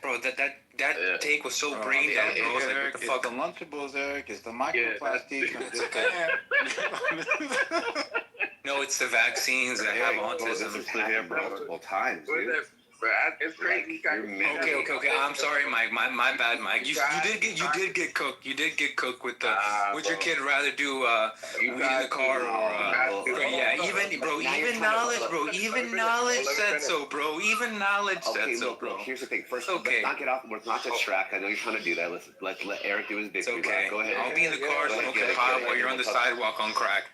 Bro, that take was so brain dead, bro. I was like, what the fuck? It's the Lunchables, Eric. It's the microplastic. It's okay. No, it's the vaccines that have autism. This has happened multiple times, dude. It's crazy. Okay. I'm sorry, Mike. My bad, Mike. You did get cooked. You did get cooked with the. Would your kid rather do weed in the car or? Even knowledge said so, bro. Even knowledge said so, bro. Look, here's the thing. First, let's not get off. Let's not distract. I know you're trying to do that. Let's let Eric do his victory. It's okay. Go ahead. I'll be in the car smoking pot while you're on the sidewalk on crack.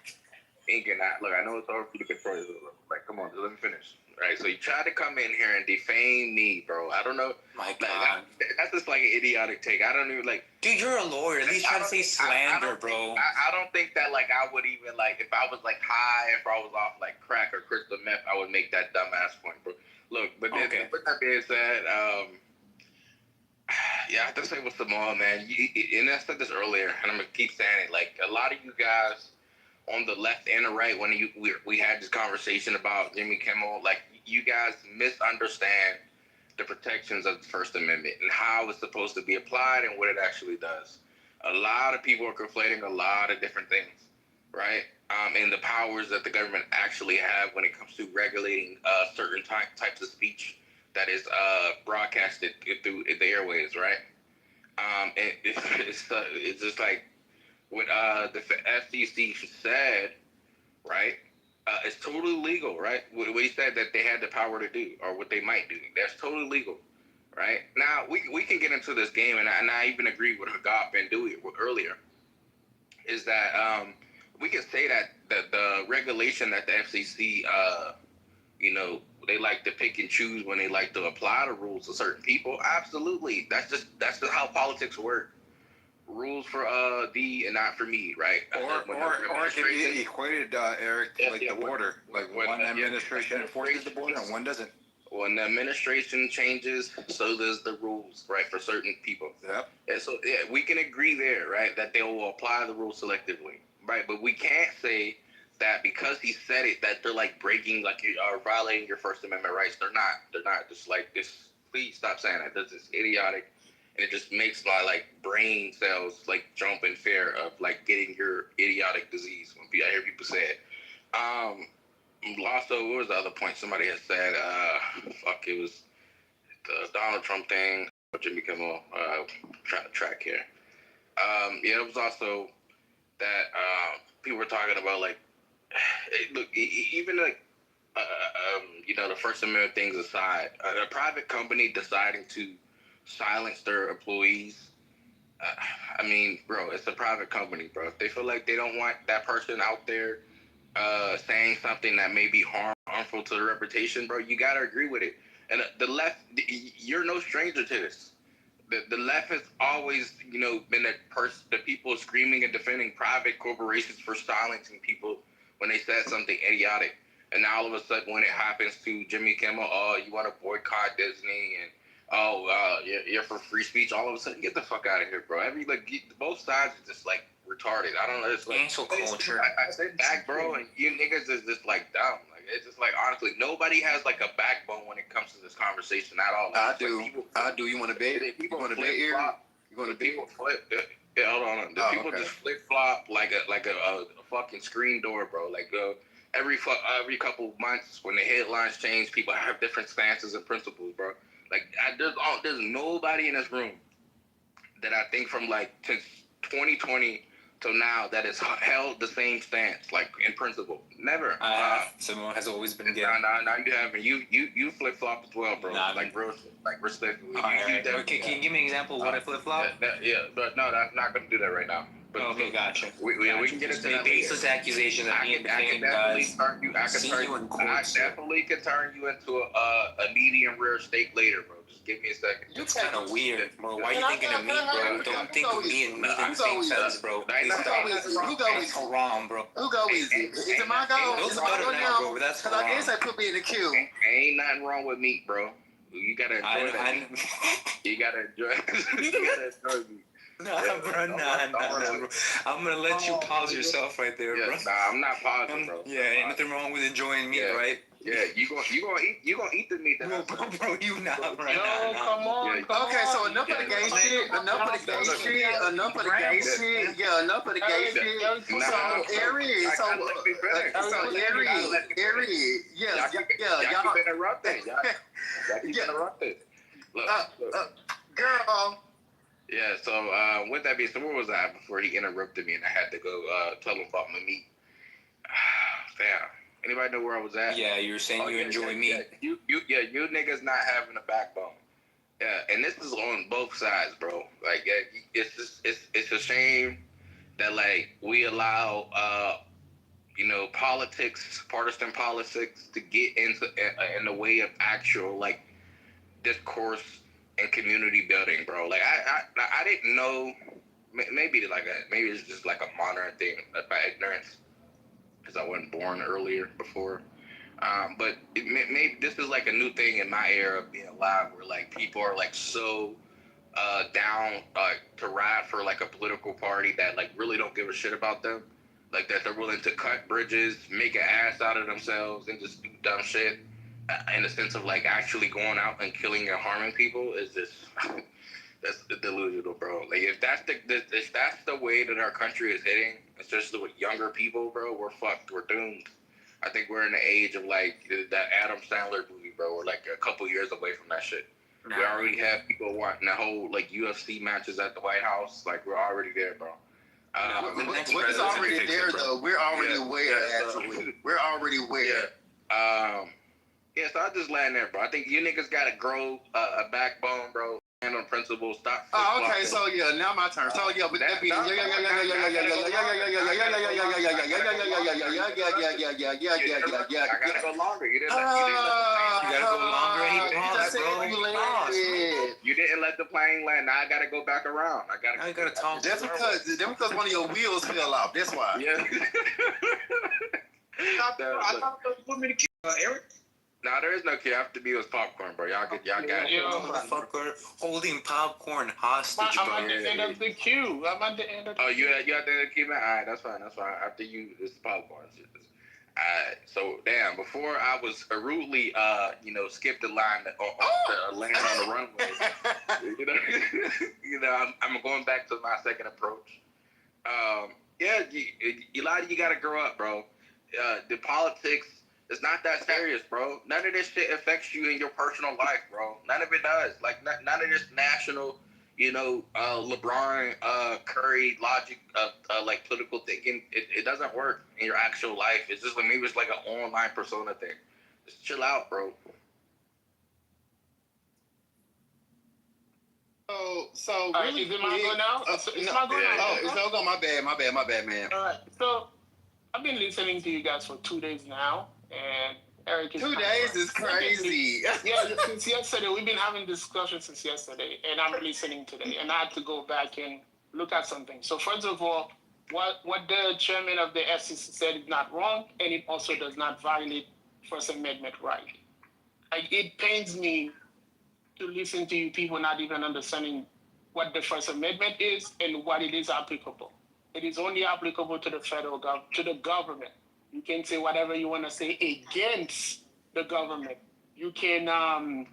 Look, I know it's hard for you to control it. Like, come on, let me finish. Right, so you tried to come in here and defame me, bro. I don't know. My God. That's just like an idiotic take. I don't even like. Dude, you're a lawyer. At least try to say slander, bro. I don't think that like I would even like if I was like high, if I was off like crack or crystal meth, I would make that dumbass point, bro. Look, but then, with that being said, yeah, I have to say with Samal, man. And I said this earlier, and I'm gonna keep saying it. Like a lot of you guys on the left and the right, when we had this conversation about Jimmy Kimmel, like you guys misunderstand the protections of the First Amendment and how it's supposed to be applied and what it actually does. A lot of people are conflating a lot of different things, right? And the powers that the government actually have when it comes to regulating certain types of speech that is broadcasted through the airwaves, right? And it's just like what the FCC said, right? It's totally legal, right? What he said that they had the power to do, or what they might do. That's totally legal, right? Now, we can get into this game, and I even agree with Hagop and Dewey earlier, is that we can say that the regulation that the FCC, they like to pick and choose when they like to apply the rules to certain people. Absolutely. That's just how politics work. Rules for thee and not for me, right? Or it can be equated, Eric, to the border. Like one administration enforces the border and one doesn't. When the administration changes, so does the rules, right, for certain people. Yep. And so, we can agree there, right, that they will apply the rules selectively, right? But we can't say that because he said it, that they're like breaking, like violating your First Amendment rights. They're not. Just like this. Please stop saying that. That's just idiotic. and it just makes my like brain cells like jump in fear of like getting your idiotic disease. When I hear people say it. Also, what was the other point somebody had said? It was the Donald Trump thing. Jimmy Kimmel, trying to track here. It was also that people were talking about like, look, even like, the First Amendment things aside, a private company deciding to silence their employees. I mean, bro, it's a private company, bro. If they feel like they don't want that person out there saying something that may be harmful to their reputation, bro, you gotta agree with it. And the left, you're no stranger to this. The left has always, been the people screaming and defending private corporations for silencing people when they said something idiotic. And now all of a sudden, when it happens to Jimmy Kimmel, oh, you want to boycott Disney, and you're for free speech. All of a sudden, get the fuck out of here, bro. Both sides are just like retarded. I don't know. It's like cancel culture. I sit back, bro, and you niggas is just like dumb. Like it's just like honestly, nobody has like a backbone when it comes to this conversation at all. I do. You want to bet? You want to bet here? You want to bet? People flip. Yeah, hold on. People just flip flop like a fucking screen door, bro. Like every couple of months when the headlines change, people have different stances and principles, bro. Like there's nobody in this room that I think from like since 2020 till now that has held the same stance, like in principle. Never. Someone has always been getting. No, you haven't. You flip flop as well, bro. Respectfully. Okay, can you give me an example of what I flip flop? Yeah, but no, I'm not gonna do that right now. But okay, gotcha. We can get into that. Baseless accusation that I can definitely turn you. I definitely can turn you into a medium rare steak later, bro. Just give me a second. It's kind of weird, bro. Why are you thinking of meat, bro? Don't think of me and meat in the same sentence, bro. Please stop. That's haram, bro. Who go easy? Is it my go? Those are better now, bro. That's haram. I guess I put me in the queue. Ain't nothing wrong with meat, bro. You gotta enjoy that. You gotta enjoy meat. Nah, bro. I'm gonna let you pause yourself right there, bro. Nah, I'm not pausing, bro. Yeah, ain't nothing wrong with enjoying meat, right? Yeah, you gonna eat the meat. Bro, you not, bro. No, come on. Okay, so enough of the gay shit. Enough of the gay shit. Enough of the gay shit. Yeah, enough of the gay shit. So Aries, yes, y'all keep interrupting. Y'all keep interrupting. Look. Girl. Yeah, so with that being said, where was I before he interrupted me and I had to go tell him about my meat? Damn. Anybody know where I was at? Yeah, you were saying you enjoy meat. You niggas not having a backbone. Yeah, and this is on both sides, bro. Like, it's a shame that like we allow partisan politics to get into in the way of actual like discourse and community building, bro. Like I didn't know. Maybe like that. Maybe it's just like a modern thing by ignorance, because I wasn't born earlier before. But maybe this is like a new thing in my era of being alive, where like people are like so down to ride for like a political party that like really don't give a shit about them. Like that they're willing to cut bridges, make an ass out of themselves, and just do dumb shit. In the sense of like actually going out and killing and harming people is just that's delusional, bro. Like if that's the way that our country is heading, especially with younger people, bro, we're fucked. We're doomed. I think we're in the age of like that Adam Sandler movie, bro. We're like a couple years away from that shit. We already have people wanting the whole like UFC matches at the White House. Like we're already there, bro. What is already there though? We're already aware. Actually, we're already aware. Yeah, so I just land there, bro. I think you niggas gotta grow a backbone, bro. Stand on principles. Stop. Okay, so yeah, now my turn. So yeah, but that be I gotta go longer. You didn't You didn't let the plane land. Now I gotta go back around. I gotta talk. That's because one of your wheels fell off. That's why. Yeah. I thought they put me in the queue, Eric. No, there is no queue. After me was popcorn, bro. Y'all got it. Motherfucker holding popcorn hostage, bro. I'm at the end of the queue. Oh, you at the end of the queue, man? All right, that's fine. After you, it's popcorn. So damn, before I was rudely, skipped the line to land on the runway. I'm going back to my second approach. A lot of you got to grow up, bro. The politics is not that serious, bro. None of this shit affects you in your personal life, bro. None of it does. Like none of this national, LeBron, Curry logic of like political thinking. It doesn't work in your actual life. It's just like maybe it's like an online persona thing. Just chill out, bro. So really, is it my go now? It's my go now. Oh, it's no go. My bad, man. All right. So I've been listening to you guys for 2 days now, and Eric is 2 days is crazy. Yeah, since yesterday we've been having discussions since yesterday, and I'm listening today, and I had to go back and look at something. So first of all, what the chairman of the FCC said is not wrong, and it also does not violate First Amendment right. It pains me to listen to you people not even understanding what the First Amendment is and what it is applicable. It is only applicable to the federal government, to the government. You can say whatever you want to say against the government. You can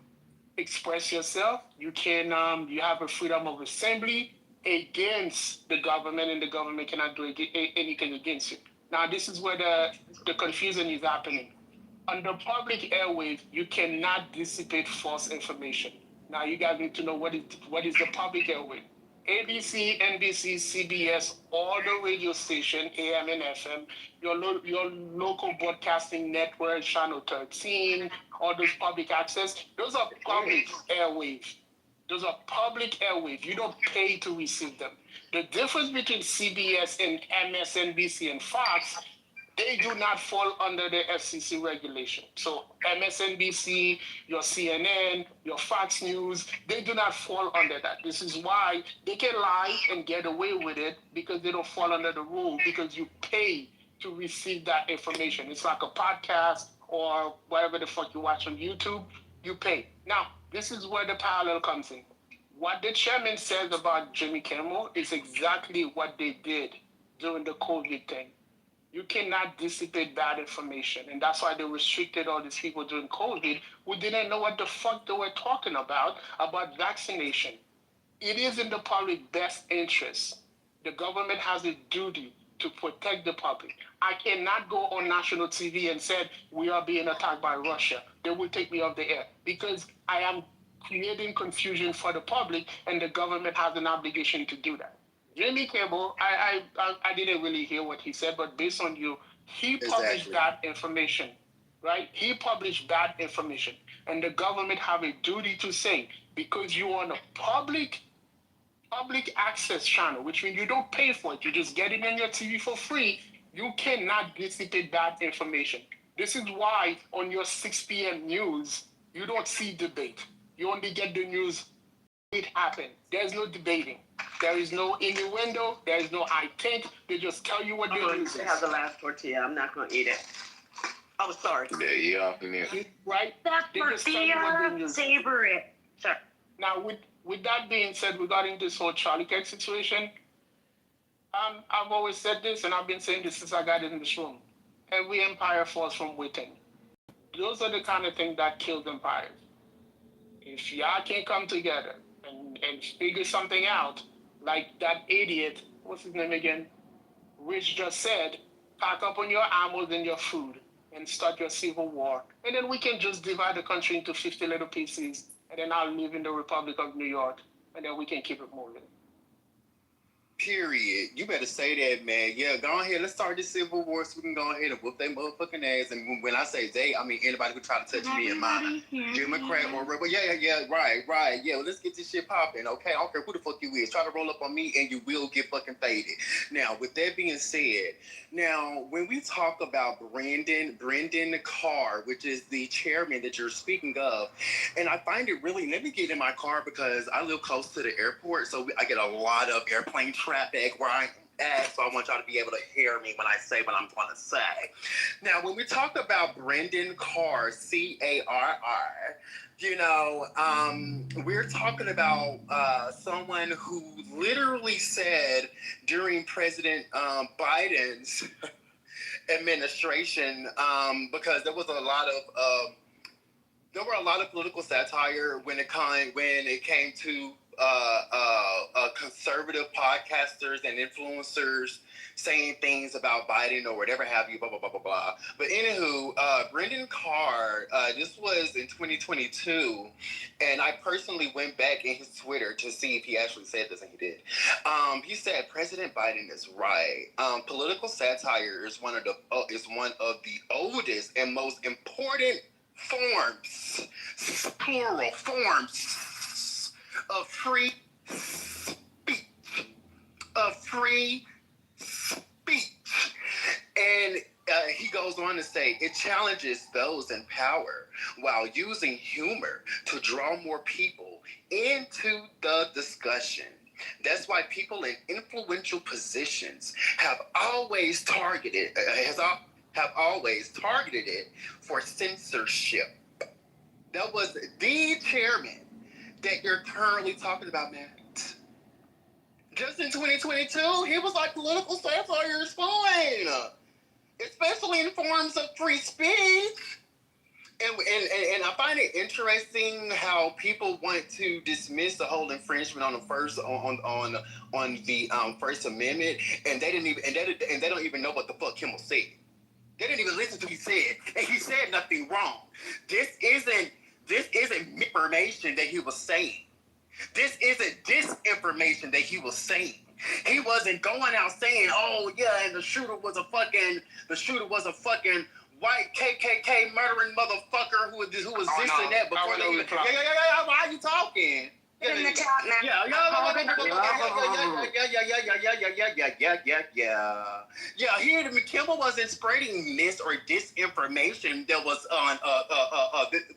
express yourself. You can you have a freedom of assembly against the government, and the government cannot do anything against you. Now, this is where the confusion is happening. On the public airwaves, you cannot dissipate false information. Now, you guys need to know what is the public airwave. ABC, NBC, CBS, all the radio station, AM and FM, your local broadcasting network, Channel 13, all those public access, those are public airwaves. Those are public airwaves. You don't pay to receive them. The difference between CBS and MSNBC and Fox, they do not fall under the FCC regulation. So MSNBC, your CNN, your Fox News, they do not fall under that. This is why they can lie and get away with it, because they don't fall under the rule, because you pay to receive that information. It's like a podcast or whatever the fuck you watch on YouTube, you pay. Now, this is where the parallel comes in. What the chairman says about Jimmy Kimmel is exactly what they did during the COVID thing. You cannot dissipate bad information. And that's why they restricted all these people during COVID who didn't know what the fuck they were talking about vaccination. It is in the public best interest. The government has a duty to protect the public. I cannot go on national TV and say, we are being attacked by Russia. They will take me off the air, because I am creating confusion for the public, and the government has an obligation to do that. Jimmy Kimmel, I didn't really hear what he said, but based on you, he published bad information, right? He published bad information. And the government have a duty to say, because you're on a public access channel, which means you don't pay for it, you just get it on your TV for free, you cannot dissipate bad information. This is why on your 6 p.m. news, you don't see debate. You only get the news, it happened. There's no debating. There is no innuendo. There is no I think. They just tell you what the news is. I have the last tortilla. I'm not going to eat it. Oh, sorry. Yeah. Right? That tortilla, savor it. Sure. Now, with that being said, regarding this whole Charlie Kirk situation, I've always said this, and I've been saying this since I got in this room. Every empire falls from within. Those are the kind of things that killed empires. If y'all can't come together and figure something out, like that idiot, what's his name again? Rich just said, pack up on your ammo and your food and start your civil war. And then we can just divide the country into 50 little pieces, and then I'll live in the Republic of New York, and then we can keep it moving. Period. You better say that, man. Yeah, go ahead. Let's start this civil war so we can go ahead and whoop their motherfucking ass. And when I say they, I mean anybody who try to touch me and mine. Democrat or rebel. Yeah, right. Yeah, well, let's get this shit popping, okay? I don't care who the fuck you is. Try to roll up on me and you will get fucking faded. Now, with that being said, now, when we talk about Brendan Carr, which is the chairman that you're speaking of, and I find it really, let me get in my car because I live close to the airport, so I get a lot of airplane traffic where I'm at, so I want y'all to be able to hear me when I say what I'm going to say. Now, when we talk about Brendan Carr, C-A-R-R, you know, we're talking about someone who literally said during President Biden's administration because there were a lot of political satire when it came to conservative podcasters and influencers saying things about Biden or whatever have you, blah, blah, blah, blah, blah. But anywho, Brendan Carr, this was in 2022, and I personally went back in his Twitter to see if he actually said this, and he did. He said, President Biden is right. Political satire is one of the oldest and most important forms, plural forms, of free speech. And he goes on to say, it challenges those in power while using humor to draw more people into the discussion. That's why people in influential positions have always targeted it for censorship. That was the chairman that you're currently talking about, Matt. Just in 2022, he was like political satire is fine, especially in forms of free speech. And I find it interesting how people want to dismiss the whole infringement on the First Amendment, and they don't even know what the fuck Kimmel said. They didn't even listen to what he said, and he said nothing wrong. This isn't information that he was saying. This isn't disinformation that he was saying. He wasn't going out saying, "Oh yeah," and the shooter was a fucking white KKK murdering motherfucker who was this and that before they even. Yeah. Why are you talking? Yeah. Kimball wasn't spreading mis or disinformation that was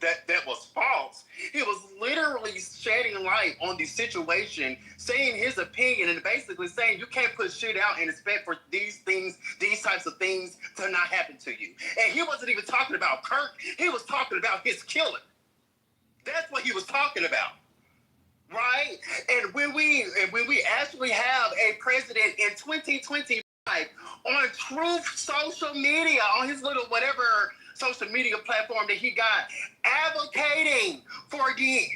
that was false. He was literally shedding light on the situation, saying his opinion, and basically saying you can't put shit out and expect for these types of things to not happen to you. And he wasn't even talking about Kirk. He was talking about his killer. That's what he was talking about. Right? And when we actually have a president in 2025 on Truth social media, on his little whatever social media platform that he got, advocating for the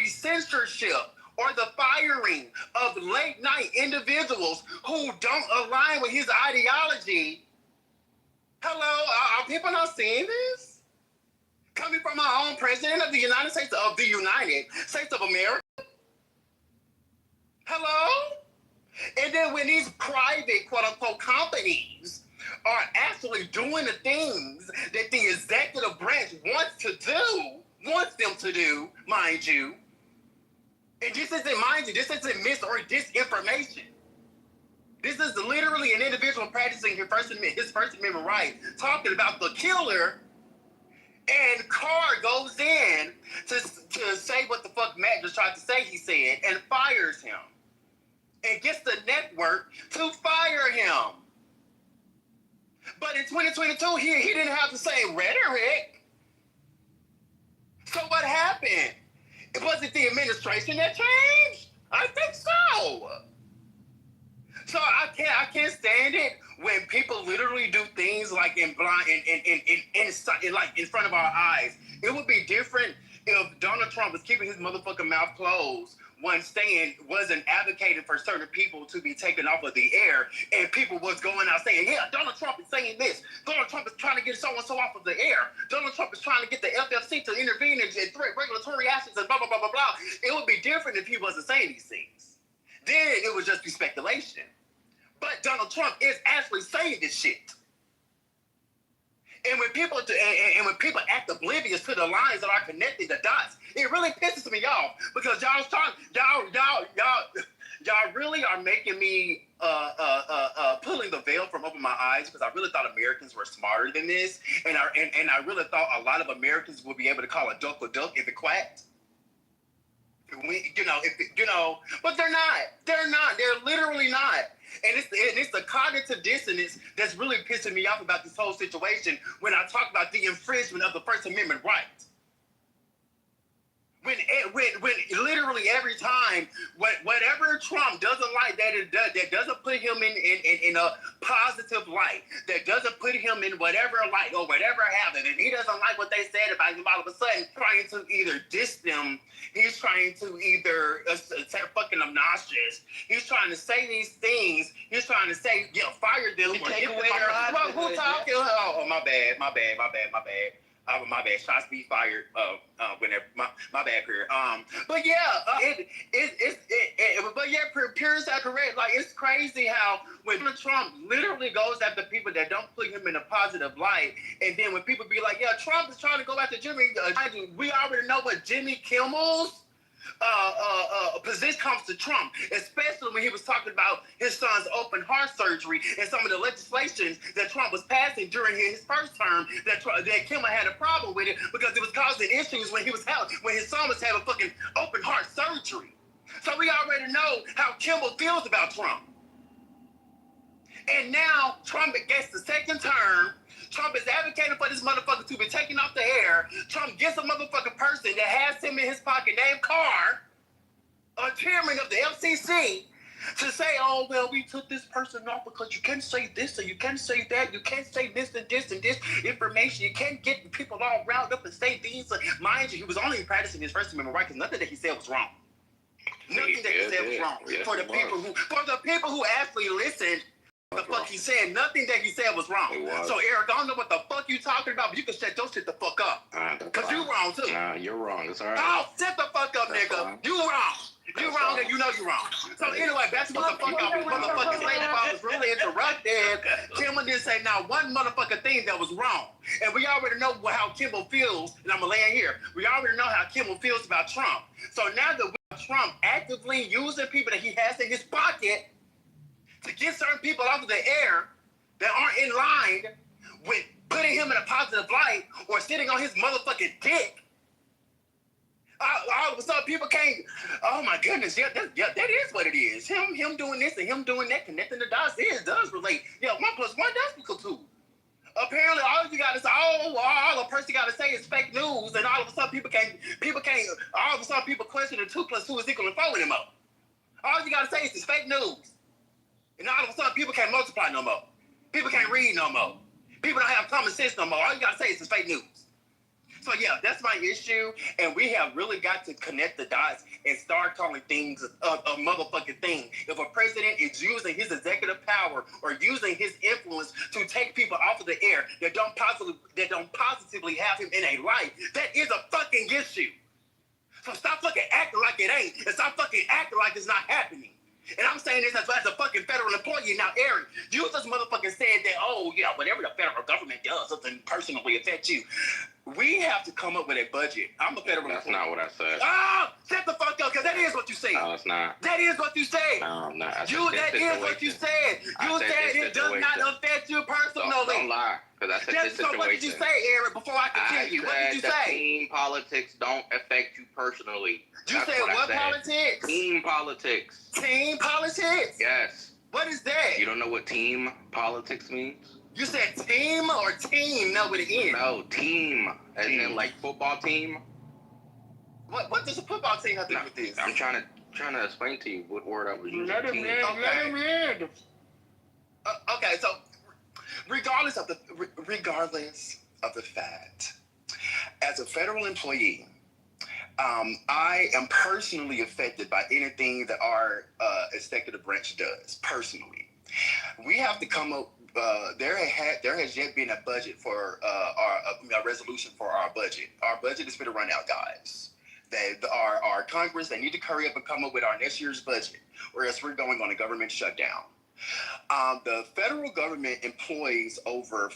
censorship or the firing of late night individuals who don't align with his ideology. Hello, are people not seeing this? Coming from our own president of the United States of America. Hello? And then when these private, quote-unquote, companies are actually doing the things that the executive branch wants them to do, mind you, and this isn't mis or disinformation. This is literally an individual practicing his First Amendment right, talking about the killer. And Carr goes in to say what the fuck Matt just tried to say he said and fires him. And gets the network to fire him. But in 2022, he didn't have the same rhetoric. So what happened? Was it the administration that changed? I think so. So I can't stand it when people literally do things like in front of our eyes. It would be different if Donald Trump was keeping his motherfucking mouth closed, wasn't advocating for certain people to be taken off of the air, and people was going out saying, yeah, Donald Trump is saying this. Donald Trump is trying to get so-and-so off of the air. Donald Trump is trying to get the FFC to intervene and threat regulatory actions and blah, blah, blah, blah, blah. It would be different if he wasn't saying these things. Then it would just be speculation. But Donald Trump is actually saying this shit. And when people act oblivious to the lines that are connected, the dots, it really pisses me off because y'all really are making me pulling the veil from over my eyes because I really thought Americans were smarter than this, and I really thought a lot of Americans would be able to call a duck if it quacked. But they're not. They're literally not. And it's the cognitive dissonance that's really pissing me off about this whole situation when I talk about the infringement of the First Amendment right. When literally every time, whatever Trump doesn't like, that doesn't put him in a positive light, that doesn't put him in whatever light or whatever happened, and he doesn't like what they said about him, all of a sudden trying to either diss them, he's trying to either say fucking obnoxious, he's trying to say these things, he's trying to say, fire them or take get away them their out. lives. Who talking? Oh, my bad. My bad. Shots be fired. Whenever my bad, period. But yeah, but yeah, Pierce is correct. Like, it's crazy how when Trump literally goes after people that don't put him in a positive light, and then when people be like, yeah, Trump is trying to go after Jimmy. We already know what Jimmy Kimmel's position comes to Trump, especially when he was talking about his son's open heart surgery and some of the legislation that Trump was passing during his first term, that Kimmel had a problem with it because it was causing issues when his son was having fucking open heart surgery. So we already know how Kimmel feels about Trump. And now Trump gets the second term. Trump is advocating for this motherfucker to be taken off the air. Trump gets a motherfucking person that has him in his pocket named Carr, a chairman of the FCC, to say, oh, well, we took this person off because you can't say this and you can't say that. You can't say this and this information. You can't get people all riled up and say these. Mind you, he was only practicing his First Amendment right because nothing that he said was wrong. Nothing that he said was wrong. For the people who actually listened, the fuck he said, nothing that he said was wrong. So Eric, I don't know what the fuck you talking about, but you can shut your shit the fuck up. Cause you wrong too. You're wrong. It's all right. Oh, shut the fuck up, nigga. You wrong. You wrong and you know you're wrong. So anyway, back to what the fuck I was motherfucking saying. If I was really interrupted, Kimmel didn't say not one motherfucking thing that was wrong. And we already know how Kimmel feels, and I'm gonna land here. We already know how Kimmel feels about Trump. So now that we have Trump actively using people that he has in his pocket to get certain people off of the air that aren't in line with putting him in a positive light or sitting on his motherfucking dick, all of a sudden people can't, oh my goodness, that is what it is. Him doing this and him doing that, connecting the dots, does relate. Yeah, 1 + 1 does equal 2. Apparently, all you gotta say, all a person gotta say is fake news, and all of a sudden people can't, all of a sudden people question the 2 + 2 is equal to 4 anymore. All you gotta say is it's fake news. And all of a sudden, people can't multiply no more. People can't read no more. People don't have common sense no more. All you got to say is it's fake news. So, yeah, that's my issue. And we have really got to connect the dots and start calling things a motherfucking thing. If a president is using his executive power or using his influence to take people off of the air that don't positively have him in a light, that is a fucking issue. So stop fucking acting like it ain't and stop fucking acting like it's not happening. And I'm saying this as a fucking federal employee. Now, Eric, you just motherfucking said that, oh, yeah, whatever the federal government does doesn't personally affect you. We have to come up with a budget. I'm a federal That's employee. not what I said. Oh, shut the fuck up, because that is what you said. No, it's not. That is what you said. No, I'm not. That is what you said. You said it does not affect you personally. Don't lie. Because I said this situation. So what did you say, Eric, before I continue? What did you say? Team politics don't affect you personally. You said what politics? Team politics. Team politics? Yes. What is that? You don't know what team politics means? You said team or team? No, with an N. No, team. As in like football team. What does a football team have to do with this? I'm trying to explain to you what word I was using. Let him in. Okay, so regardless of the fact, as a federal employee, I am personally affected by anything that our executive branch does. Personally, we have to come up. There has yet been a budget for a resolution for our budget. Our budget is going to run out, guys. Our Congress, they need to hurry up and come up with our next year's budget, or else we're going on a government shutdown. The federal government employs over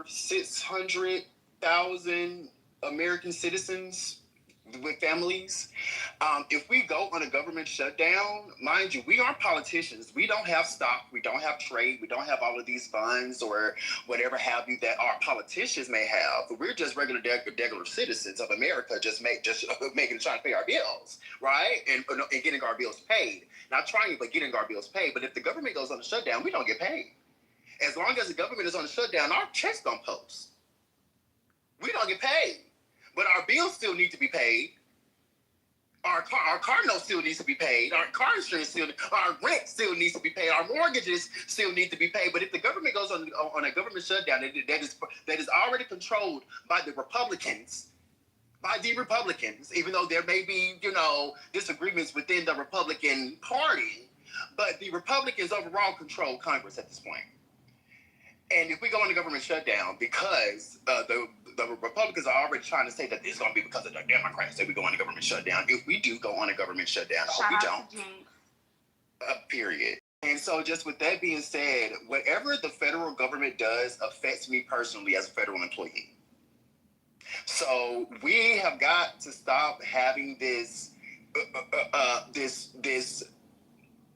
600,000 American citizens with families. If we go on a government shutdown, mind you, we aren't politicians. We don't have stock. We don't have trade. We don't have all of these funds or whatever have you that our politicians may have. We're just regular citizens of America, just trying to pay our bills, right? And getting our bills paid. Not trying, but getting our bills paid. But if the government goes on a shutdown, we don't get paid. As long as the government is on a shutdown, our checks don't post. We don't get paid. But our bills still need to be paid. Our car note still needs to be paid. Our car insurance our rent still needs to be paid. Our mortgages still need to be paid. But if the government goes on a government shutdown that is already controlled by the Republicans, even though there may be, disagreements within the Republican Party, but the Republicans overall control Congress at this point. And if we go into government shutdown, because the Republicans are already trying to say that it's going to be because of the Democrats that we go into government shutdown. If we do go on a government shutdown, I hope we don't. Period. And so just with that being said, whatever the federal government does affects me personally as a federal employee. So we have got to stop having this,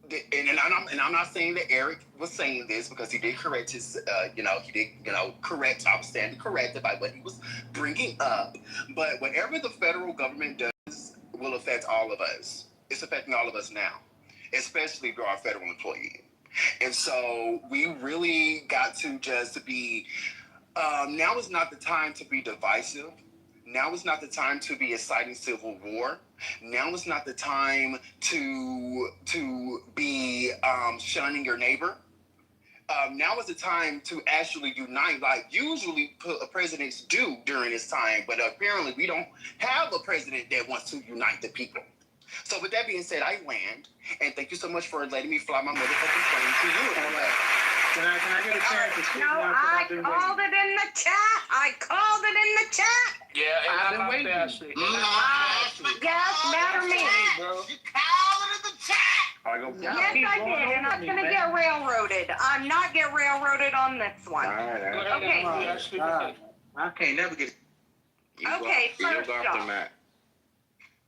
and I'm not saying that Eric was saying this because he did correct his, correct. I was standing corrected by what he was bringing up. But whatever the federal government does will affect all of us. It's affecting all of us now, especially for our federal employee. And so we really got to just be. Now is not the time to be divisive. Now is not the time to be inciting civil war. Now is not the time to be shunning your neighbor. Now is the time to actually unite, like usually presidents do during this time. But apparently we don't have a president that wants to unite the people. So with that being said, I land, and thank you so much for letting me fly my motherfucking plane to you. Can I get a chance to speak No, now? I called it in the chat. Yeah, and I've been waiting. Ashley. Yes, matter me. Yes, I did, and I'm gonna get railroaded. I'm not get railroaded on this one. Okay. I can't never get. Okay,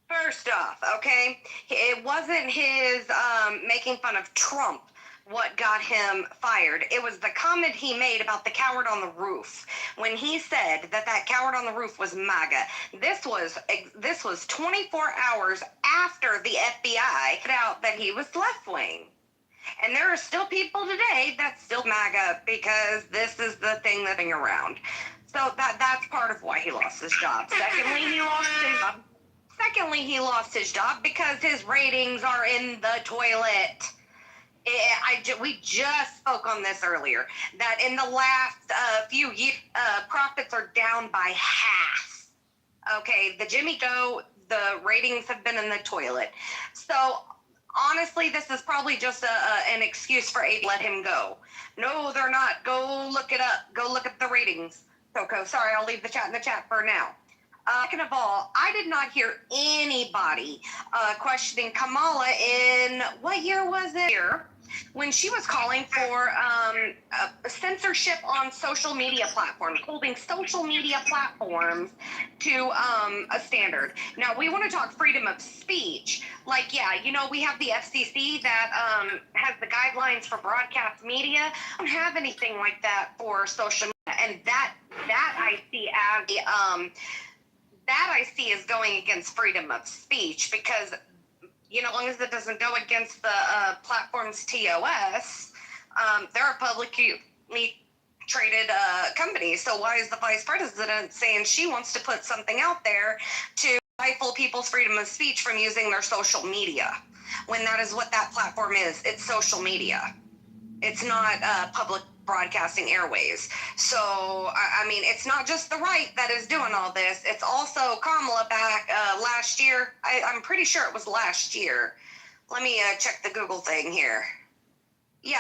first off, okay, it wasn't his making fun of Trump what got him fired. It was the comment he made about the coward on the roof. When he said that coward on the roof was MAGA. This was 24 hours after the FBI put out that he was left-wing. And there are still people today that still MAGA because this is the thing that's going around. So that's part of why he lost his job. Secondly, he lost his job because his ratings are in the toilet. We just spoke on this earlier, that in the last few years, profits are down by half. Okay, the Jimmy Go, the ratings have been in the toilet. So honestly, this is probably just an excuse for Abe to let him go. No, they're not. Go look it up. Go look at the ratings. Coco, sorry, I'll leave the chat in the chat for now. Second of all, I did not hear anybody questioning Kamala in, what year was it? When she was calling for censorship on social media platforms, holding social media platforms to a standard. Now, we want to talk freedom of speech. Like, yeah, we have the FCC that has the guidelines for broadcast media. I don't have anything like that for social media. And that I see as the that I see is going against freedom of speech because, as long as it doesn't go against the platform's TOS, they're a publicly traded company. So why is the vice president saying she wants to put something out there to stifle people's freedom of speech from using their social media when that is what that platform is? It's social media. It's not public broadcasting airways. So, I mean, it's not just the right that is doing all this. It's also Kamala back last year. I'm pretty sure it was last year. Let me check the Google thing here. Yeah,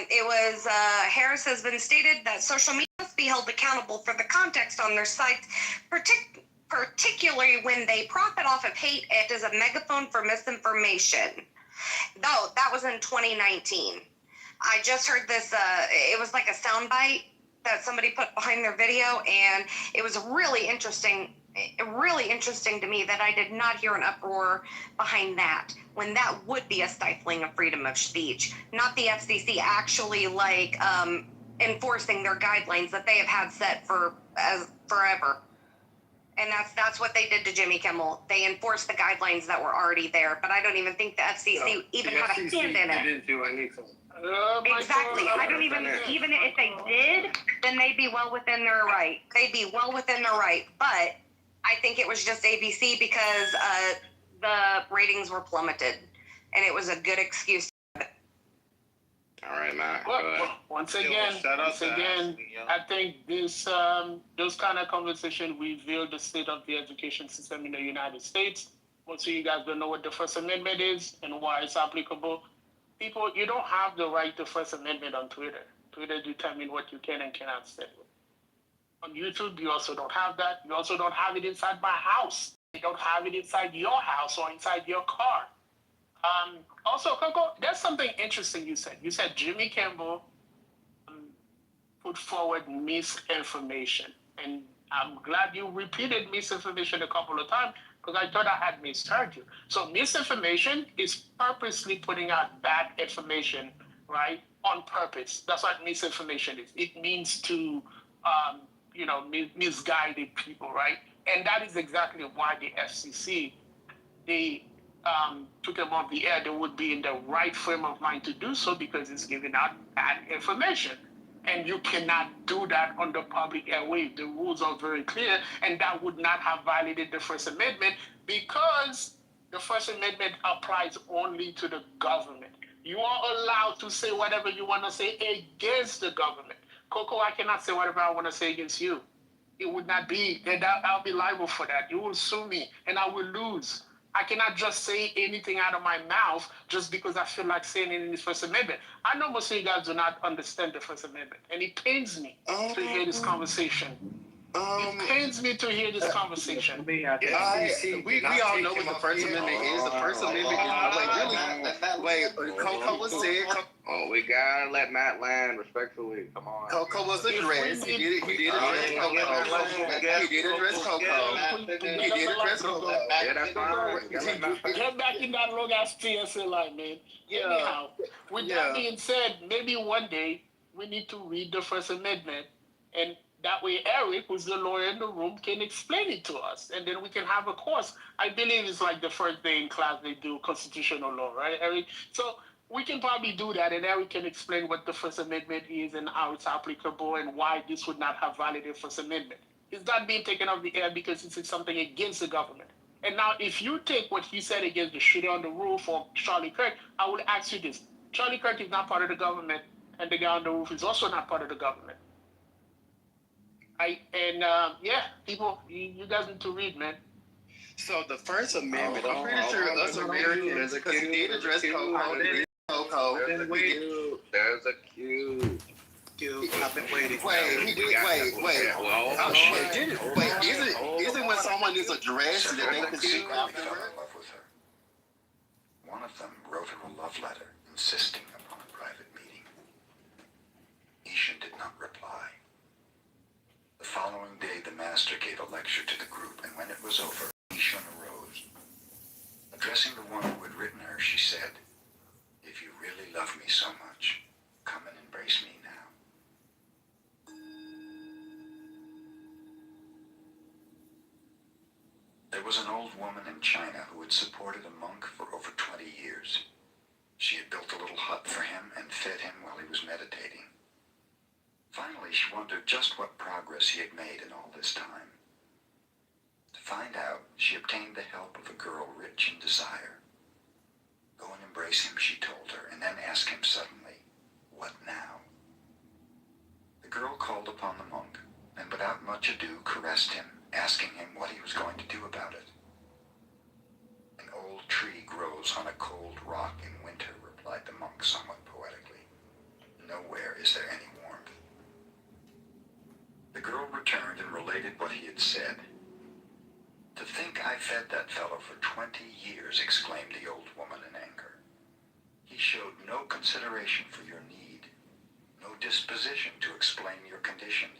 it was Harris has been stated that social media must be held accountable for the context on their sites, particularly when they profit off of hate act as a megaphone for misinformation. Though that was in 2019. I just heard this, it was like a soundbite that somebody put behind their video, and it was really interesting to me that I did not hear an uproar behind that, when that would be a stifling of freedom of speech, not the FCC actually enforcing their guidelines that they have had set for forever. And that's what they did to Jimmy Kimmel. They enforced the guidelines that were already there, but I don't even think the FCC even had a hand in it. Didn't do anything. Exactly. I don't even if they did, then they'd be well within their right. But I think it was just ABC because the ratings were plummeted, and it was a good excuse. All right, man. Once again, I think this those kind of conversation reveal the state of the education system in the United States. Most of you guys don't know what the First Amendment is and why it's applicable. People, you don't have the right to First Amendment on Twitter. Twitter determines what you can and cannot say. On YouTube, you also don't have that. You also don't have it inside my house. You don't have it inside your house or inside your car. Also, Coco, there's something interesting you said. You said Jimmy Kimmel put forward misinformation. And I'm glad you repeated misinformation a couple of times because I thought I had misheard you. So misinformation is purposely putting out bad information, right, on purpose. That's what misinformation is. It means to, misguided people, right? And that is exactly why the FCC, they took them off the air. They would be in the right frame of mind to do so because it's giving out bad information. And you cannot do that on the public airwave. The rules are very clear, and that would not have violated the First Amendment because the First Amendment applies only to the government. You are allowed to say whatever you want to say against the government. Coco, I cannot say whatever I want to say against you. It would not be, and I'll be liable for that. You will sue me, and I will lose. I cannot just say anything out of my mouth just because I feel like saying it in the First Amendment. I know most of you guys do not understand the First Amendment, and it pains me to hear this conversation. It pains me to hear this conversation. We all know what the First Amendment is. The First Amendment is Coco was said. Oh, we gotta let Matt land respectfully. Come on. Coco was addressed. He did address Coco. He did address Coco. He did address Coco. Yeah, that's fine. Get back in that long ass TSA line, man. Yeah. Anyhow, with that being said, maybe one day we need to read the First Amendment, and that way Eric, who's the lawyer in the room, can explain it to us, and then we can have a course. I believe it's like the first day in class they do constitutional law, right, Eric? So we can probably do that, and Eric can explain what the First Amendment is and how it's applicable and why this would not have violated First Amendment. It's not being taken off the air because it's something against the government. And now, if you take what he said against the shooter on the roof or Charlie Kirk, I would ask you this. Charlie Kirk is not part of the government, and the guy on the roof is also not part of the government. People, you guys need to read, man. So the First Amendment, I'm pretty sure us Americans, because he did address Coco. There's a cue. I've been waiting. Wait. Oh shit! Isn't when someone is addressed that they can speak afterward? One of them wrote him a love letter insisting upon a private meeting. Ishan did not reply. The following day, the master gave a lecture to the group, and when it was over, Ishan arose. Addressing the one who had written her, she said, "If you really love me so much, come and embrace me now." There was an old woman in China who had supported a monk for over 20 years. She had built a little hut for him and fed him while he was meditating. Finally, she wondered just what progress he had made in all this time. To find out, she obtained the help of a girl rich in desire. "Go and embrace him," she told her, and then asked him suddenly, "What now?" The girl called upon the monk, and without much ado caressed him, asking him what he was going to do about it. "An old tree grows on a cold rock in winter," replied the monk somewhat poetically. "Nowhere is there any warmth." The girl returned and related what he had said. "To think I fed that fellow for 20 years, exclaimed the old woman in anger. "He showed no consideration for your need, no disposition to explain your condition.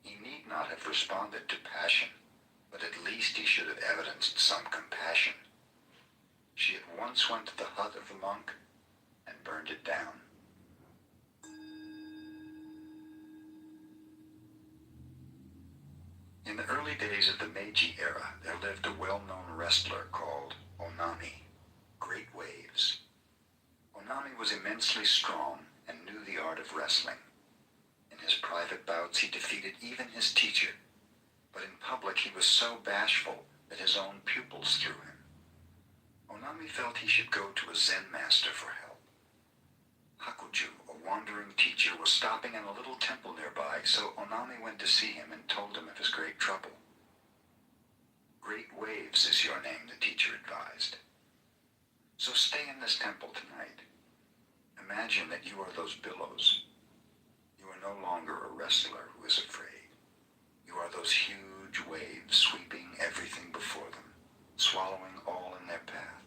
He need not have responded to passion, but at least he should have evidenced some compassion." She at once went to the hut of the monk and burned it down. In the early days of the Meiji era, there lived a well-known wrestler called Onami, Great Waves. Onami was immensely strong and knew the art of wrestling. In his private bouts, he defeated even his teacher. But in public he was so bashful that his own pupils threw him. Onami felt he should go to a Zen master for help. Hakuju, a wandering teacher, was stopping in a little temple nearby, so Onami went to see him and told him of his great trouble. Great Waves is your name, the teacher advised. So stay in this temple tonight. Imagine that you are those billows. You are no longer a wrestler who is afraid. You are those huge waves sweeping everything before them, swallowing all in their path.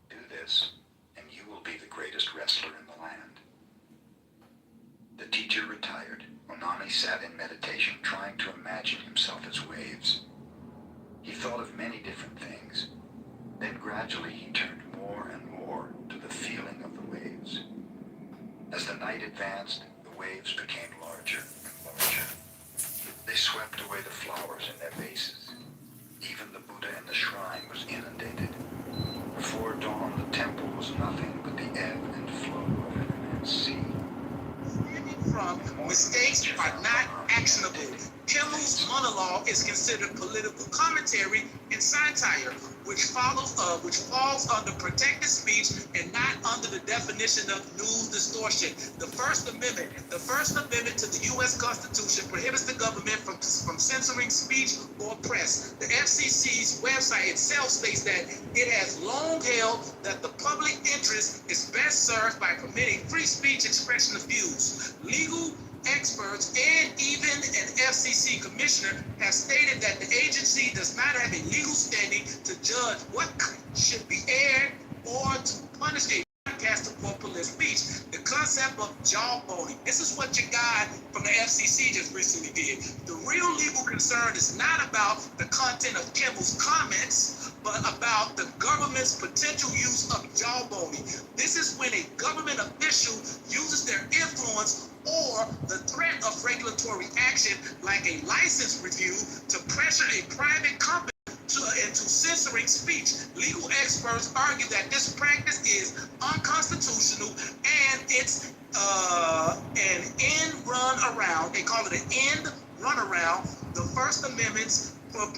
Do this, and you will be the greatest wrestler in the land. The teacher retired. Onami sat in meditation, trying to imagine himself as waves. He thought of many different things. Then gradually he turned more and more to the feeling of the waves. As the night advanced, the waves became larger and larger. They swept away the flowers in their vases. Even the Buddha in the shrine was inundated. Before dawn, the temple was nothing but the ebb and flow of an immense sea. From mistakes are not actionable. Kimmel's monologue is considered political commentary and satire, which falls under protected speech and not under the definition of news distortion. The First Amendment to the U.S. Constitution prohibits the government from censoring speech or press. The FCC's website itself states that it has long held that the public interest is best served by permitting free speech expression of views. Legal experts and even an FCC commissioner have stated that the agency does not have a legal standing to judge what should be aired or to punish a broadcaster for political speech. The concept of jawboning. This is what your guy from the FCC just recently did. The real legal concern is not about the content of Kimball's comments, but about the government's potential use of jawboning. This is when a government official uses their influence or the threat of regulatory action like a license review to pressure a private company into censoring speech. Legal experts argue that this practice is unconstitutional and it's an end run around. They call it an end run around the First Amendment's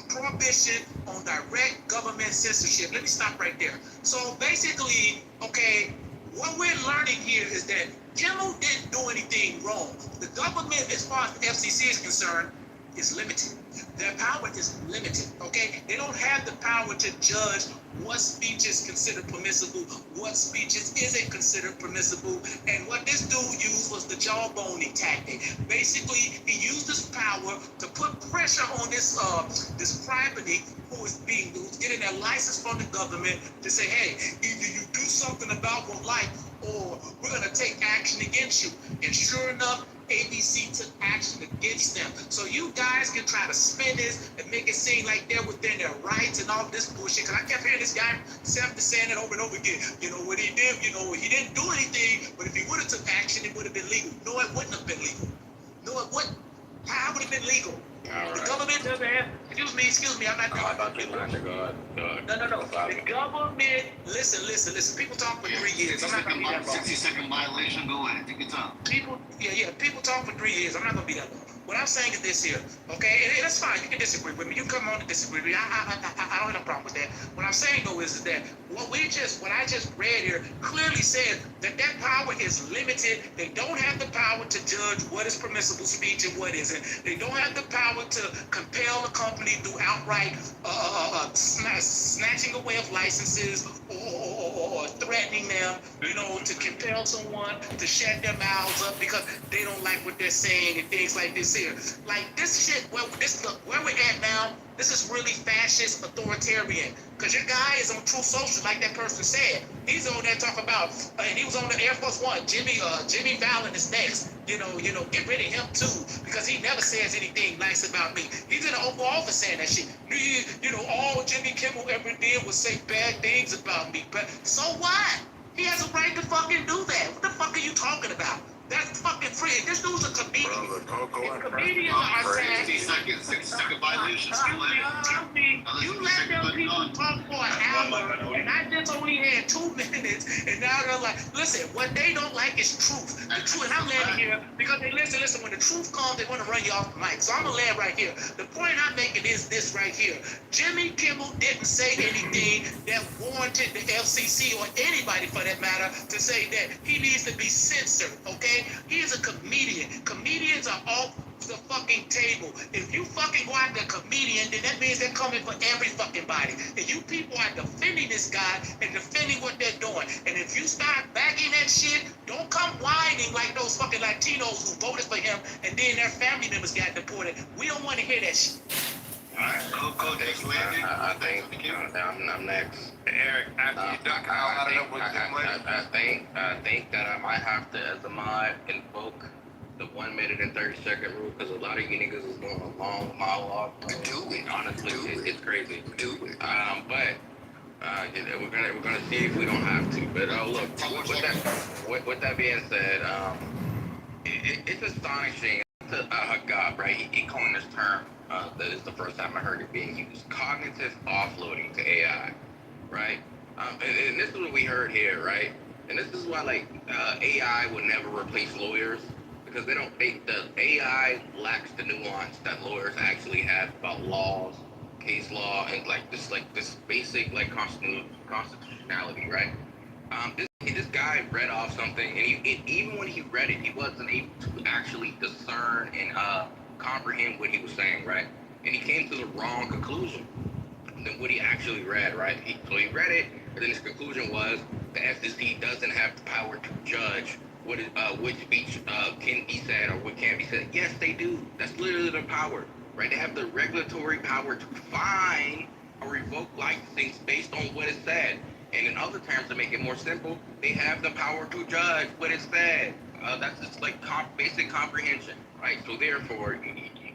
prohibition on direct government censorship. Let me stop right there. So basically, okay, what we're learning here is that Kimmel didn't do anything wrong. The government, as far as the FCC is concerned, is limited. Their power is limited, okay? They don't have the power to judge what speech is considered permissible, what speeches isn't considered permissible, and what this dude used was the jawboning tactic. Basically, he used his power to put pressure on this property who's getting a license from the government to say, hey, either you do something about what life or we're going to take action against you. And sure enough, ABC took action against them. So you guys can try to spin this and make it seem like they're within their rights and all this bullshit. Because I kept hearing this guy saying it over and over again. You know, what he did, he didn't do anything, but if he would have took action, it would have been legal. No, it wouldn't have been legal. No, it wouldn't. How would it have been legal? The government doesn't have, excuse me, I'm not talking about the government. No. The government, listen. People talk for 3 years. I'm not going to be that long. 60-second violation, go ahead, take your time. People talk for 3 years. I'm not going to be that long. What I'm saying is this here, okay? And that's fine. You can disagree with me. You come on and disagree with me. I don't have a problem with that. What I'm saying, though, is that what I just read here clearly says that power is limited. They don't have the power to judge what is permissible speech and what isn't. They don't have the power to compel a company through outright snatching away of licenses or threatening them, to compel someone to shut their mouths up because they don't like what they're saying and things like this here. Like this shit, where we're at now, this is really fascist, authoritarian. Because your guy is on True Social, like that person said. He's on there talking about, and he was on the Air Force One. Jimmy Fallon is next. Get rid of him too, because he never says anything nice about me. He's in the Oval Office saying that shit. All Jimmy Kimmel ever did was say bad things about me. But so what? He has a right to fucking do that. What the fuck are you talking about? That's fucking free. This dude's a comedian. Brother, Comedians are saying, 60-second violation. you let them people talk for an hour, and I just only had 2 minutes, and now they're like, listen, what they don't like is truth. The truth, and I'm landing here because they listen, when the truth comes, they want to run you off the mic. So I'm gonna land right here. The point I'm making is this right here. Jimmy Kimmel didn't say anything that warranted the FCC or anybody for that matter to say that he needs to be censored, okay? He is a comedian. Comedians are off the fucking table. If you fucking go after a comedian, then that means they're coming for every fucking body. And you people are defending this guy and defending what they're doing. And if you start backing that shit, don't come whining like those fucking Latinos who voted for him and then their family members got deported. We don't want to hear that shit. Alright, cool. Next landing. I think I'm next. Eric, after you duck out, I think that I might have to, as a mod, invoke the 1 minute and 30-second rule because a lot of you niggas is doing a long monologue. Do it. Honestly, it's crazy. Do it. But we're gonna see if we don't have to. But look, with that being said, it's astonishing. God, right? He coined this term. That is the first time I heard it being used. Cognitive offloading to AI, right? And this is what we heard here, right? And this is why, like, AI will never replace lawyers because the AI lacks the nuance that lawyers actually have about laws, case law, and this basic like constitutionality, right? This guy read off something, and even when he read it, he wasn't able to actually discern and comprehend what he was saying, right? And he came to the wrong conclusion than what he actually read, right? So he read it, and then his conclusion was the FCC doesn't have the power to judge which speech can be said or what can't be said. Yes, they do. That's literally their power, right? They have the regulatory power to fine or revoke licensing based on what is said. And in other terms, to make it more simple, they have the power to judge what is said. That's just like basic comprehension, right? So therefore,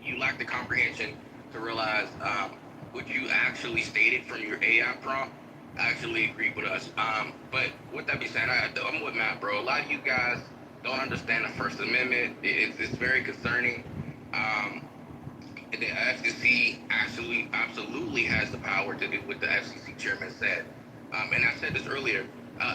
you lack the comprehension to realize what you actually stated from your AI prompt actually agreed with us. But with that being said, I'm with Matt, bro. A lot of you guys don't understand the First Amendment. It's very concerning. The FCC absolutely has the power to do what the FCC chairman said. And I said this earlier.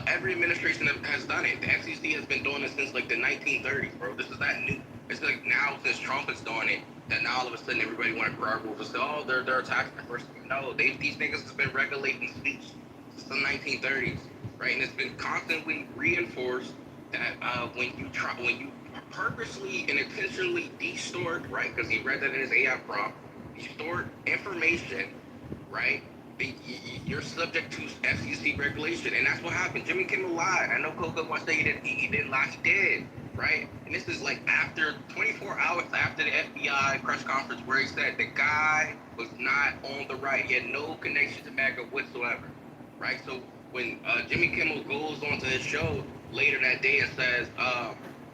Every administration has done it. The FCC has been doing it since like the 1930s, bro. This is not new. It's like now since Trump is doing it, that now all of a sudden everybody want to grab and say, oh, they're attacking the First Amendment. No, these niggas have been regulating speech since the 1930s, right? And it's been constantly reinforced that when you purposely and intentionally distort, right? Because he read that in his AI prompt, distort information, right? You're subject to FCC regulation, and that's what happened. Jimmy Kimmel lied. I know Coco wants to say he didn't lie. He did, right? And this is like after 24 hours after the FBI press conference where he said the guy was not on the right. He had no connection to MAGA whatsoever, right? So when Jimmy Kimmel goes onto his show later that day and says,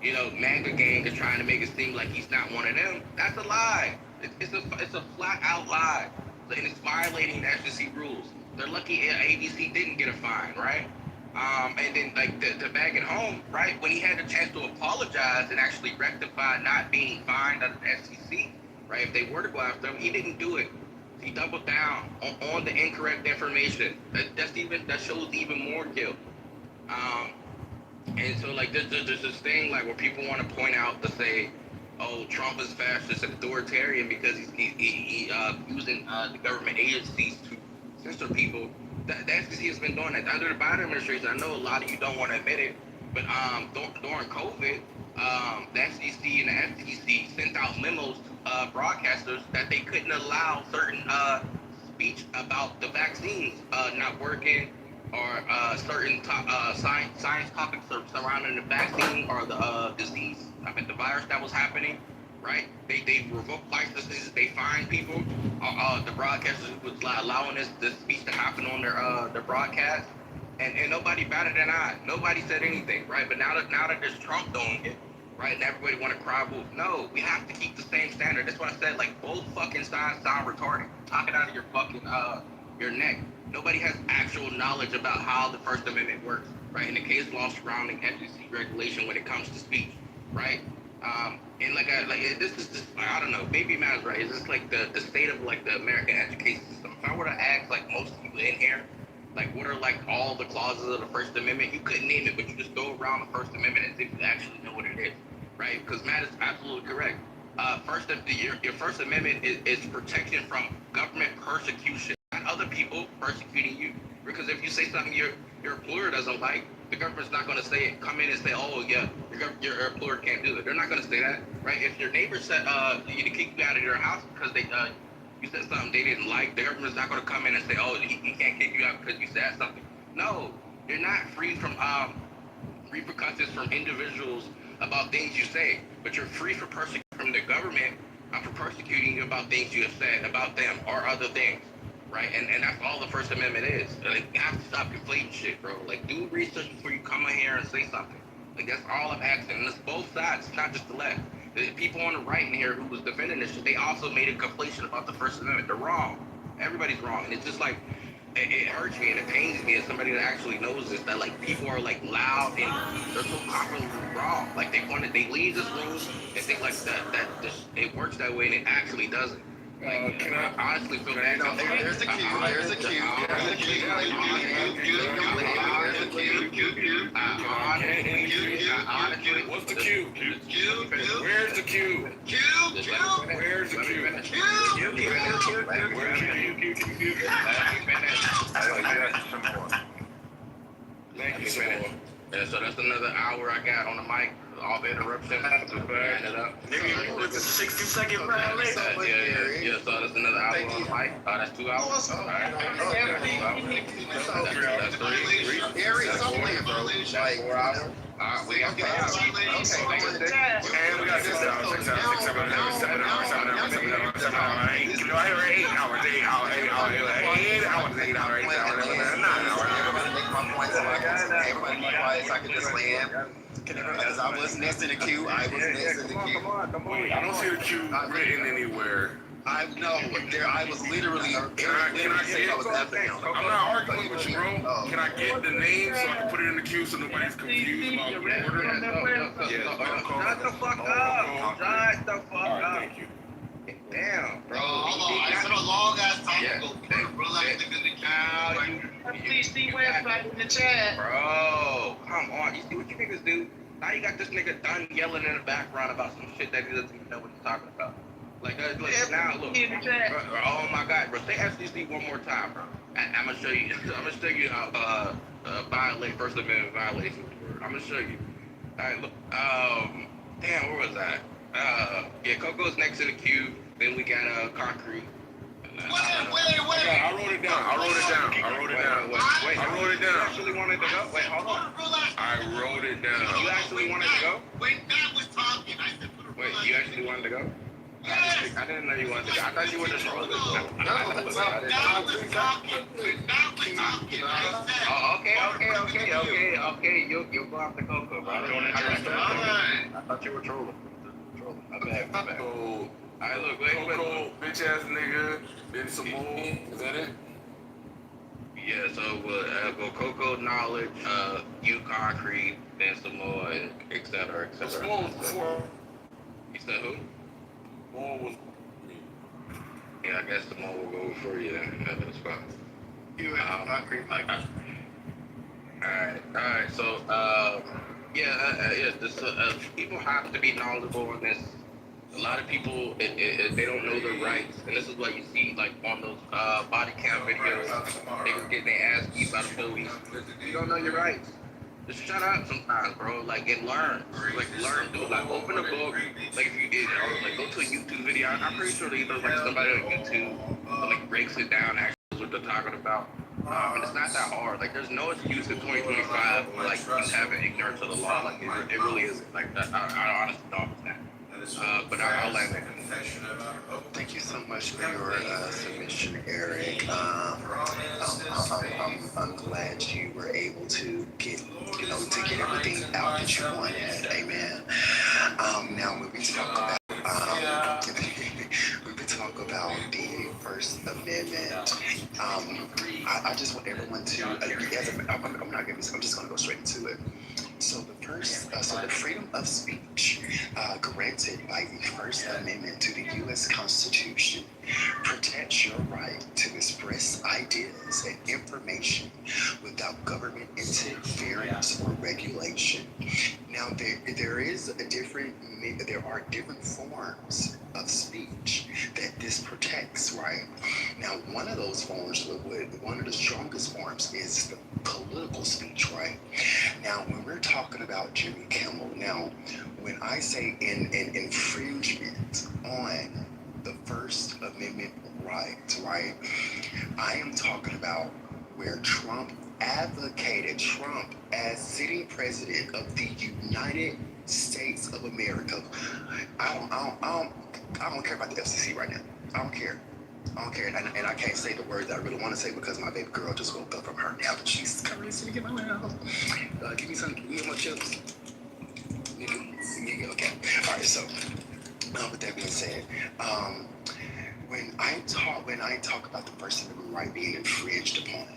MAGA gang is trying to make it seem like he's not one of them, that's a lie. It's a flat out lie. And it's violating the FCC rules. They're lucky ABC didn't get a fine, right? And then like to bag it home, right? When he had the chance to apologize and actually rectify not being fined under the FCC, right? If they were to go after him, he didn't do it. He doubled down on the incorrect information. That shows even more guilt. And so like there's this thing like where people want to point out to say, oh, Trump is fascist and authoritarian because he's using the government agencies to censor people. The FCC has been doing that under the Biden administration. I know a lot of you don't want to admit it, but during COVID, the FCC and the FTC sent out memos to broadcasters that they couldn't allow certain speech about the vaccines not working or certain science topics surrounding the vaccine or the disease. The virus that was happening, right? They revoked licenses, they fined people. The broadcasters was allowing this speech to happen on their broadcast, and nobody batted an eye. Nobody said anything, right? But now that there's Trump doing it, right, and everybody want to cry wolf. No, we have to keep the same standard. That's why I said like both fucking sides sound retarded. Talk it out of your fucking your neck. Nobody has actual knowledge about how the First Amendment works, right? In the case law surrounding FCC regulation when it comes to speech. right? And this is just I don't know. Baby matters, right? It's just like the state of like the American education system. If I were to ask like most people in here, like what are like all the clauses of the First Amendment, you couldn't name it, but you just go around the First Amendment as if you actually know what it is, right? Because Matt is absolutely correct. Your First Amendment is protection from government persecution, not other people persecuting you. Because if you say something your employer doesn't like, the government's not going to come in and say, oh yeah, your employer can't do it. They're not going to say that, right? If your neighbor said you to kick you out of your house because you said something they didn't like, the government's not going to come in and say, oh, he can't kick you out because you said something. No, you're not free from repercussions from individuals about things you say, but you're free from from the government for persecuting you about things you have said about them or other things, right? And that's all the First Amendment is. Like, you have to stop conflating shit, bro. Like, do research before you come in here and say something. Like, that's all I'm asking. And it's both sides, not just the left. The people on the right in here who was defending this shit, they also made a conflation about the First Amendment. They're wrong. Everybody's wrong. And it's just like, it hurts me and it pains me as somebody that actually knows this, that like people are like loud and they're so commonly wrong. Like they leave this room and think like that it works that way and it actually doesn't. Like, can I honestly feel bad? There's the cue. There's the cue. There's the cue. What's the cue? Where's the cue? Where's the cue? Thank you, man. Yeah, so that's another hour I got on the mic. All the interruptions. Nigga, you with the 60-second violation. Yeah, so that's another hour on the mic. That's 2 hours. All right. That's 3. Aries only, bro. Like 4 hours. We got 5. Okay. And we got 6 hours, 7 hours, 7 hours, 7 hours, 7 hours, 7 hours, 7 hours, 8 hours, 8 hours, 8 hours, 8 hours, 8 hours, 9 hours. Everybody be quiet so I can just land. Because I was next in the queue. I don't see the queue written anywhere. I know. I was literally. I'm not arguing with you, bro. Can I get the name so I can put it in the queue so nobody's confused about the order? Shut the fuck up. Shut the fuck up. Thank you. Damn, bro. Hold on. It's been a long ass time to go. Please see website in the chat. Bro, come on. You see what you niggas do? Now you got this nigga done yelling in the background about some shit that he doesn't even know what he's talking about. Like now look. Bro, oh my God, bro. Say FCC one more time, bro. I'm gonna show you. I'm gonna show you how violate First Amendment violation. I'm gonna show you. All right, look. Damn, where was that? Yeah, Coco's next in the queue. Then we got Concrete. Wait. I wrote it down. Wait, I wrote it down. You actually wanted to go? Wait, hold on. I wrote it down. You actually wanted to go? Wait, Matt was talking. I said, wait, you actually wanted to go? Yes. I didn't know you wanted to go. I thought you were just rolling. Now we're talking. Okay. You'll go after Coco, bro. I thought you were trolling. My bad. So, alright, look, Coco, bitch ass nigga, then some more. Is that it? Yeah, so we'll go Coco, Knowledge, you Concrete, then some more, et cetera. Small was before. You said who? Small was me. Yeah, I guess the more will go for you then. That's fine. You and Concrete, like that. Alright, so, people have to be knowledgeable on this. A lot of people, they don't know their rights, and this is what you see, like, on those body cam videos. They were getting their ass beat by the police. You don't know your rights. Just shut up sometimes, bro. Like, and learn. Like, learn. Do it. Like, open a book. Like, if you did, or like, go to a YouTube video. I'm pretty sure there's like somebody on YouTube that like breaks it down, actually knows what they're talking about. And it's not that hard. Like, there's no excuse in 2025 for like you having ignorance of the law. Like, it really isn't. Like, that. I honestly don't understand. But I'll land there. Thank you so much for your submission, Eric. I'm glad you were able to get everything out that you wanted. Amen. Now when we talk about the First Amendment, I just want everyone to. I'm just going to go straight into it. So the the freedom of speech granted by the First Amendment to the U.S. Constitution protects your right to express ideas and information without government interference or regulation. Now, there are different forms of speech that this protects, right? Now, one of those forms, one of the strongest forms, is the political speech, right? Now, when we're talking about Jimmy Kimmel, now, when I say an infringement on the First Amendment rights, right, I am talking about where Trump advocated Trump as sitting president of the United States of America. I don't care about the FCC right now. I don't care. And I can't say the words that I really want to say because my baby girl just woke up from her nap and she's currently sitting in my house. Give me some, give me more chips. Okay. All right. So, with that being said, when I talk about the First Amendment right being infringed upon,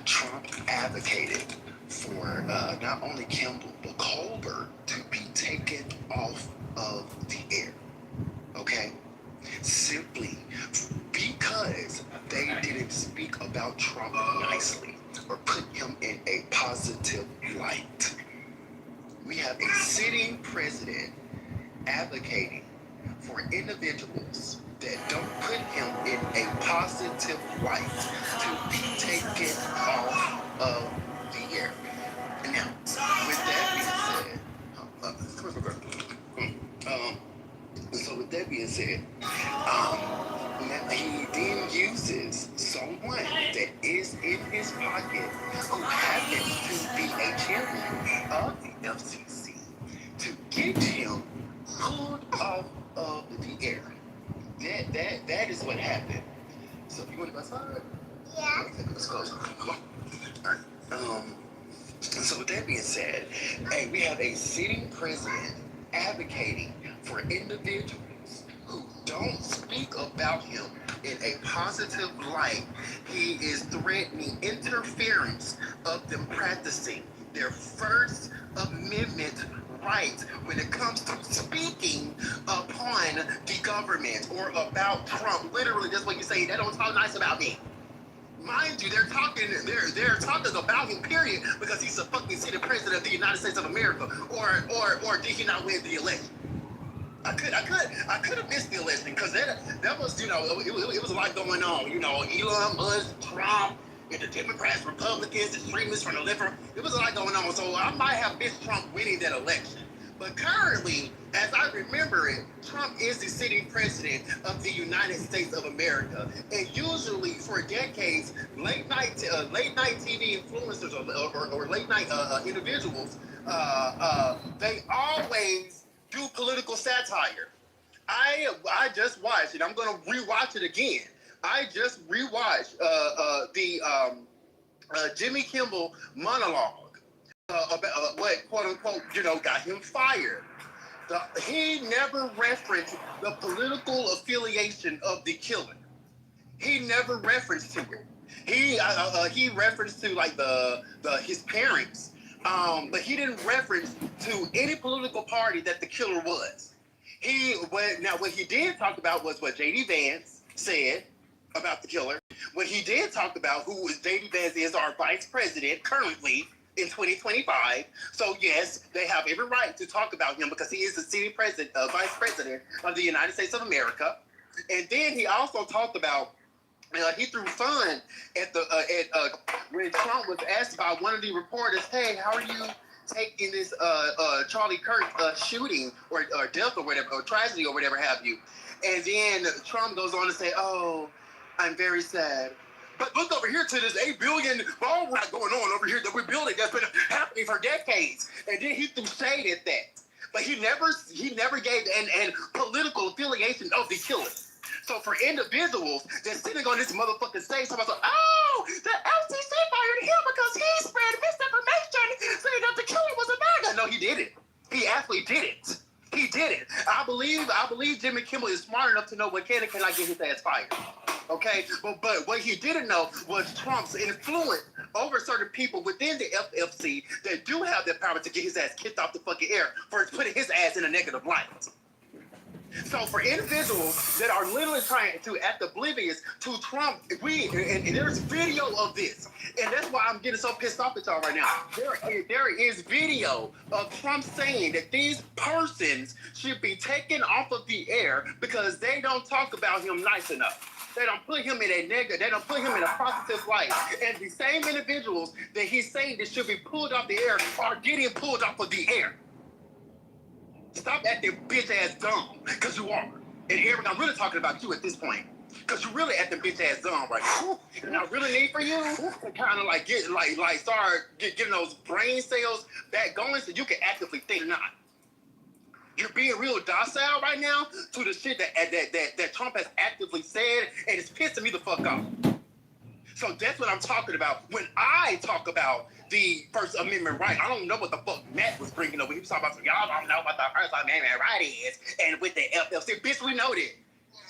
Trump advocated for not only Kimball but Colbert to be taken off of the air. Okay. Simply because they didn't speak about Trump nicely or put him in a positive light. We have a sitting president advocating for individuals that don't put him in a positive light to be taken off of the air. Now, with that being said, so with that being said, he then uses someone that is in his pocket who happens to be a chairman of the FCC to get him pulled off of the air. That is what happened. So if you want to go outside? Yeah. Let's go. Come on. All right. So with that being said, hey, we have a sitting president advocating for individuals who don't speak about him in a positive light. He is threatening interference of them practicing their First Amendment right when it comes to speaking upon the government or about Trump. Literally, that's what you say. They don't talk nice about me. Mind you, they're talking about him, period, because he's a fucking sitting president of the United States of America. Or did he not win the election? I could have missed the election because that was, it was a lot going on. Elon Musk, Trump, and the Democrats, Republicans, extremists from the left. It was a lot going on. So I might have missed Trump winning that election. But currently, as I remember it, Trump is the sitting president of the United States of America. And usually, for decades, late night TV influencers or late night individuals, they always do political satire. I just watched it. I'm going to rewatch it again. I just rewatched the Jimmy Kimmel monologue. About what, quote unquote, got him fired. He never referenced the political affiliation of the killer. He never referenced to it. He referenced to like his parents, but he didn't reference to any political party that the killer was. What he did talk about was what J.D. Vance said about the killer. What he did talk about, who is J.D. Vance, is our vice president currently in 2025. So yes, they have every right to talk about him because he is the sitting president, vice president of the United States of America. And then he also talked about he threw fun at when Trump was asked by one of the reporters, "Hey, how are you taking this Charlie Kirk shooting or death or whatever, or tragedy or whatever have you?" And then Trump goes on to say, "Oh, I'm very sad. But look over here to this $8 billion ball rock going on over here that we're building that's been happening for decades." And then he threw shade at that. But he never gave an political affiliation of the killer. So for individuals that's sitting on this motherfucking stage talking about, "Oh, the FCC fired him because he spread misinformation saying that the killer was a MAGA." No, he didn't. He actually didn't. He did it. I believe Jimmy Kimmel is smart enough to know what can and cannot get his ass fired. Okay, but what he didn't know was Trump's influence over certain people within the FFC that do have the power to get his ass kicked off the fucking air for putting his ass in a negative light. So for individuals that are literally trying to act oblivious to Trump, and there's video of this, and that's why I'm getting so pissed off at y'all right now. There is video of Trump saying that these persons should be taken off of the air because they don't talk about him nice enough. They don't put him in a negative. They don't put him in a positive light. And the same individuals that he's saying that should be pulled off the air are getting pulled off of the air. Stop acting bitch ass dumb, because you are. And Eric, I'm really talking about you at this point. Because you really acting bitch ass dumb right now. And I really need for you to kind of like get start getting those brain cells back going so you can actively think not. You're being real docile right now to the shit that Trump has actively said, and it's pissing me the fuck off. So that's what I'm talking about. When I talk about the First Amendment right, I don't know what the fuck Matt was bringing up. He was talking about, y'all don't know what the First Amendment right is. And with the FFC, bitch, we know that.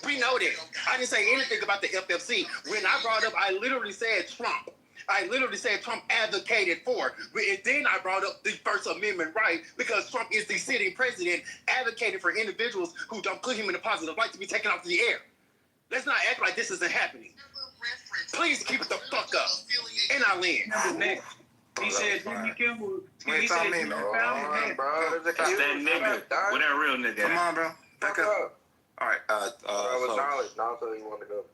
We know that. I didn't say anything about the FFC. When I brought up, I literally said Trump. I literally said Trump advocated for. And then I brought up the First Amendment right because Trump is the sitting president advocating for individuals who don't put him in a positive light to be taken off the air. Let's not act like this isn't happening. Please keep it the fuck up. And I land. He said Jimmy Kimmel. Wait, He tell said me, Jimmy bro. Fallon. Bro, That's that nigga. Where that real nigga? Come on, bro. Back up. All right. With knowledge. Now so you want to go.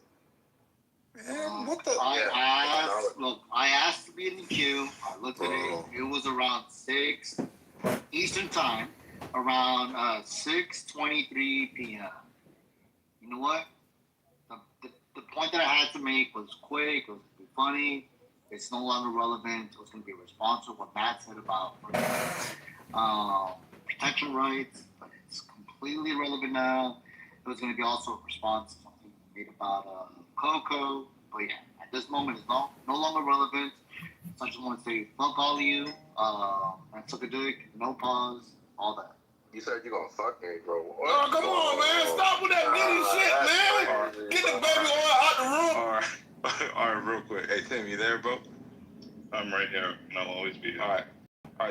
Man, what the? I asked to be in the queue. I looked at it. It was around 6 Eastern time, around 6:23 p.m. You know what? The point that I had to make was quick. It was funny. It's no longer relevant. It was going to be responsive. What Matt said about protection rights, but it's completely irrelevant now. It was going to be also a response to something made about Coco. But yeah, at this moment, it's no longer relevant. So I just want to say, fuck all of you. And suck a dick, no pause, all that. You said you gonna fuck me, bro. What? Oh, come on, man. Stop with that nitty shit, man. Get the baby oil out the room. All right, real quick. Hey, Tim, you there, bro? I'm right here, and I'll always be here. All right.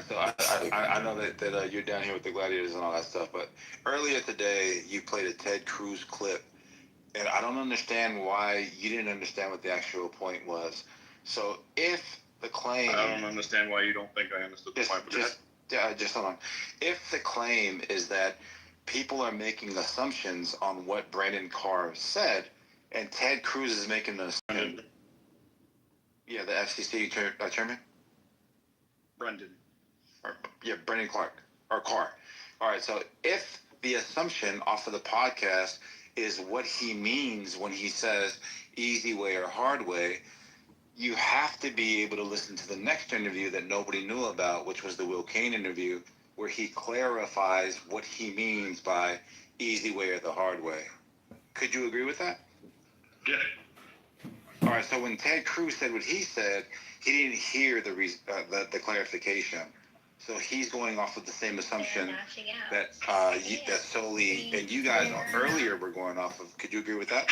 So I know that you're down here with the gladiators and all that stuff, but earlier today you played a Ted Cruz clip, and I don't understand why you didn't understand what the actual point was. So if the claim... I don't understand why you don't think I understood the point. Just hold on. If the claim is that people are making assumptions on what Brandon Carr said, and Ted Cruz is making an assumption... Yeah, the FCC chairman? Brendan. Brendan Clark. Or Carr. All right, so if the assumption off of the podcast is what he means when he says easy way or hard way, you have to be able to listen to the next interview that nobody knew about, which was the Will Kane interview, where he clarifies what he means by easy way or the hard way. Could you agree with that? Yeah. All right, so when Ted Cruz said what he said, he didn't hear the clarification. So he's going off with the same assumption that Soli and you guys earlier were going off of. Could you agree with that?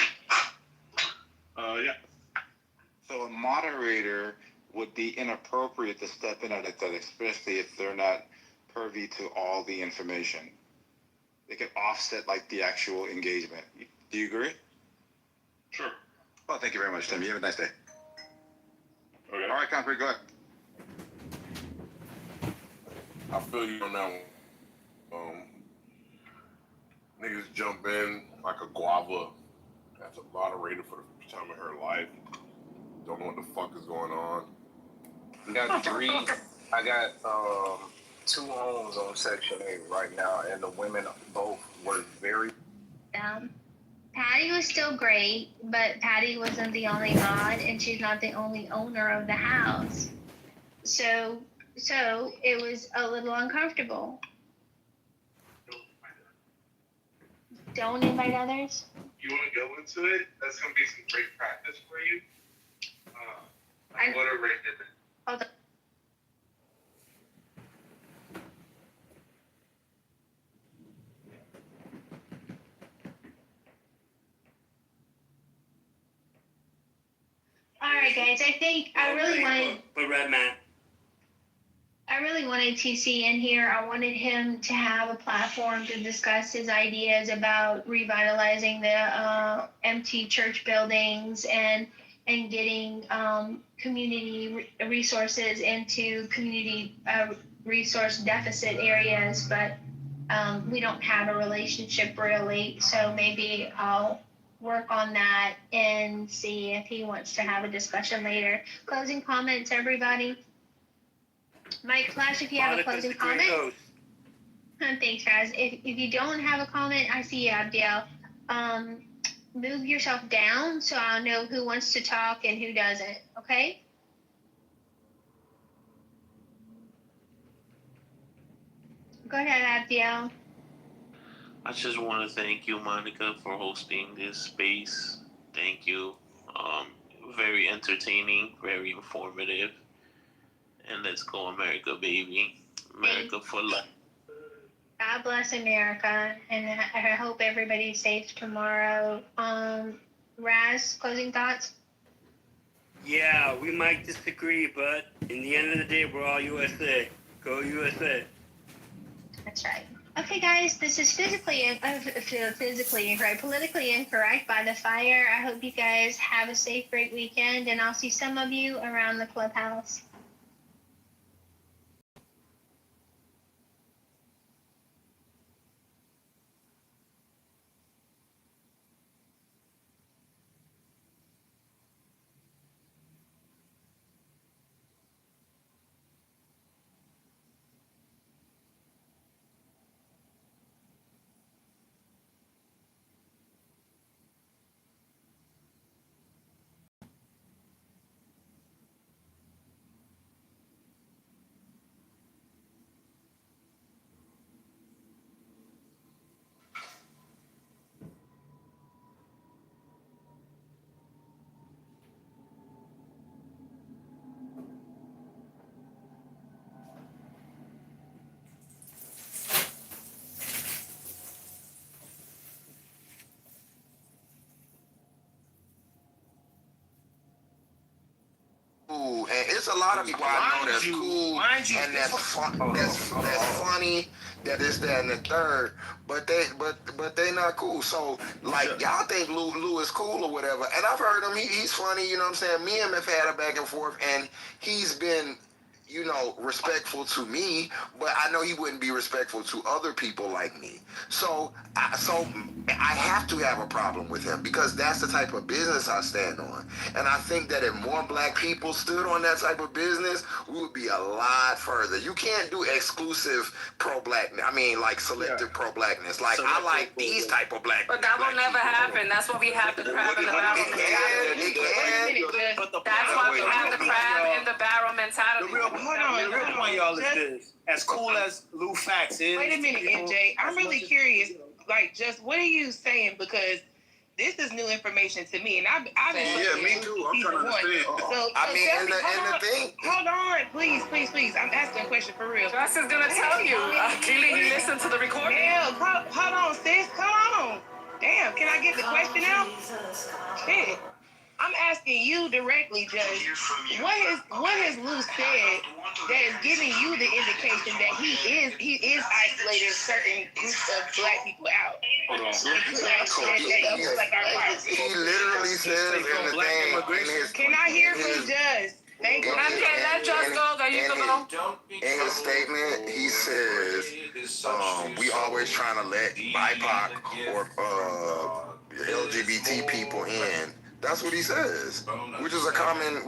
Yeah. So a moderator would be inappropriate to step in at that, especially if they're not privy to all the information. They could offset like the actual engagement. Do you agree? Sure. Well, thank you very much, Tim. You have a nice day. Okay. All right, Concrete, go ahead. I feel you on that one. Niggas jump in like a guava as a moderator for the first time in her life. Don't know what the fuck is going on. I got 2 homes on Section 8 right now, and the women both work very... Patty was still great, but Patty wasn't the only mod, and she's not the only owner of the house. So it was a little uncomfortable. Don't invite others? You want to go into it? That's going to be some great practice for you. What a rate is it? Hold on. right, guys. I think I really wanted. But Red Man. I really wanted TC in here. I wanted him to have a platform to discuss his ideas about revitalizing the empty church buildings and getting community resources into community resource deficit areas. But we don't have a relationship really, so maybe I'll work on that and see if he wants to have a discussion later. Closing comments, everybody. Mike Flash, if you have a closing comment. Thanks, Raz. If you don't have a comment, I see you, Abdiel. Move yourself down so I'll know who wants to talk and who doesn't, okay? Go ahead, Abdiel. I just want to thank you, Monica, for hosting this space. Thank you. Very entertaining, very informative. And let's go America, baby. America for life. God bless America, and I hope everybody's safe tomorrow. Raz, closing thoughts? Yeah, we might disagree, but in the end of the day, we're all USA. Go USA. That's right. Okay, guys, this is politically incorrect by the fire. I hope you guys have a safe, great weekend, and I'll see some of you around the clubhouse. And it's a lot of people I know that's cool and that's funny, that is that and the third, but they not cool. So like y'all think Lou is cool or whatever, and I've heard him. He's funny, you know what I'm saying. Me and him have had a back and forth, and he's been, you know, respectful to me, but I know he wouldn't be respectful to other people like me. So I have to have a problem with him because that's the type of business I stand on. And I think that if more black people stood on that type of business, we would be a lot further. You can't do exclusive pro-blackness. I mean, like selective pro-blackness. Like, I like these type of black people. But that will never happen. That's what we have to crab in the barrel mentality. That's why we have the crab in the barrel mentality. The real point, y'all, is this. As cool as Lou Fax is. Wait a minute, MJ. I'm really curious. Like, just what are you saying? Because this is new information to me, and I've been me too. I'm trying to understand. So I mean, and the thing. Hold on, please. I'm asking a question for real. Josh is gonna tell you. Keely, you listen to the recording. Yeah, hold on, sis. Hold on. Damn, can I get the question out? Shit. I'm asking you directly, Judge. What has Lou said that is giving you the indication that he is isolating certain groups of black people out? Hold on. He literally says in the thing. Can I hear from Judge? Thank you. Okay, let Judge go. There you go. In his statement, he says, we always trying to let BIPOC or LGBT people in. That's what he says, which is a common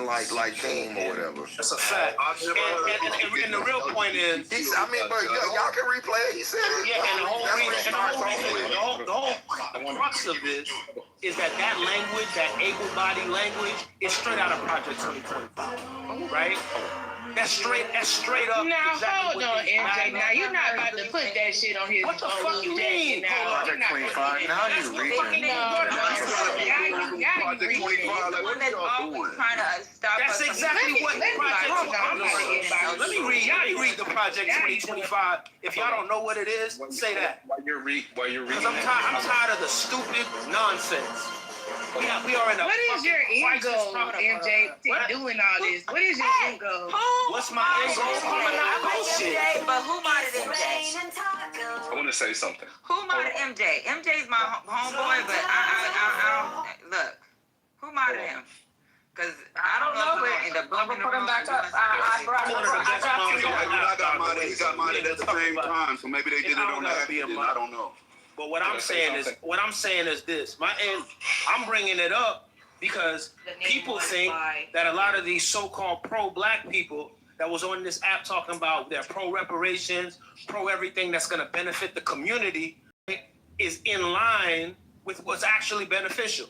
like theme or whatever. That's a fact. And the real point is, but y'all can replay it. He said it. Yeah, and the whole crux of this is that language, that able-bodied language, is straight out of Project 2025, right? That's straight up. Now hold on, MJ. Now you're not about to put that shit on his. What the fuck you mean? Project 25. Now you reaching. Project 25. Like, what y'all doing? That's exactly what Project. Let me read the Project 2025. If y'all don't know what it is, say that. While you're reading. Because I'm tired of the stupid nonsense. We are in a. What is your end goal, MJ, doing all this? What is your end goal? What's my end goal? MJ, but who modded MJ? I want to say something. Who modded MJ? MJ's my homeboy, but I don't look. Who modded him? Because I don't know if in the bumping Put him back up. I dropped him. He got modded at the same time, so maybe they did it on accident. I don't know. But what I'm saying is this. I'm bringing it up because people think that a lot of these so-called pro-black people that was on this app talking about their pro-reparations, pro-everything that's going to benefit the community is in line with what's actually beneficial.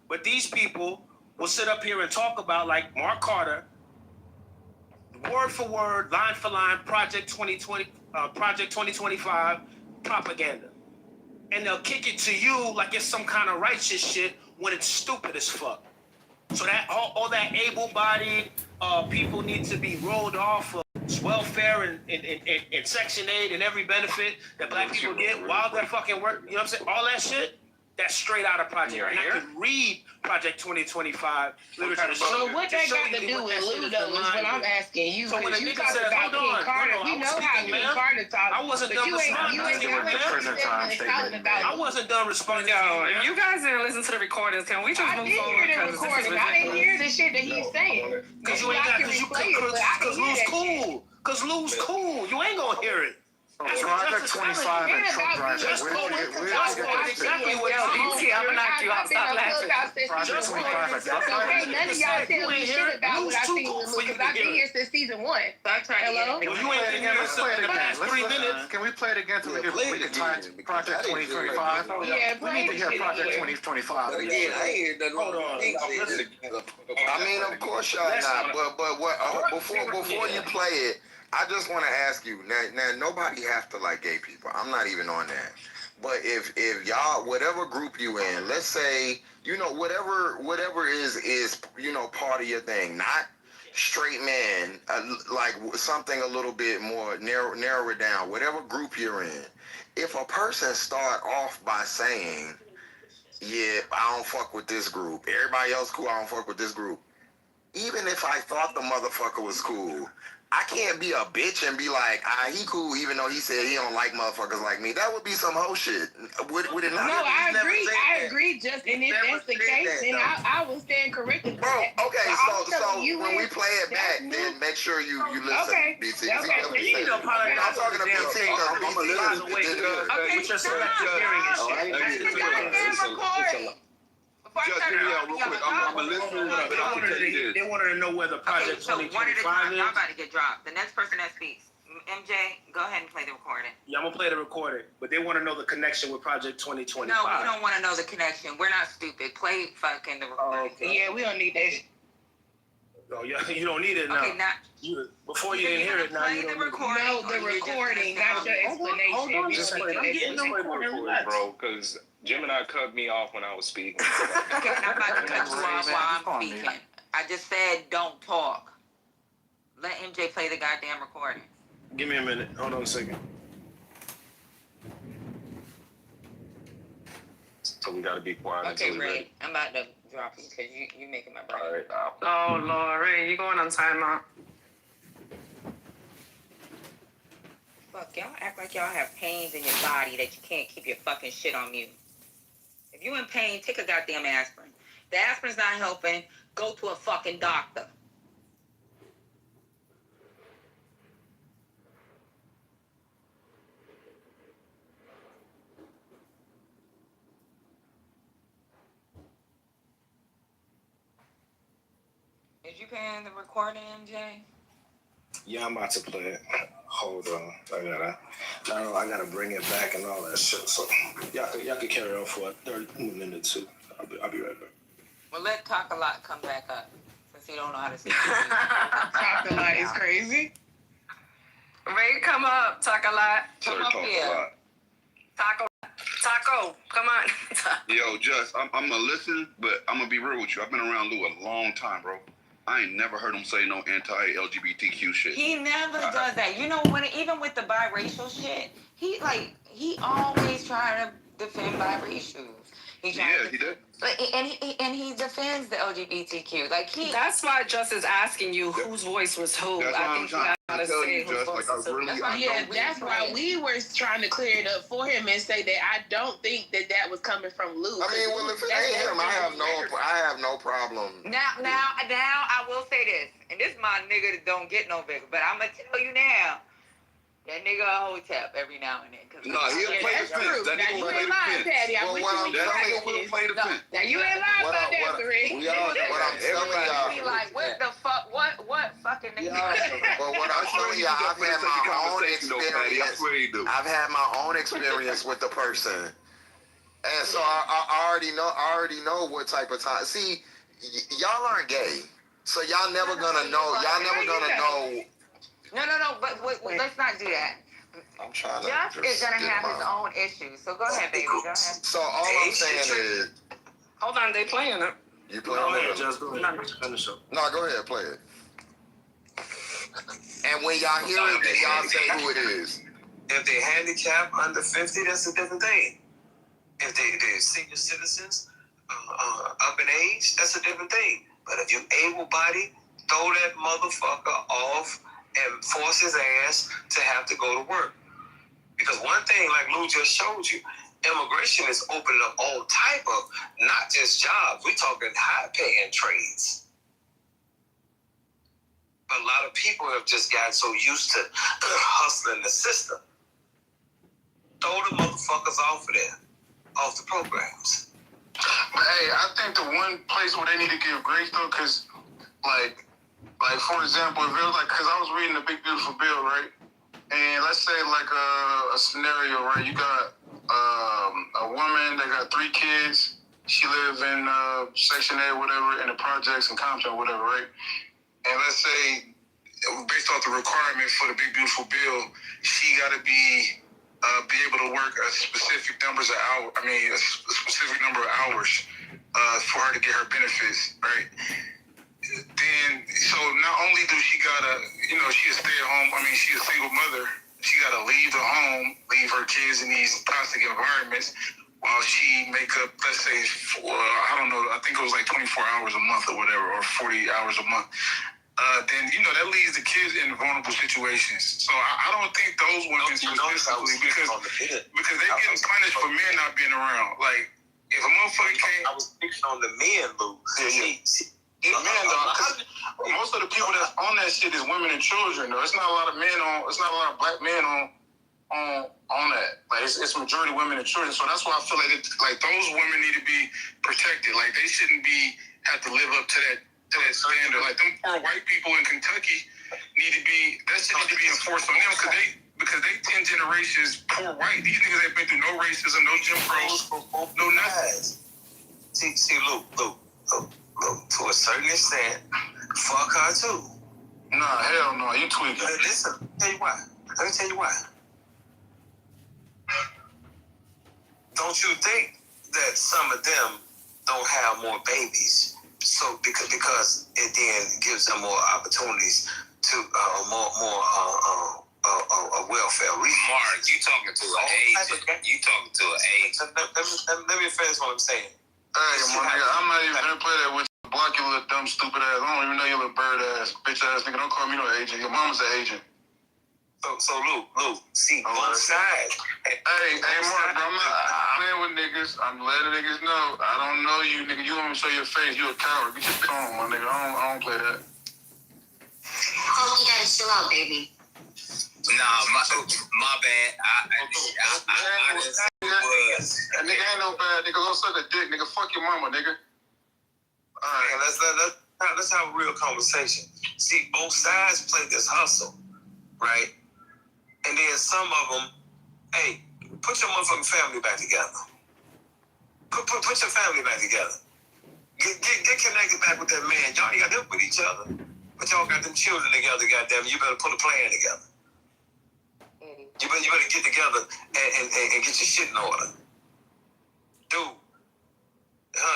But these people will sit up here and talk about, like Mark Carter, word for word, line for line, Project 2025 propaganda. And they'll kick it to you like it's some kind of righteous shit when it's stupid as fuck. So that all that able-bodied people need to be rolled off of welfare and Section 8 and every benefit that black people get while they're fucking work. You know what I'm saying? All that shit, that's straight out of Project. And I could read Project 2025 literature. So what that got to do with Lou, though, is what I'm asking you. So when a you nigga talk says, about King Carter, we know how King Carter talks. I wasn't done responding. I wasn't done responding. Yo, if you guys didn't listen to the recordings, can we just move forward? I did hear the recording. I didn't hear the shit that he's saying. Because you ain't got, because Lou's cool. Because Lou's cool. You ain't gonna hear it. Project 25 and Trump Project. Exactly what BT, I'm gonna knock you out. Stop laughing. Project 25 and Trump Hey, none of y'all tell me shit about what I've seen with Lou, because I've been here since season 1. Hello? Can we play it again? Let's play it again. Can we play it again so we can tie Project 2025? Yeah, we need to hear Project 2025. Again, I ain't heard nothing. I mean, of course y'all not. But what? Before you play it, I just want to ask you. Now, nobody have to like gay people. I'm not even on that. But if y'all, whatever group you in, let's say, whatever is part of your thing, not straight man, like something a little bit more narrow it down. Whatever group you're in, if a person start off by saying, "Yeah, I don't fuck with this group. Everybody else cool. I don't fuck with this group." Even if I thought the motherfucker was cool, I can't be a bitch and be like, he cool, even though he said he don't like motherfuckers like me. That would be some hoe shit. Would it not? No, I agree. I agree, Justin. If that's the case, then I will stand corrected. Bro, okay, so when we play it back, then make sure you listen. Okay. You BT. need to apologize. I'm talking to BT. I'm a little bit with your selective hearing and shit. Just hear me out real quick. I'm a listener, but I'm gonna tell you this. They wanted to know whether Project 2025 is. I'm about to get dropped. The next person that speaks, MJ, go ahead and play the recording. Yeah, I'm gonna play the recording, but they want to know the connection with Project 2025. No, we don't want to know the connection. We're not stupid. Play fucking the recording. Yeah, we don't need that. Oh, yeah, you don't need it now. Okay, Before you didn't hear it, now you don't need it. No, the recording, not your explanation. Hold on, just wait. I'm getting the recording, bro, because Gemini cut me off when I was speaking. Okay, I'm about to cut you off while I'm speaking. I just said don't talk. Let MJ play the goddamn recording. Give me a minute. Hold on a second. So we gotta be quiet. Okay, Ray, I'm about to drop you because you making my brain. All right. Oh, Lord, Ray, you going on timeout. Fuck, y'all act like y'all have pains in your body that you can't keep your fucking shit on mute. If you in pain, take a goddamn aspirin. If the aspirin's not helping, go to a fucking doctor. Is you paying the recording, MJ? Yeah, I'm about to play it. Hold on. I gotta bring it back and all that shit. So y'all can carry on for 30 minutes too. I'll be right back. Well, let Talk A Lot come back up, since he don't know how to speak. Talk A Lot is crazy. Ray, come up. Talk a lot. Come up here. Taco, come on. Yo, Just, I'm gonna listen, but I'm gonna be real with you. I've been around Lou a long time, bro. I ain't never heard him say no anti-LGBTQ shit. He never does that. You know, even with the biracial shit, he always try to defend biracials. He did. And he defends the LGBTQ. Like That's why Just is asking you whose voice was who. That's I why think I'm you trying gotta to tell say you, whose Just, voice like, was I who. really, That's why we were trying to clear it up for him and say that I don't think that was coming from Lou. I mean, well, if it ain't him, I have no problem. Now I will say this, and this is my nigga that don't get no bigger, but I'm gonna tell you now. That nigga a hotep every now and then. No, he'll play the fence. Now you ain't lying, Patty. I wish you would play the fence. Now you ain't lying about that, Three. What I'm telling y'all. Be like, what the fuck? What fucking nigga? But what I'm telling y'all, I've had my own experience. I've had my own experience with the person, and so I already know what type of time. See, y'all aren't gay, so y'all never gonna know. Y'all never gonna know. No, but wait, let's not do that. I'm trying to. Jeff is gonna have his own issues. So go ahead, baby. Go ahead. So all I'm saying is, Hold on, they playing it. you playing it? Just go ahead. Finish up. No, go ahead, play it. And when y'all hear it, y'all say who it is. If they're handicapped under 50, that's a different thing. If they're senior citizens up in age, that's a different thing. But if you're able-bodied, throw that motherfucker off and force his ass to have to go to work. Because one thing, like Lou just showed you, immigration is opening up all type of, not just jobs, we're talking high-paying trades. But a lot of people have just gotten so used to hustling the system. Throw the motherfuckers off of there, off the programs. But hey, I think the one place where they need to give grace though, because like for example, if it was like, because I was reading the Big Beautiful Bill, right? And let's say like a scenario, right? You got a woman that got 3 kids. She lives in Section A, whatever, in the projects in Compton, whatever, right? And let's say, based off the requirement for the Big Beautiful Bill, she got to be able to work a specific number of hours for her to get her benefits, right? Then, so not only do she gotta, she a stay-at-home, she a single mother, she gotta leave the home, leave her kids in these toxic environments while she make up, let's say, I think it was like 24 hours a month or whatever, or 40 hours a month. Then, that leaves the kids in vulnerable situations. So I don't think those women specifically, because they getting punished for men not being around. Like, if a motherfucker can't... I was speaking on the men, Lou. Most of the people that's on that shit is women and children, though. It's not a lot of black men on that. Like, it's majority women and children. So that's why I feel like those women need to be protected. Like, they shouldn't have to live up to that standard. Like, them poor white people in Kentucky that shit need to be enforced on them because they 10 generations poor white. These niggas ain't been through no racism, no Jim Crow, no nothing. See, Lou, to a certain extent, fuck her too. Nah, hell no, you tweaking. Listen, let me tell you why. Don't you think that some of them don't have more babies? So because it then gives them more opportunities to more welfare. Mark, you talking to an agent. You talking to an agent. Let me finish what I'm saying. Hey, my nigga, I'm not even gonna play that with you. Block your little dumb stupid ass. I don't even know your little bird ass, bitch ass nigga. Don't call me no agent. Your mama's an agent. So Lou, see both sides. Hey, Mark, bro, I'm not playing with niggas. I'm letting niggas know. I don't know you, nigga. You want me to show your face? You a coward. Get your phone, my nigga. I don't play that. Oh, you gotta chill out, baby. Nah, my bad. That nigga ain't no bad nigga. Go suck a dick, nigga. Fuck your mama, nigga. All right, let's have a real conversation. See, both sides play this hustle, right? And then some of them, hey, put your motherfucking family back together. Put your family back together. Get connected back with that man. Y'all ain't got to help with each other, but y'all got them children together. Goddamn, you better put a plan together. You better get together and get your shit in order. Dude,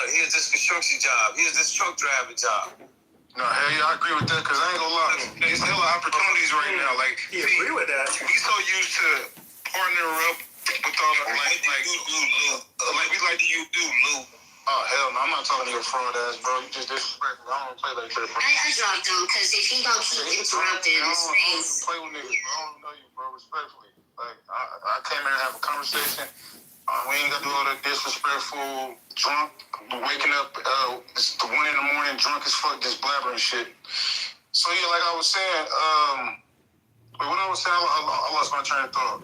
here's this construction job. Here's this truck driving job. No, hell yeah, I agree with that, because I ain't gonna lie. There's hella opportunities right now. Like, yeah, agree with that. We so used to partner up with all the, like we like to do, Lou. Oh, hell no. I'm not talking to your fraud ass, bro. You just disrespectful. I don't play like that, bro. I dropped him because if he don't keep interrupting the space. I don't play with niggas, bro. I don't know you, bro. Respectfully. Like, I came here to have a conversation. We ain't got to do all that disrespectful, drunk, waking up it's the 1 in the morning, drunk as fuck, just blabbering shit. So, yeah, like I was saying, what I was saying, I lost my train of thought.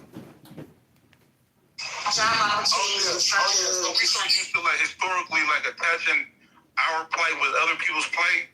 So we so used to like historically like attaching our play with other people's play.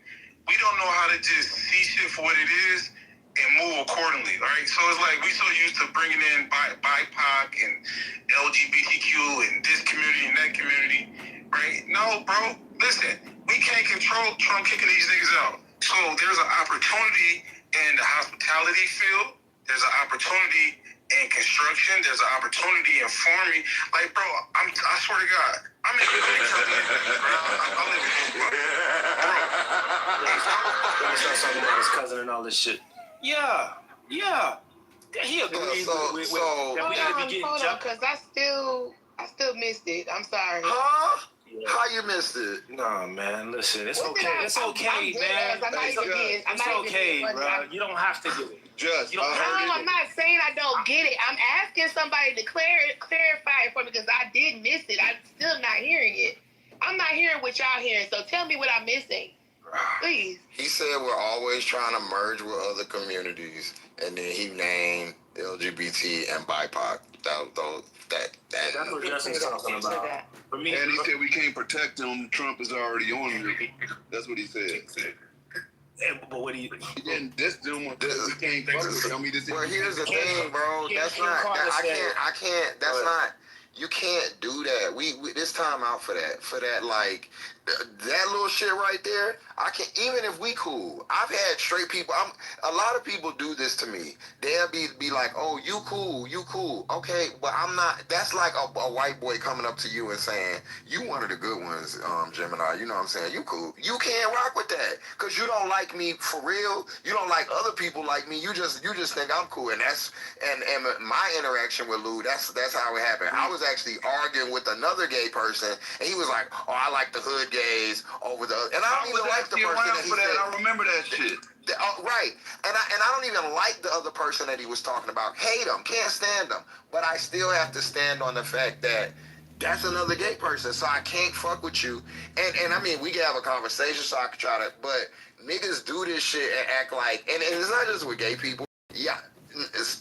We don't know how to just see shit for what it is and move accordingly, right? So it's like we so used to bringing in BIPOC and LGBTQ and this community and that community, right? No, bro, listen, we can't control Trump kicking these niggas out. So there's an opportunity in the hospitality field. There's an opportunity in construction. There's an opportunity in farming. Like, bro, I swear to God, I'm in good things, bro. I live in bro. He starts talking about his cousin and all this shit. Yeah. He agrees with that we gotta be getting jumped. Because I still missed it. I'm sorry. Huh? Yeah. How you missed it? Nah, man, listen, it's okay. It's okay, man. It's okay, bro. You don't have to do it. I'm not saying I don't get it. I'm asking somebody to clarify it for me because I did miss it. I'm still not hearing it. I'm not hearing what y'all hearing, so tell me what I'm missing. Please. He said we're always trying to merge with other communities, and then he named LGBT and BIPOC. That's what Justin's talking about. And he said we can't protect him. Trump is already on here. That's what he said. But what do you? He didn't diss them. We can't tell me this. Well, here's the thing, bro. That's not. I can't. That's not. You can't do that. We this time out for that. For that, like that little shit right there. I can't. Even if we cool, I've had straight people. A lot of people do this to me. They'll be like, "Oh, you cool, okay," but I'm not. That's like a white boy coming up to you and saying, "You one of the good ones, Gemini." You know what I'm saying? You cool. You can't rock with that because you don't like me for real. You don't like other people like me. You just think I'm cool, and that's and my interaction with Lou. That's how it happened. I was actually arguing with another gay person, and he was like, "Oh, I like the hood gays over the," and I don't even like the person that he said. I remember that shit. Right, and I don't even like the other person that he was talking about. Hate him, can't stand him, but I still have to stand on the fact that that's another gay person, so I can't fuck with you. And I mean, we can have a conversation, so I can try to, but niggas do this shit and act like, and it's not just with gay people. Yeah.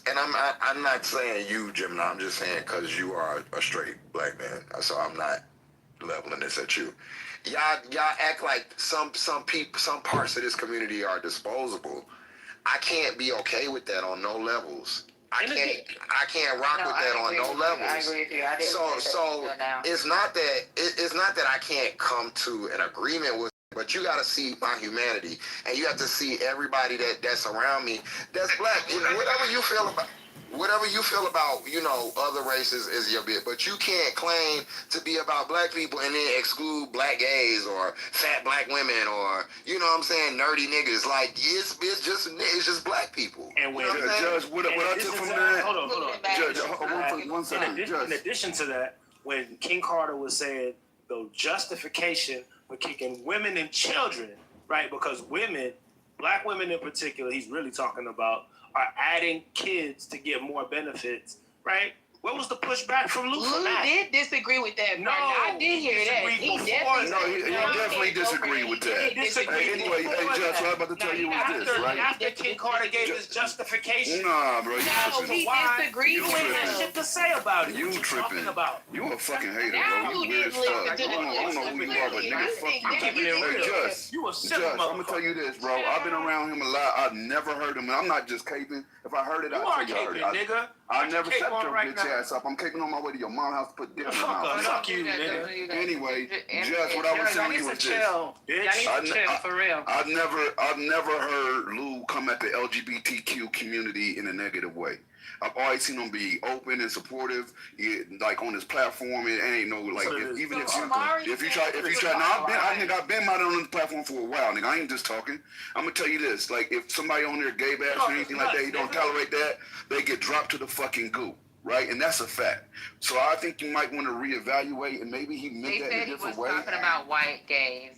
And I'm not saying you, Gemini. I'm just saying because you are a straight black man. So I'm not leveling this at you. Y'all act like some people, some parts of this community are disposable. I can't be okay with that on no levels. I can't rock with that on no levels. I agree with you. So it's not that I can't come to an agreement with. But you got to see my humanity, and you have to see everybody that's around me that's black. Whatever you feel about, other races is your bit. But you can't claim to be about black people and then exclude black gays or fat black women or nerdy niggas. Like it's just black people. And when Judge, what I took from that? Hold on. Judge, one second. In addition to that, when King Carter was saying the justification for kicking women and children, right? Because women, black women in particular, he's really talking about, are adding kids to get more benefits, right? What was the pushback from Lou? Lou did disagree with that. No, I did hear that. He definitely disagreed with that. Anyway, Judge, what I'm about to tell you was this, right? After King Carter gave his justification. Nah, bro. He disagreed with you ain't got shit to say about it. You tripping. You a fucking hater, now bro. You weird as fuck. I don't know who you are, but nigga, fuck you. I'm keeping it real. Judge, I'm gonna tell you this, bro. I've been around him a lot. I've never heard him. I'm not just caping. If I heard it, I'd tell you I heard it. Nigga. I never set your bitch ass up. I'm caping on my way to your mom's house to put dinner in my mouth. Fuck you, nigga. Anyway, Judge, what I was telling you was this. I've never heard Lou come at the LGBTQ community in a negative way. I've always seen him be open and supportive, like on his platform. It ain't no like if you try. Now I've been out on the platform for a while, nigga. I ain't just talking. I'm gonna tell you this: like if somebody on there gay bash or anything like that, he don't tolerate that, they get dropped to the fucking goop. right? And that's a fact. So I think you might want to reevaluate, and maybe he meant that in a different way. He was talking about white gays.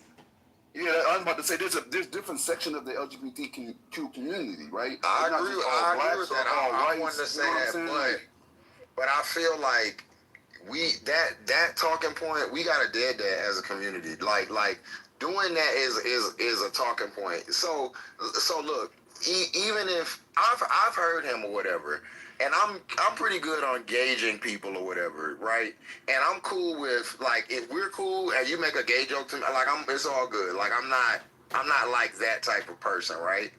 Yeah, I'm about to say there's different section of the LGBTQ community, right? I agree with that. I wanted to say that, but I feel like that talking point, we gotta dead that as a community. Like doing that is a talking point. So look, even if I've heard him or whatever, and I'm pretty good on gauging people or whatever, right? And I'm cool with, like, if we're cool and you make a gay joke to me, like, it's all good. Like, I'm not like that type of person, right?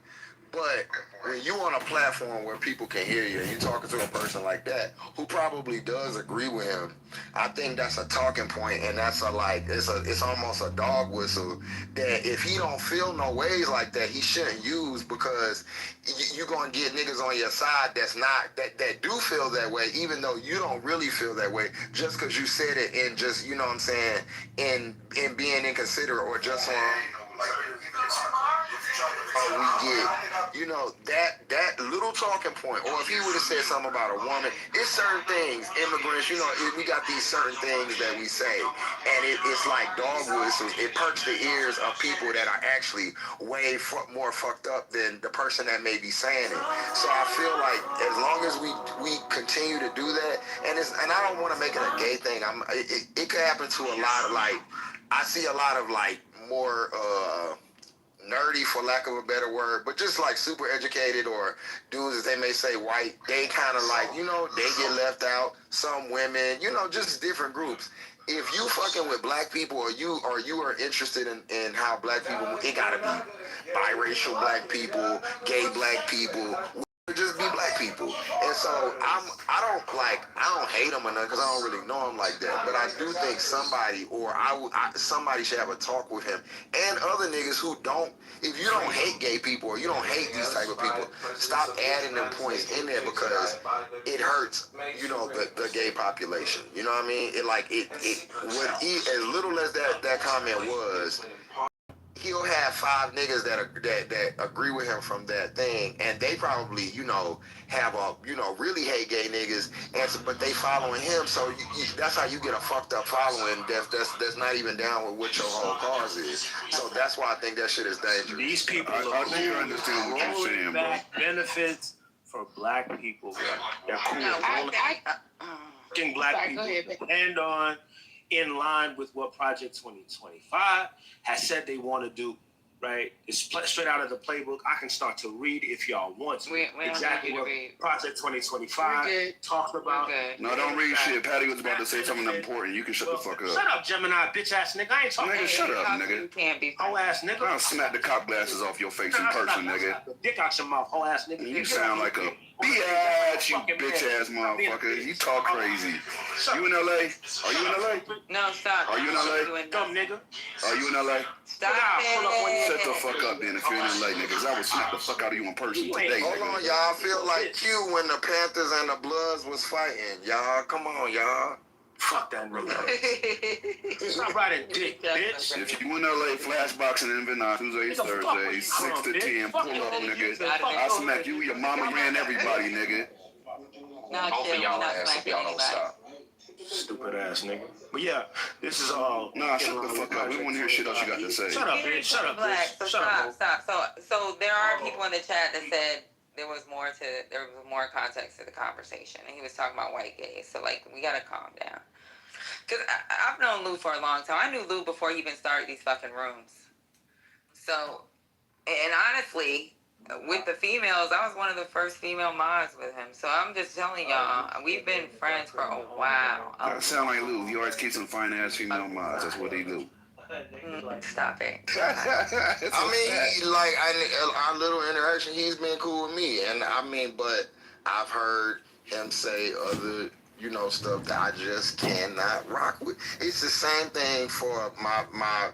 But when you on a platform where people can hear you and you're talking to a person like that who probably does agree with him, I think that's a talking point, and that's it's almost a dog whistle that if he don't feel no ways like that, he shouldn't use, because you're gonna get niggas on your side that do feel that way, even though you don't really feel that way, just because you said it in just, you know what I'm saying, in being inconsiderate, or just on we get, you know, that little talking point. Or if he would have said something about a woman, it's certain things, immigrants, you know, we got these certain things that we say, and it's like dog whistles. It perks the ears of people that are actually way more fucked up than the person that may be saying it. So I feel like as long as we continue to do that, and I don't want to make it a gay thing. It could happen to a lot of, like, I see a lot of, like, more nerdy, for lack of a better word, but just like super educated, or dudes, as they may say, white, they kind of like, you know, they get left out. Some women, you know, just different groups. If you fucking with black people, or you are interested in how black people, it gotta be biracial black people, gay black people, just be black people. And so I don't hate them or nothing, because I don't really know them like that, but I do think somebody should have a talk with him and other niggas who don't. If you don't hate gay people, or you don't hate these type of people, stop adding them points in there, because it hurts, you know, the gay population. You know what I mean? As little as that comment was, he'll have 5 niggas that agree with him from that thing, and they probably, you know, have really hate gay niggas, but they following him. So that's how you get a fucked up following that's not even down with what your whole cause is. So that's why I think that shit is dangerous. These people are understand what you're saying, bro. Benefits for black people, bro. They're cool. Black people stand on, in line with what Project 2025 has said they want to do, right? It's straight out of the playbook. I can start to read if y'all want to. Exactly what Project 2025 talks about. No, don't read shit. Patty was about to say something important. You can shut the fuck up. Shut up, Gemini, bitch ass nigga. I ain't talking. Nigga, shut up, nigga. Whole ass nigga. I'll smack the cop glasses off your face in person, nigga. Dick out your mouth, whole ass nigga. You sound like a bitch, you bitch ass motherfucker. You talk crazy. You in LA? Are you in LA? No, stop. Are you in LA? Dumb nigga. Are you in LA? Stop it. Shut the fuck up then if you're in LA, niggas. I would smack the fuck out of you in person today. Hold on, y'all. I feel like Q when the Panthers and the Bloods was fighting. Y'all, come on, y'all. Fuck that nigga. Stop riding dick, bitch. If you in LA, flashboxing in Venice, Tuesdays, Thursdays, 6 to 10, pull up, nigga. I'll smack you, your mama, and everybody, nigga. Both of y'all ass if y'all don't stop. Stupid ass nigga. But yeah, this is all. Nah, shut the fuck up. We want to hear shit else you got to say. Shut up, bitch. Shut up, bitch. So stop. So there are people in the chat that said there was more context to the conversation, and he was talking about white gays. So like, we gotta calm down. Cause I've known Lou for a long time. I knew Lou before he even started these fucking rooms. So, and honestly, with the females, I was one of the first female mods with him. So I'm just telling y'all, we've been friends for a while. That sound like Lou. He always keeps some fine ass female mods. That's what he do. Stop it. I mean, like, our little interaction, he's been cool with me. And I mean, but I've heard him say other, you know, stuff that I just cannot rock with. It's the same thing for my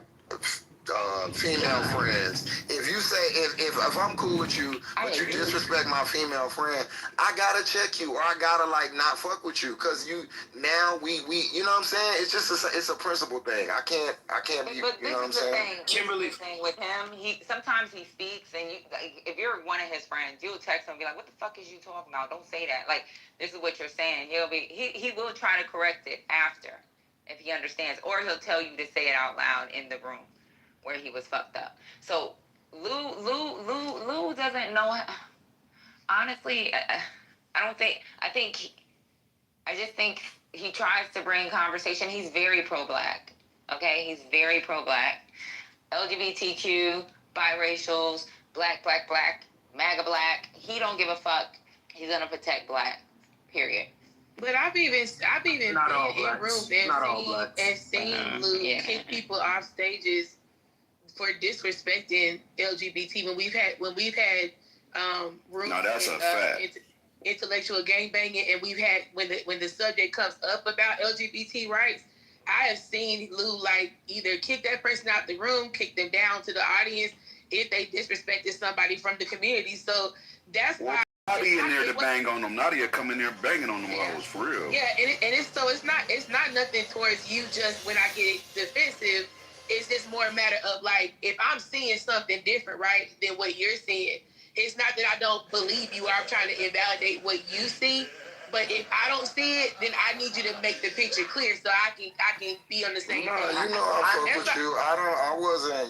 female friends. If you say if I'm cool with you, but you disrespect my female friend, I gotta check you, or I gotta like not fuck with you, cause you now we you know what I'm saying? It's just it's a principle thing. I can't be. But You know what I'm saying? Kimberly, this is the thing with him. Sometimes he speaks, and if you're one of his friends, you'll text him and be like, "What the fuck is you talking about? Don't say that." Like, this is what you're saying. He will try to correct it after, if he understands, or he'll tell you to say it out loud in the room where he was fucked up. So Lou doesn't know. Honestly, I just think he tries to bring conversation. He's very pro-black. Okay, he's very pro-black. LGBTQ, biracials, black, MAGA black. He don't give a fuck. He's gonna protect black. Period. But I've even been in rooms and seen Lou kick people off stages for disrespecting LGBT when we've had rooms. No, that's a fact. Intellectual gangbanging, and we've had when the subject comes up about LGBT rights, I have seen Lou like either kick that person out the room, kick them down to the audience if they disrespected somebody from the community. So that's why. Nadia in there to bang on them. Nadia come in there banging on them hoes for real. Yeah, and it's not nothing towards you. Just when I get defensive, it's just more a matter of like if I'm seeing something different, right, than what you're seeing. It's not that I don't believe you or I'm trying to invalidate what you see, but if I don't see it, then I need you to make the picture clear so I can be on the same page. No, you know I fuck with you. I wasn't.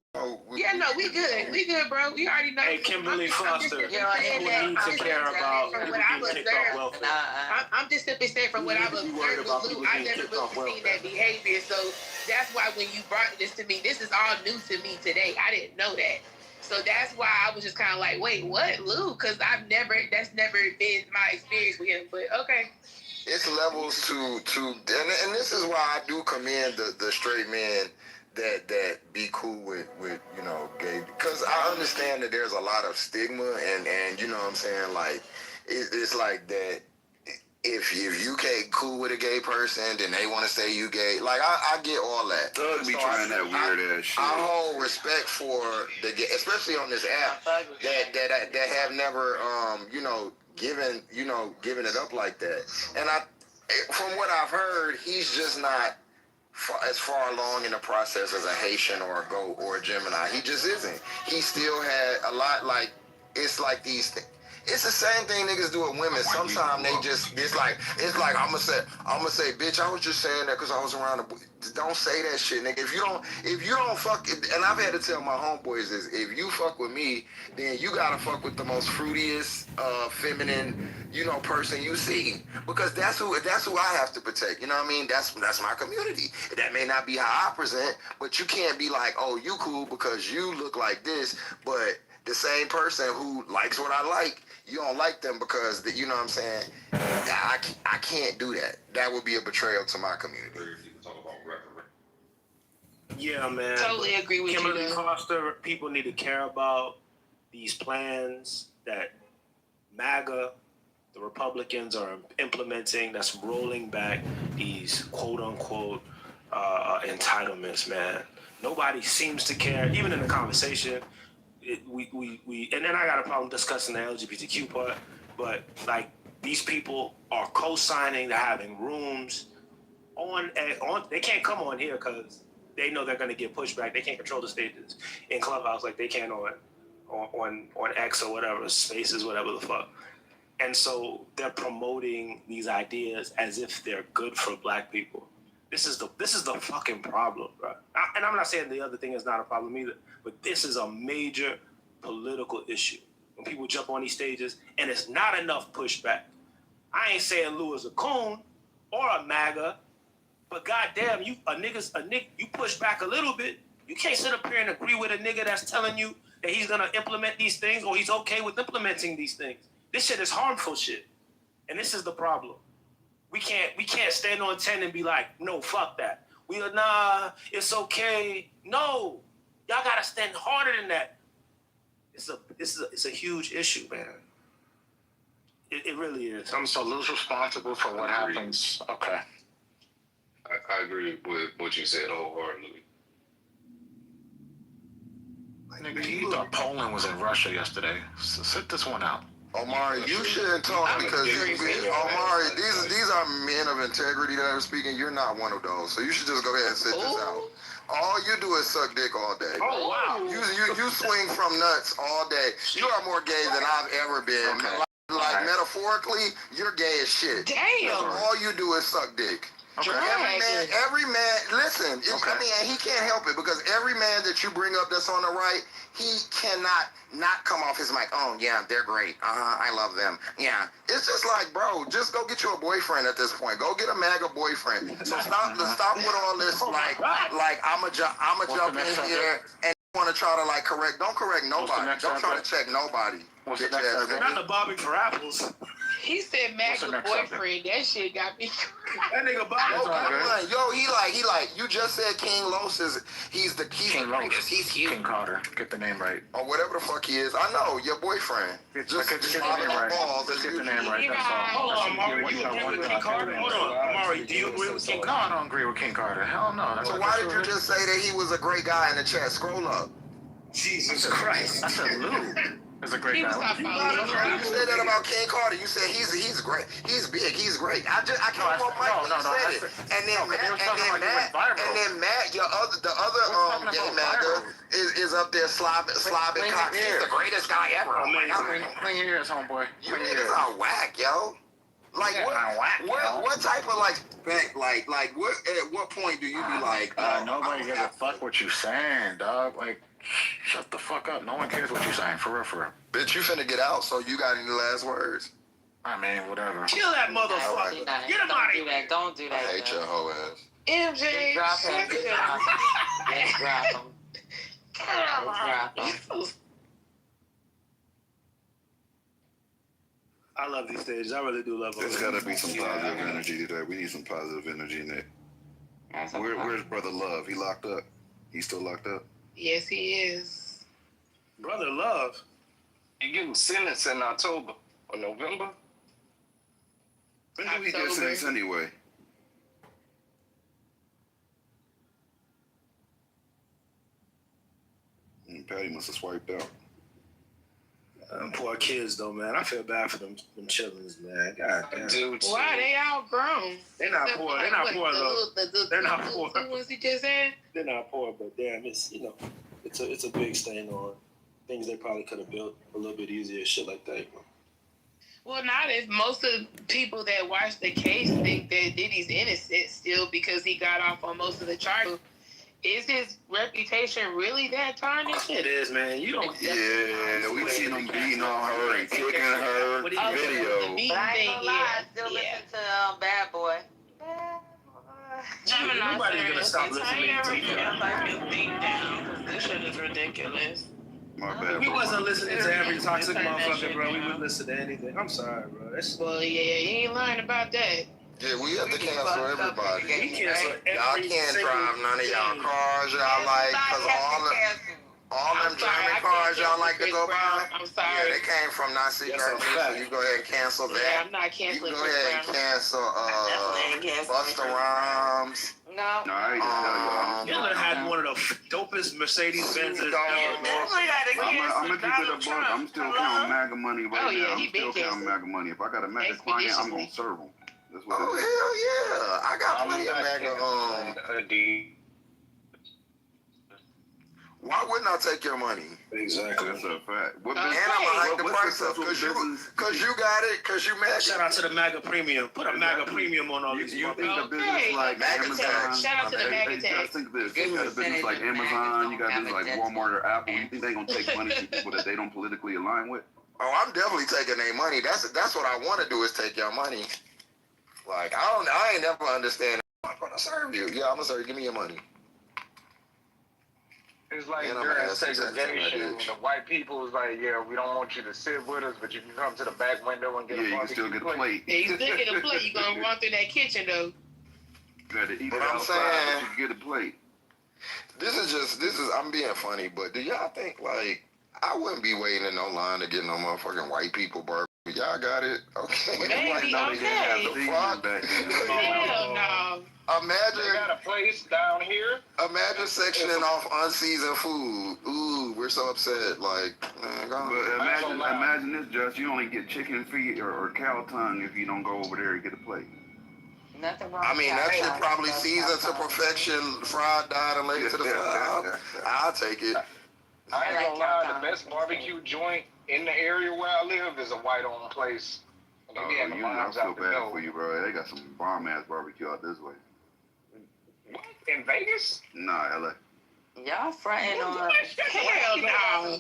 Yeah, no, we good, bro. We already know. Hey, Kimberly Foster, people need to care about people getting kicked off welfare. I'm just simply saying from what I've observed with Lou, I've never really seen that behavior. So that's why when you brought this to me, this is all new to me today. I didn't know that. So that's why I was just kind of like, wait, what, Lou? Because that's never been my experience with him. But okay. It's levels to and this is why I do commend the straight men that be cool with you know gay, because I understand that there's a lot of stigma and you know what I'm saying, like it's like that if you can't cool with a gay person, then they want to say you gay. Like I get all that. Thugs be trying that weird ass shit. I hold respect for the gay, especially on this app that have never given it up like that. And from what I've heard, he's just not as far along in the process as a Haitian or a Goat or a Gemini. He just isn't. He still had a lot, like, it's like these things. It's the same thing niggas do with women. Sometimes they just, it's like I'm gonna say, bitch, I was just saying that because I was around the. Don't say that shit, nigga. If you don't fuck, and I've had to tell my homeboys this, if you fuck with me, then you gotta fuck with the most fruitiest, feminine, person you see, because that's who I have to protect. You know what I mean? That's my community. That may not be how I present, but you can't be like, oh, you cool because you look like this, but the same person who likes what I like, you don't like them because, you know what I'm saying? I can't do that. That would be a betrayal to my community. Yeah, man. Totally agree with Kimberly you. Foster, people need to care about these plans that MAGA, the Republicans, are implementing that's rolling back these quote-unquote entitlements, man. Nobody seems to care, even in the conversation. And then I got a problem discussing the LGBTQ part, but like these people are co-signing to having rooms on. They can't come on here because they know they're going to get pushed back. They can't control the stages in Clubhouse like they can on X or whatever, Spaces, whatever the fuck. And so they're promoting these ideas as if they're good for black people. This is the fucking problem, bro. And I'm not saying the other thing is not a problem either, but this is a major political issue. When people jump on these stages and it's not enough pushback. I ain't saying Lou is a coon or a MAGA, but goddamn, you push back a little bit. You can't sit up here and agree with a nigga that's telling you that he's gonna implement these things or he's okay with implementing these things. This shit is harmful shit, and this is the problem. We can't stand on 10 and be like, no, fuck that. It's okay. No, y'all gotta stand harder than that. It's a huge issue, man. It really is. So Lou's responsible for what happens. Okay. I agree with what you said wholeheartedly. Nigga, you thought Poland was in Russia yesterday. So sit this one out. Omari, you shouldn't talk because Omari, these are men of integrity that are speaking. You're not one of those, so you should just go ahead and sit this out. All you do is suck dick all day. Oh wow! You swing from nuts all day. You are more gay than I've ever been. Okay. Like metaphorically, you're gay as shit. Damn. All you do is suck dick. Okay. Every man, listen, I mean, and he can't help it because every man that you bring up that's on the right, he cannot not come off his mic. Oh, yeah, they're great. I love them. Yeah. It's just like, bro, just go get you a boyfriend at this point. Go get a MAGA boyfriend. So stop with all this, like I'm a jump in here and want to try to, like, correct. Don't correct nobody. Don't try to check nobody. Not the bobbing for apples. He said MAGA boyfriend. That shit got me. That nigga bobbing. Yo, he like, you just said King Los he's the greatest. He's huge. King Carter. Get the name right. Or whatever the fuck he is. I know, your boyfriend. Just get the name right. Just get the name right. That's all. Hold on, Amari. Do you agree with King Carter? Hold on, Amari. Do you agree with King Carter? No, I don't agree with King Carter. Hell no. So why did you just say that he was a great guy in the chat? Scroll up. Jesus Christ. I said Lou is a great guy. You said that about King Carter. You said he's great. He's big. He's great. I came on mic when you said it. And then Matt, the other gay MAGA is up there slobbing cock. He's the greatest guy ever. Clean your ears, homeboy. You niggas are whack, yo. Like what type of like what at what point do you be like? Nobody gives a fuck what you saying, dog. Like. Shut the fuck up. No one cares what you're saying. For real. Bitch, you finna get out, so you got any last words? I mean, whatever. Kill that motherfucker. Get him out of here. Don't do that. I hate your hoe ass. MJ. Drop him. Drop him. Drop him. I love these stages. I really do love them. There's got to be some positive energy today. We need some positive energy in it. Where's Brother Love? He locked up? He's still locked up? Yes, he is. Brother Love. He getting sentenced in October or November. When did we get sentenced anyway? Patty must have swiped out. Poor kids, though, man. I feel bad for them children, man. God damn. Dude, why they all grown? They're not poor. They're not poor, though. They're not poor. The ones he just said? They're not poor, but damn, it's it's a big stain on things they probably could have built a little bit easier, shit like that. Well, not if most of the people that watch the case think that Diddy's innocent still because he got off on most of the charges. Is his reputation really that tarnished? It is, man. You don't. Yeah, we seen him beating on her and kicking her. Video. But I ain't gonna lie, I still listen to Bad Boy. Nobody's gonna stop listening to you. This shit is ridiculous. My bad. We wasn't listening to every toxic motherfucker, bro. We would listen to anything. I'm sorry, bro. Well, yeah, you ain't lying about that. Yeah, we have to cancel everybody. Y'all can't drive none of y'all cars y'all like, because all them German cars y'all like to go by. I'm sorry. Yeah, they came from Nazi Germany, so you go ahead and cancel that. Yeah, I'm not canceling. You go ahead and cancel Busta Rhymes. No. Hitler had one of the dopest Mercedes Benzes. I'm gonna keep it a buck. I'm still counting MAGA money right now. I'm still counting MAGA money. If I got a MAGA client, I'm gonna serve them. That's what hell yeah! I got plenty of MAGA. Why wouldn't I take your money? Exactly, that's a fact. And I'm gonna hike the price up because you got it, because you MAGA. Shout out to the MAGA premium. Put a MAGA premium on all these. You think the business like Amazon? Shout out to the MAGA tag. Think this. You got a business like Amazon. You got business like Walmart or Apple. You think they gonna take money from people that they don't politically align with? Oh, I'm definitely taking their money. That's what I want to do is take your money. Like I ain't never understand. I'm gonna serve you. Yeah, I'm gonna serve you. Give me your money. It's like during segregation, the white people was like, yeah, we don't want you to sit with us, but you can come to the back window and get a you can still get a plate. Yeah, you still get a plate. You gonna run through that kitchen though. You gotta eat But outside, I'm but you get a plate. This is I'm being funny, but do y'all think like I wouldn't be waiting in no line to get no motherfucking white people burger? Y'all got it? Okay. Maybe, okay. Hell no. Imagine they got a place down here. Imagine sectioning off unseasoned food. Ooh, We're so upset. Like, man, go on. But imagine this, Just. You only get chicken feet or cow tongue if you don't go over there and get a plate. Nothing wrong. I mean, that shit probably seasoned to perfection, fried, dyed, and laid to the side. I'll take it. I ain't gonna lie, the best barbecue joint in the area where I live is a white-owned place. They be having I lines feel out the bad door. for you, bro. They got some bomb-ass barbecue out this way. What? In Vegas? Nah, LA. Y'all fronting on. Hell no.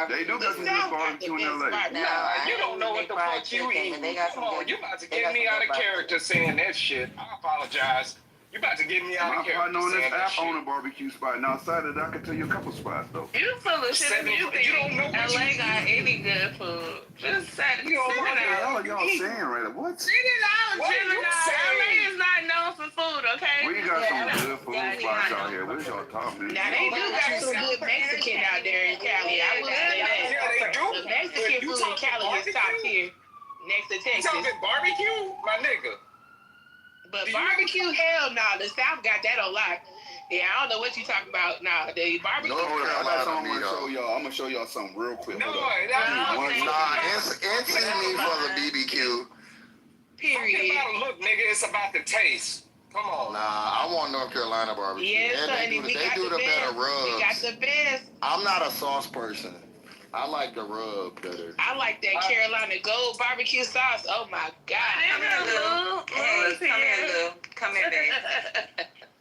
They do got some good barbecue in LA. Nah, you don't know what the fuck you eat. Come on, you about to get me out of character saying that shit. I apologize. You about to get me out of character My partner on this saying that app shit. own a barbecue spot, and outside of that, I can tell you a couple spots, though. You full of shit if you think You don't know what LA you got any good food. Just say it. You don't know What the hell out. are y'all saying right now? What? Sit it out, What are you Gemini. saying? LA is not known for food, okay? We got some good food spots out here. What y'all talking Now they do got some good Mexican out there in Cali. I will say that. Yeah, they do. The Mexican You food in talking Cali is top barbecue? tier. Next to You Texas. talking barbecue? My nigga. But barbecue, hell no. The South got that on lock. Yeah, I don't know what you talking about. Nah, the barbecue. No, I got something I'm gonna show y'all. I'm gonna show y'all something real quick. No, Hold up. NC me for the BBQ. Period. Look, nigga, it's about the taste. Come on. Nah, I want North Carolina barbecue. Yes, and honey, they do the better rubs. We got the best. I'm not a sauce person. I like the rub better. I like that Carolina Gold barbecue sauce. Oh my God. Come here, Lou. Hey, come here, Lou. Come here, baby.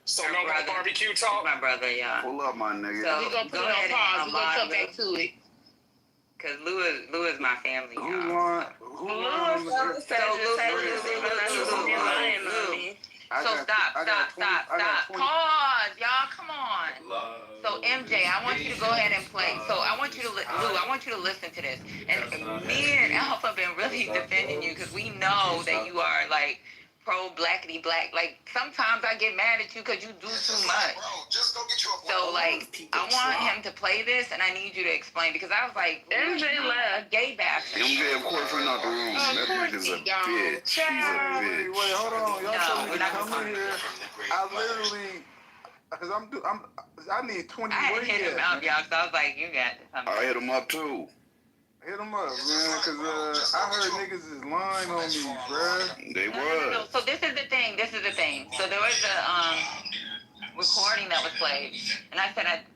So no more barbecue talk? My brother, y'all. Pull up, my nigga. So We're going to put go it on ahead pause. and We're going to come unlock back to it. Cause Lou is my family, y'all. Lou So stop. Pause, y'all. Come on. So MJ, I want you to go ahead and play. So I want you to Lou. I want you to listen to this. And me and Alpha have been really defending you because we know that you are like pro blackity black. Like sometimes I get mad at you because you do too much. So like I want him to play this, and I need you to explain because I was like, MJ left, gay bastard. MJ, of course, we're not the room. That nigga's a bitch. She's a bitch. Wait, hold on. Y'all told me we're to not come gonna in here. I literally, because I need 20 I had weight hit him yet, out, man. y'all, because I was like, you got to come. I hit him up too. Hit them up, man, because I heard niggas is lying on me, bruh. They No. So this is the thing. So there was a recording that was played, and I said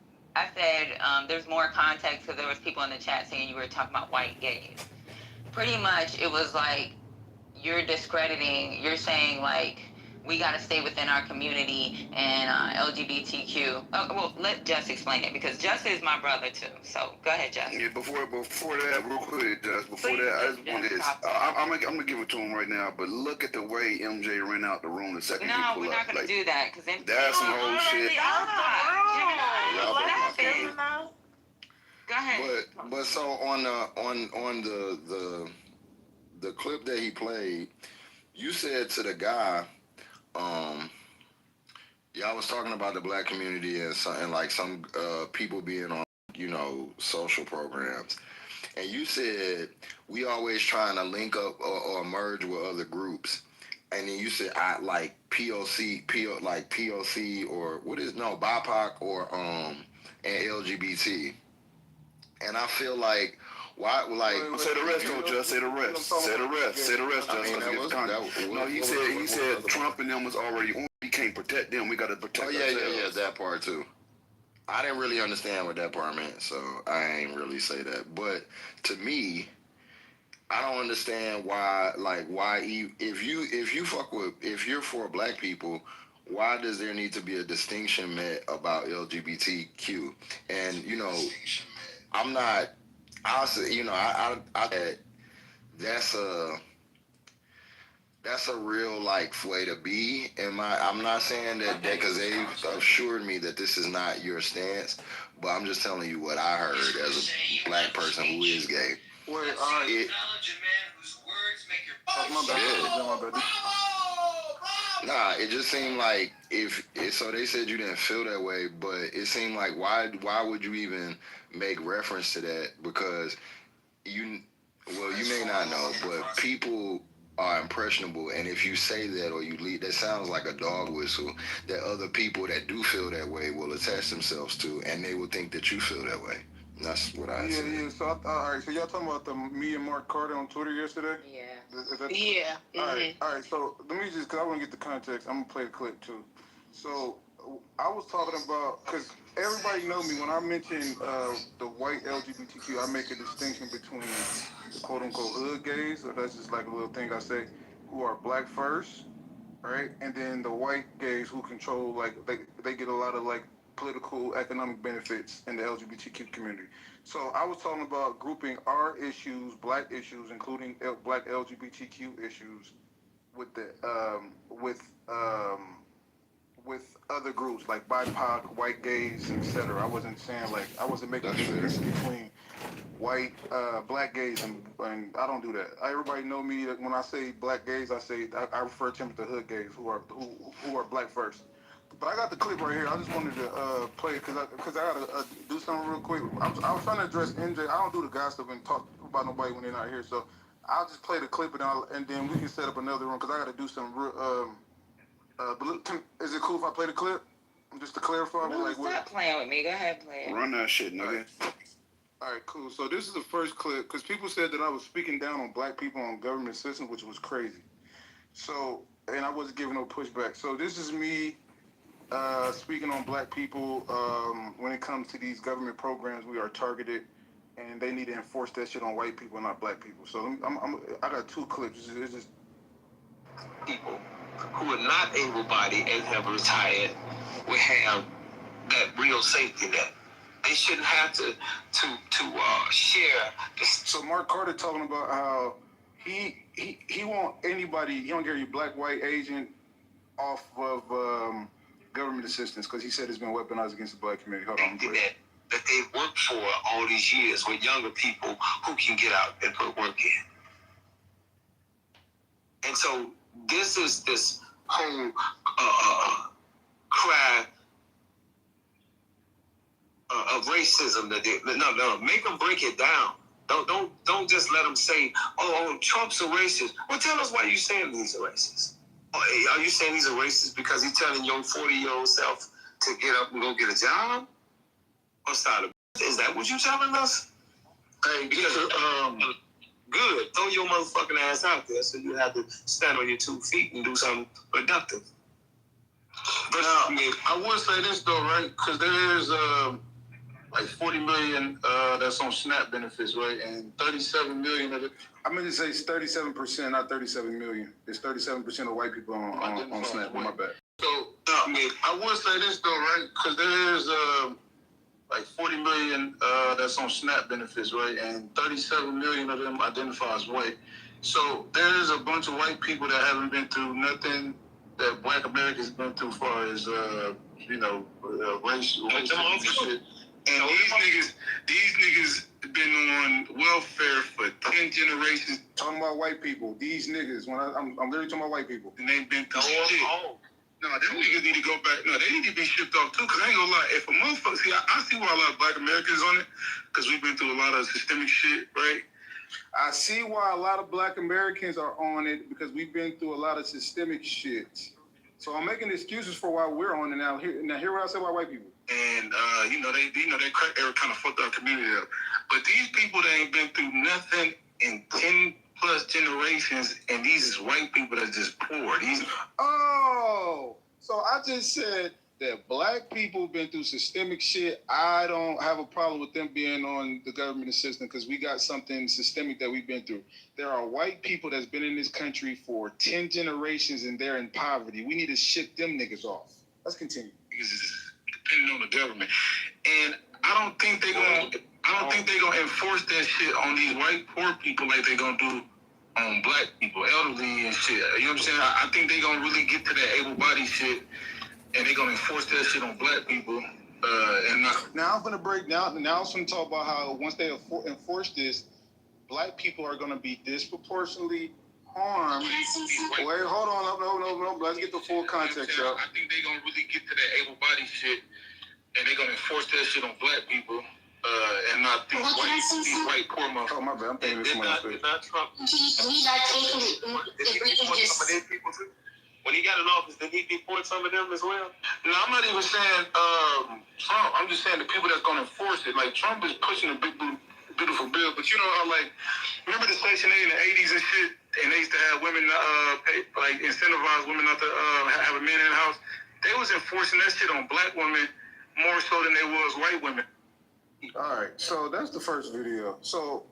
there's more context because there was people in the chat saying you were talking about white gays. Pretty much, it was like you're discrediting. You're saying like we got to stay within our community and LGBTQ. Well, let Jess explain it because Jess is my brother too. So go ahead, Jess. Yeah, before that, real quick, Jess. Before that, I just want this. I'm gonna give it to him right now. But look at the way MJ ran out the room the second he No, pulled we're up. not gonna do that because That's some whole shit. Go ahead. But so on the clip that he played, you said to the guy, y'all was talking about the black community and some people being on, social programs. And you said, we always trying to link up or merge with other groups. And then you said, I like POC or BIPOC or, and LGBT. And I feel like, why, like... Say the rest, though, Just. Say the rest. Say the rest, Just. No, he said Trump and them was already on. We can't protect them. We got to protect ourselves. Yeah, that part, too. I didn't really understand what that part meant, so I ain't really say that. But to me, I don't understand why if you're for black people, why does there need to be a distinction made about LGBTQ? And I'm not. I'll say, that's a real way to be. I'm not saying that because they've assured me that this is not your stance, but I'm just telling you what I heard as a black person who is gay. Wait, Nah, it just seemed like so they said you didn't feel that way, but it seemed like why would you even make reference to that? Because you may not know, but people are impressionable, and if you say that or you lead, that sounds like a dog whistle that other people that do feel that way will attach themselves to, and they will think that you feel that way. That's what I Yeah, said. yeah. So, all right. So y'all talking about me and Mark Carter on Twitter yesterday? Yeah. Yeah. All right. So let me just, cause I want to get the context. I'm gonna play a clip too. So I was talking about, cause everybody know me when I mention the white LGBTQ, I make a distinction between the quote unquote hood gays, so that's just like a little thing I say, who are black first, right? And then the white gays who control, like they get a lot of like political economic benefits in the LGBTQ community. So I was talking about grouping our issues, black issues, including black LGBTQ issues, with the with other groups like BIPOC, white gays, etc. I wasn't saying like I wasn't making a distinction between white, black gays, and I don't do that. Everybody know me. When I say black gays, I refer to them as the hood gays who are black first. But I got the clip right here. I just wanted to play it because I gotta do something real quick. I was trying to address NJ. I don't do the gossip and talk about nobody when they're not here. So I'll just play the clip and then we can set up another room because I got to do some real. Is it cool if I play the clip? Just to clarify. No, like, stop playing with me. Go ahead, play it. Run that shit, nigga. All right, cool. So this is the first clip because people said that I was speaking down on black people on government systems, which was crazy. So, and I wasn't giving no pushback. So this is me speaking on black people when it comes to these government programs. We are targeted, and they need to enforce that shit on white people, not black people. So I got two clips. It's just people who are not able-bodied and have retired will have that real safety net. They shouldn't have to share this. So Mark Carter talking about how he won't anybody, he don't care you black, white, Asian, off of government assistance because he said it's been weaponized against the black community. Hold on. That they've worked for all these years with younger people who can get out and put work in. And so this is this whole cry of racism that no, make them break it down. Don't just let them say, oh, Trump's a racist. Well, tell us why you're saying he's a racist. Are you saying he's a racist because he's telling your 40-year-old self to get up and go get a job? Or start is that what you telling us? Hey, because good. Throw your motherfucking ass out there so you have to stand on your 2 feet and do something productive. But now, I would say this though, right? Because there is like 40 million that's on SNAP benefits, right? And 37 million of it. I meant to say it's 37%, not 37 million. It's 37% of white people on SNAP. My bad. So I would say this though, right? Because there is like 40 million that's on SNAP benefits, right? And 37 million of them identify as white. So there is a bunch of white people that haven't been through nothing that black Americans been through as far as, race and shit. And these niggas been on welfare for 10 generations. Talking about white people. These niggas, when I'm literally talking about white people. And they been through shit. No, them niggas need to go back. No, they need to be shipped off too. Cause I ain't gonna lie, if a motherfucker, see, I see why a lot of black Americans on it, cause we've been through a lot of systemic shit, right? I see why a lot of black Americans are on it because we've been through a lot of systemic shit. So I'm making excuses for why we're on it now. Hear what I said about white people. And they kind of fucked our community up. But these people that ain't been through nothing in 10 plus generations, and these is white people that's just poor. So I just said that black people been through systemic shit. I don't have a problem with them being on the government assistance because we got something systemic that we've been through. There are white people that's been in this country for 10 generations and they're in poverty. We need to ship them niggas off. Let's continue. Because it's depending on the government. And I don't think they're gonna enforce that shit on these white poor people like they're gonna do on black people, elderly and shit. You know what I'm saying? I think they're gonna really get to that able-bodied shit and they're gonna enforce that shit on black people. Now I'm gonna break down. Now I'm gonna talk about how once they enforce this, black people are gonna be disproportionately harmed. Wait, hold on, no. Let's get the full context up. I think they're gonna really get to that able-bodied shit, and they're gonna enforce that shit on black people, and not these white poor motherfuckers. Oh my bad, I'm thinking this one. Not Trump. He's not taking it. Is he some of their people too? When he got in office, did he deport some of them as well? No, I'm not even saying Trump. I'm just saying the people that's going to enforce it. Like, Trump is pushing a big, beautiful bill. But you know how, like, remember the Section 8 in the 80s and shit? And they used to have women, incentivize women not to have a man in the house. They was enforcing that shit on black women more so than they was white women. All right, so that's the first video. So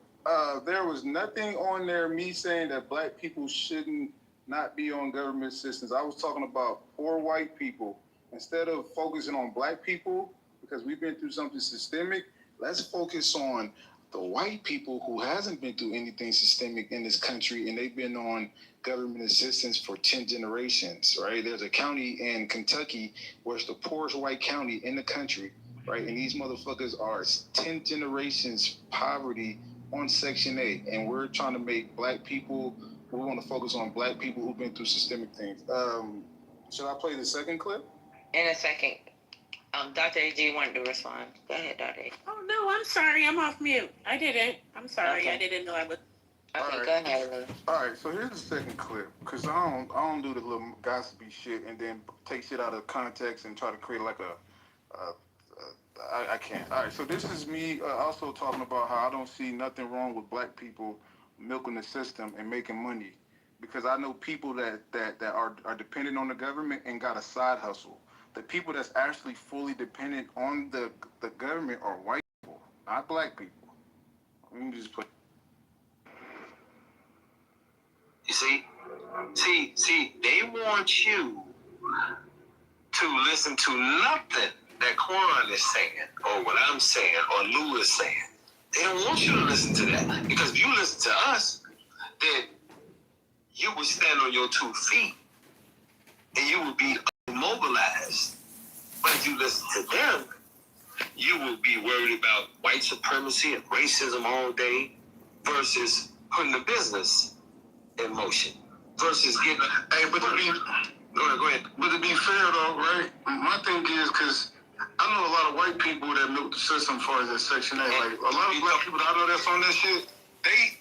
there was nothing on there me saying that black people shouldn't not be on government assistance. I was talking about poor white people. Instead of focusing on black people, because we've been through something systemic, let's focus on the white people who hasn't been through anything systemic in this country, and they've been on government assistance for 10 generations, right? There's a county in Kentucky where it's the poorest white county in the country, right? And these motherfuckers are 10 generations poverty on Section 8, and we're trying to make black people, we want to focus on black people who've been through systemic things. Should I play the second clip? In a second. Dr. A.G. wanted to respond. Go ahead, Dr. A.G. Oh, no, I'm sorry. I'm off mute. I didn't. I'm sorry. Okay. I didn't know I was. Okay, go ahead, Lou. All right, so here's the second clip, because I don't do the little gossipy shit and then take shit out of context and try to create like I can't. All right, so this is me also talking about how I don't see nothing wrong with black people milking the system and making money, because I know people that are dependent on the government and got a side hustle. The people that's actually fully dependent on the government are white people, not black people. Let me just put. You see, they want you to listen to nothing that Quan is saying, or what I'm saying, or Lou is saying. They don't want you to listen to that, because if you listen to us, then you would stand on your 2 feet and you would be immobilized. But if you listen to them, you will be worried about white supremacy and racism all day versus putting the business in motion. Versus getting Hey, but to be go ahead. But to be fair though, right? My thing is, because I know a lot of white people that milk the system as far as that Section 8. Like, a lot of black people that I know that's on that shit, they.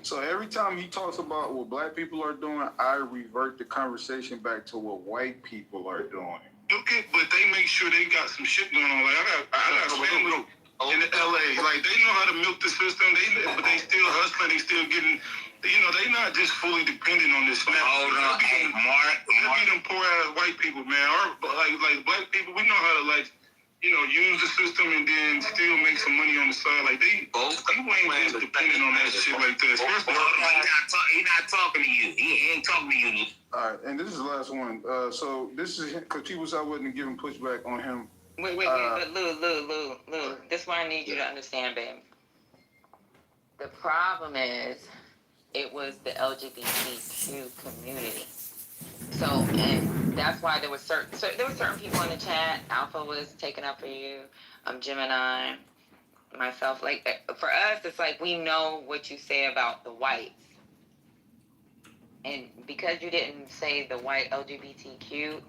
So every time he talks about what black people are doing, I revert the conversation back to what white people are doing. Okay, but they make sure they got some shit going on. Like, I got family in LA. Like, they know how to milk the system. But they still hustling. They still getting. You know, they not just fully dependent on this. Hold on, hey, Mark. Be them poor ass white people, man. Or like black people, we know how to use the system and then still make some money on the side. Like people ain't just dependent on that shit like this. He's not talking to you. He ain't talking to you. All right, and this is the last one. So this is because people said I wasn't giving pushback on him. Wait, but Lou, this is what I need you to understand, babe. The problem is, it was the LGBTQ community. So, and that's why there were certain people in the chat. Alpha was taken up for you. Gemini, myself. Like, for us, it's like we know what you say about the whites. And because you didn't say the white LGBTQ,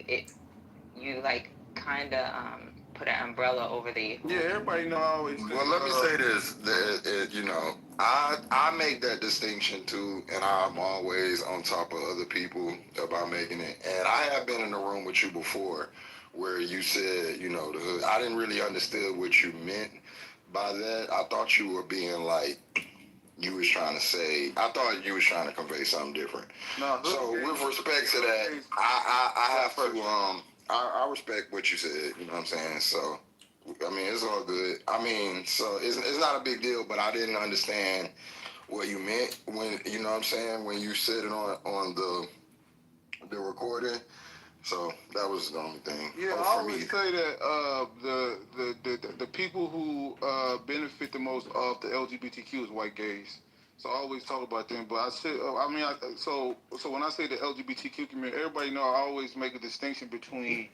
you like kind of put an umbrella over the. Yeah, everybody know I always. Well, let me say this. I make that distinction too, and I'm always on top of other people about making it. And I have been in the room with you before where you said, the hood. I didn't really understand what you meant by that. I thought you were being like, you was trying to say, I thought you was trying to convey something different. No, so with respect to that, I have to, I respect what you said, you know what I'm saying? So, I mean, it's all good. I mean, so it's not a big deal, but I didn't understand what you meant when, you know what I'm saying, when you said it on the recording. So that was the only thing. Yeah, I always say that the people who benefit the most of the LGBTQ is white gays. So I always talk about them. But I said, so when I say the LGBTQ community, everybody know I always make a distinction between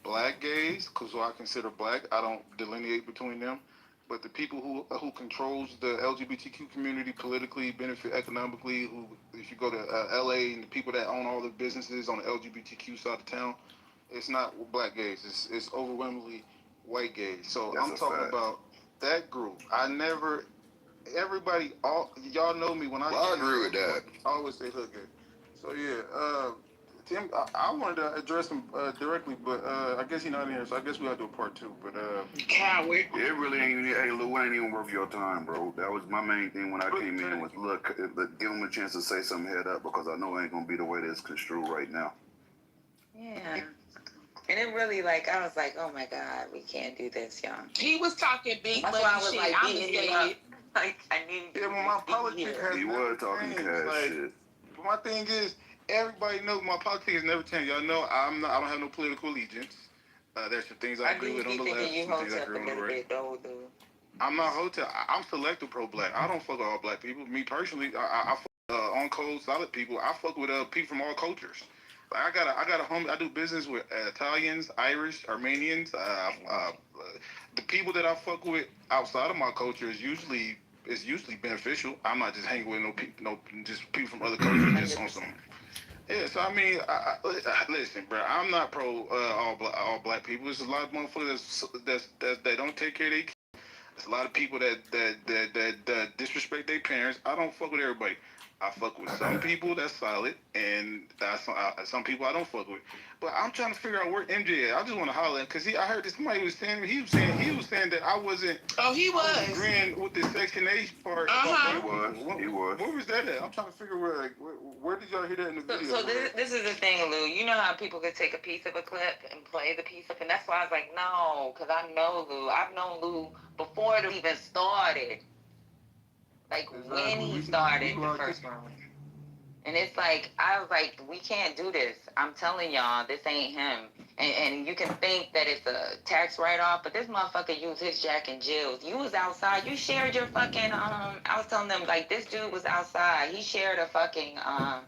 black gays, because I consider black. I don't delineate between them. But the people who controls the LGBTQ community politically, benefit economically, who, if you go to LA, and the people that own all the businesses on the LGBTQ side of town, it's not black gays. It's overwhelmingly white gays. So I'm talking about that group. Y'all know me when I. Well, I agree with that. I always say hood gay. So yeah, Tim, I wanted to address him directly, but I guess he's not in here, so I guess we have to do a part 2. But coward. It really ain't. Hey, Lou, ain't even worth your time, bro. That was my main thing when I came in. Was look, give him a chance to say something head up because I know it ain't gonna be the way that it's construed right now. Yeah. And it really, like, I was like, oh my God, we can't do this, y'all. He was talking big That's money why I was shit. like, I'm beating just him up. Like, I need yeah, well, my politics has He never was talking changed. cash Like, shit. but my thing is, everybody knows my politics has never changed. Y'all know I don't have no political allegiance. There's some things I agree with on the left, you some things I agree on the right. I'm not hotel. I'm selective pro-black. I don't fuck with all black people. Me personally, I fuck on cold, solid people. I fuck with people from all cultures. Like I got a homie. I do business with Italians, Irish, Armenians. The people that I fuck with outside of my culture is usually beneficial. I'm not just hanging with just people from other cultures just on some. Yeah, so I mean, listen, bro. I'm not pro all black people. There's a lot of motherfuckers that don't take care of their kids. There's a lot of people that disrespect their parents. I don't fuck with everybody. I fuck with some people that's solid, and that's some people I don't fuck with. But I'm trying to figure out where MJ is. I just want to holler at him because I heard that somebody was saying he was saying that I wasn't. Oh, he was agreeing with the Section 8 part. Uh-huh. He was. Where was that at? I'm trying to figure where did y'all hear that in the video? So this is the thing, Lou. You know how people could take a piece of a clip and play the piece of, and that's why I was like, no, because I know Lou. I've known Lou before it even started. Like when he started the first one. And it's like, I was like, we can't do this. I'm telling y'all, this ain't him. And you can think that it's a tax write-off, but this motherfucker used his Jack and Jills. You was outside. You shared your fucking, I was telling them, like, this dude was outside. He shared a fucking, an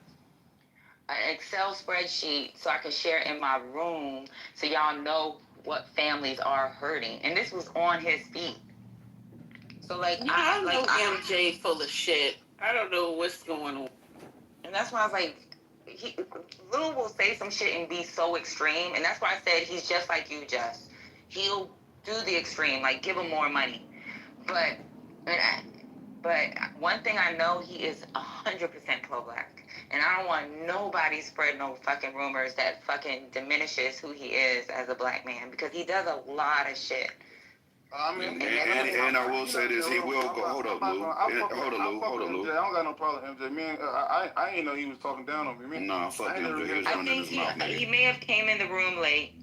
Excel spreadsheet so I could share it in my room so y'all know what families are hurting. And this was on his feet. So, like, I know MJ full of shit. I don't know what's going on. And that's why I was like, Lou will say some shit and be so extreme. And that's why I said he's just like you, Jess. He'll do the extreme, like give him more money. But one thing I know, he is 100% pro-black. And I don't want nobody spread no fucking rumors that fucking diminishes who he is as a black man. Because he does a lot of shit. I mean, and I will say this, he will go. Hold up, Lou. Hold up, Lou. I don't got no problem with MJ. Man, I ain't know he was talking down on me. Man, nah, fuck MJ. He was I running think his mouth, nigga. he may have came in the room late,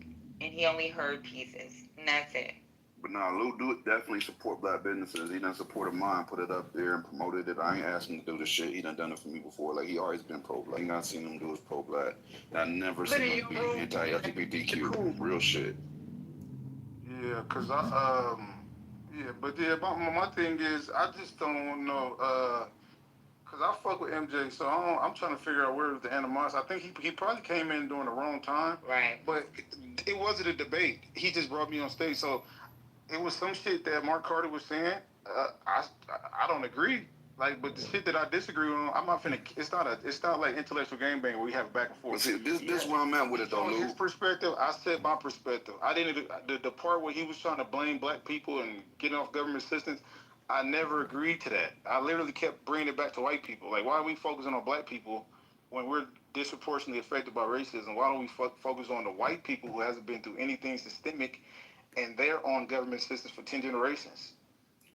and he only heard pieces, and that's it. But nah, Lou do definitely support black businesses. He done supported mine, put it up there and promoted it. I ain't asked him to do this shit. He done it for me before. Like, he always been pro-black. I seen him do his pro-black. I never seen him be anti-LGBTQ. Real shit. Yeah, cause my thing is, I just don't know, cause I fuck with MJ, so I'm trying to figure out where was the animosity. I think he probably came in during the wrong time. Right. But it wasn't a debate. He just brought me on stage, so it was some shit that Mark Carter was saying. I don't agree. Like, but the shit that I disagree on, I'm not finna. It's not like intellectual game bang where we have a back and forth. But see, this where I'm at with it though, Lou. His perspective, I said my perspective. I didn't the part where he was trying to blame black people and getting off government assistance. I never agreed to that. I literally kept bringing it back to white people. Like, why are we focusing on black people when we're disproportionately affected by racism? Why don't we focus on the white people who hasn't been through anything systemic, and they're on government assistance for 10 generations?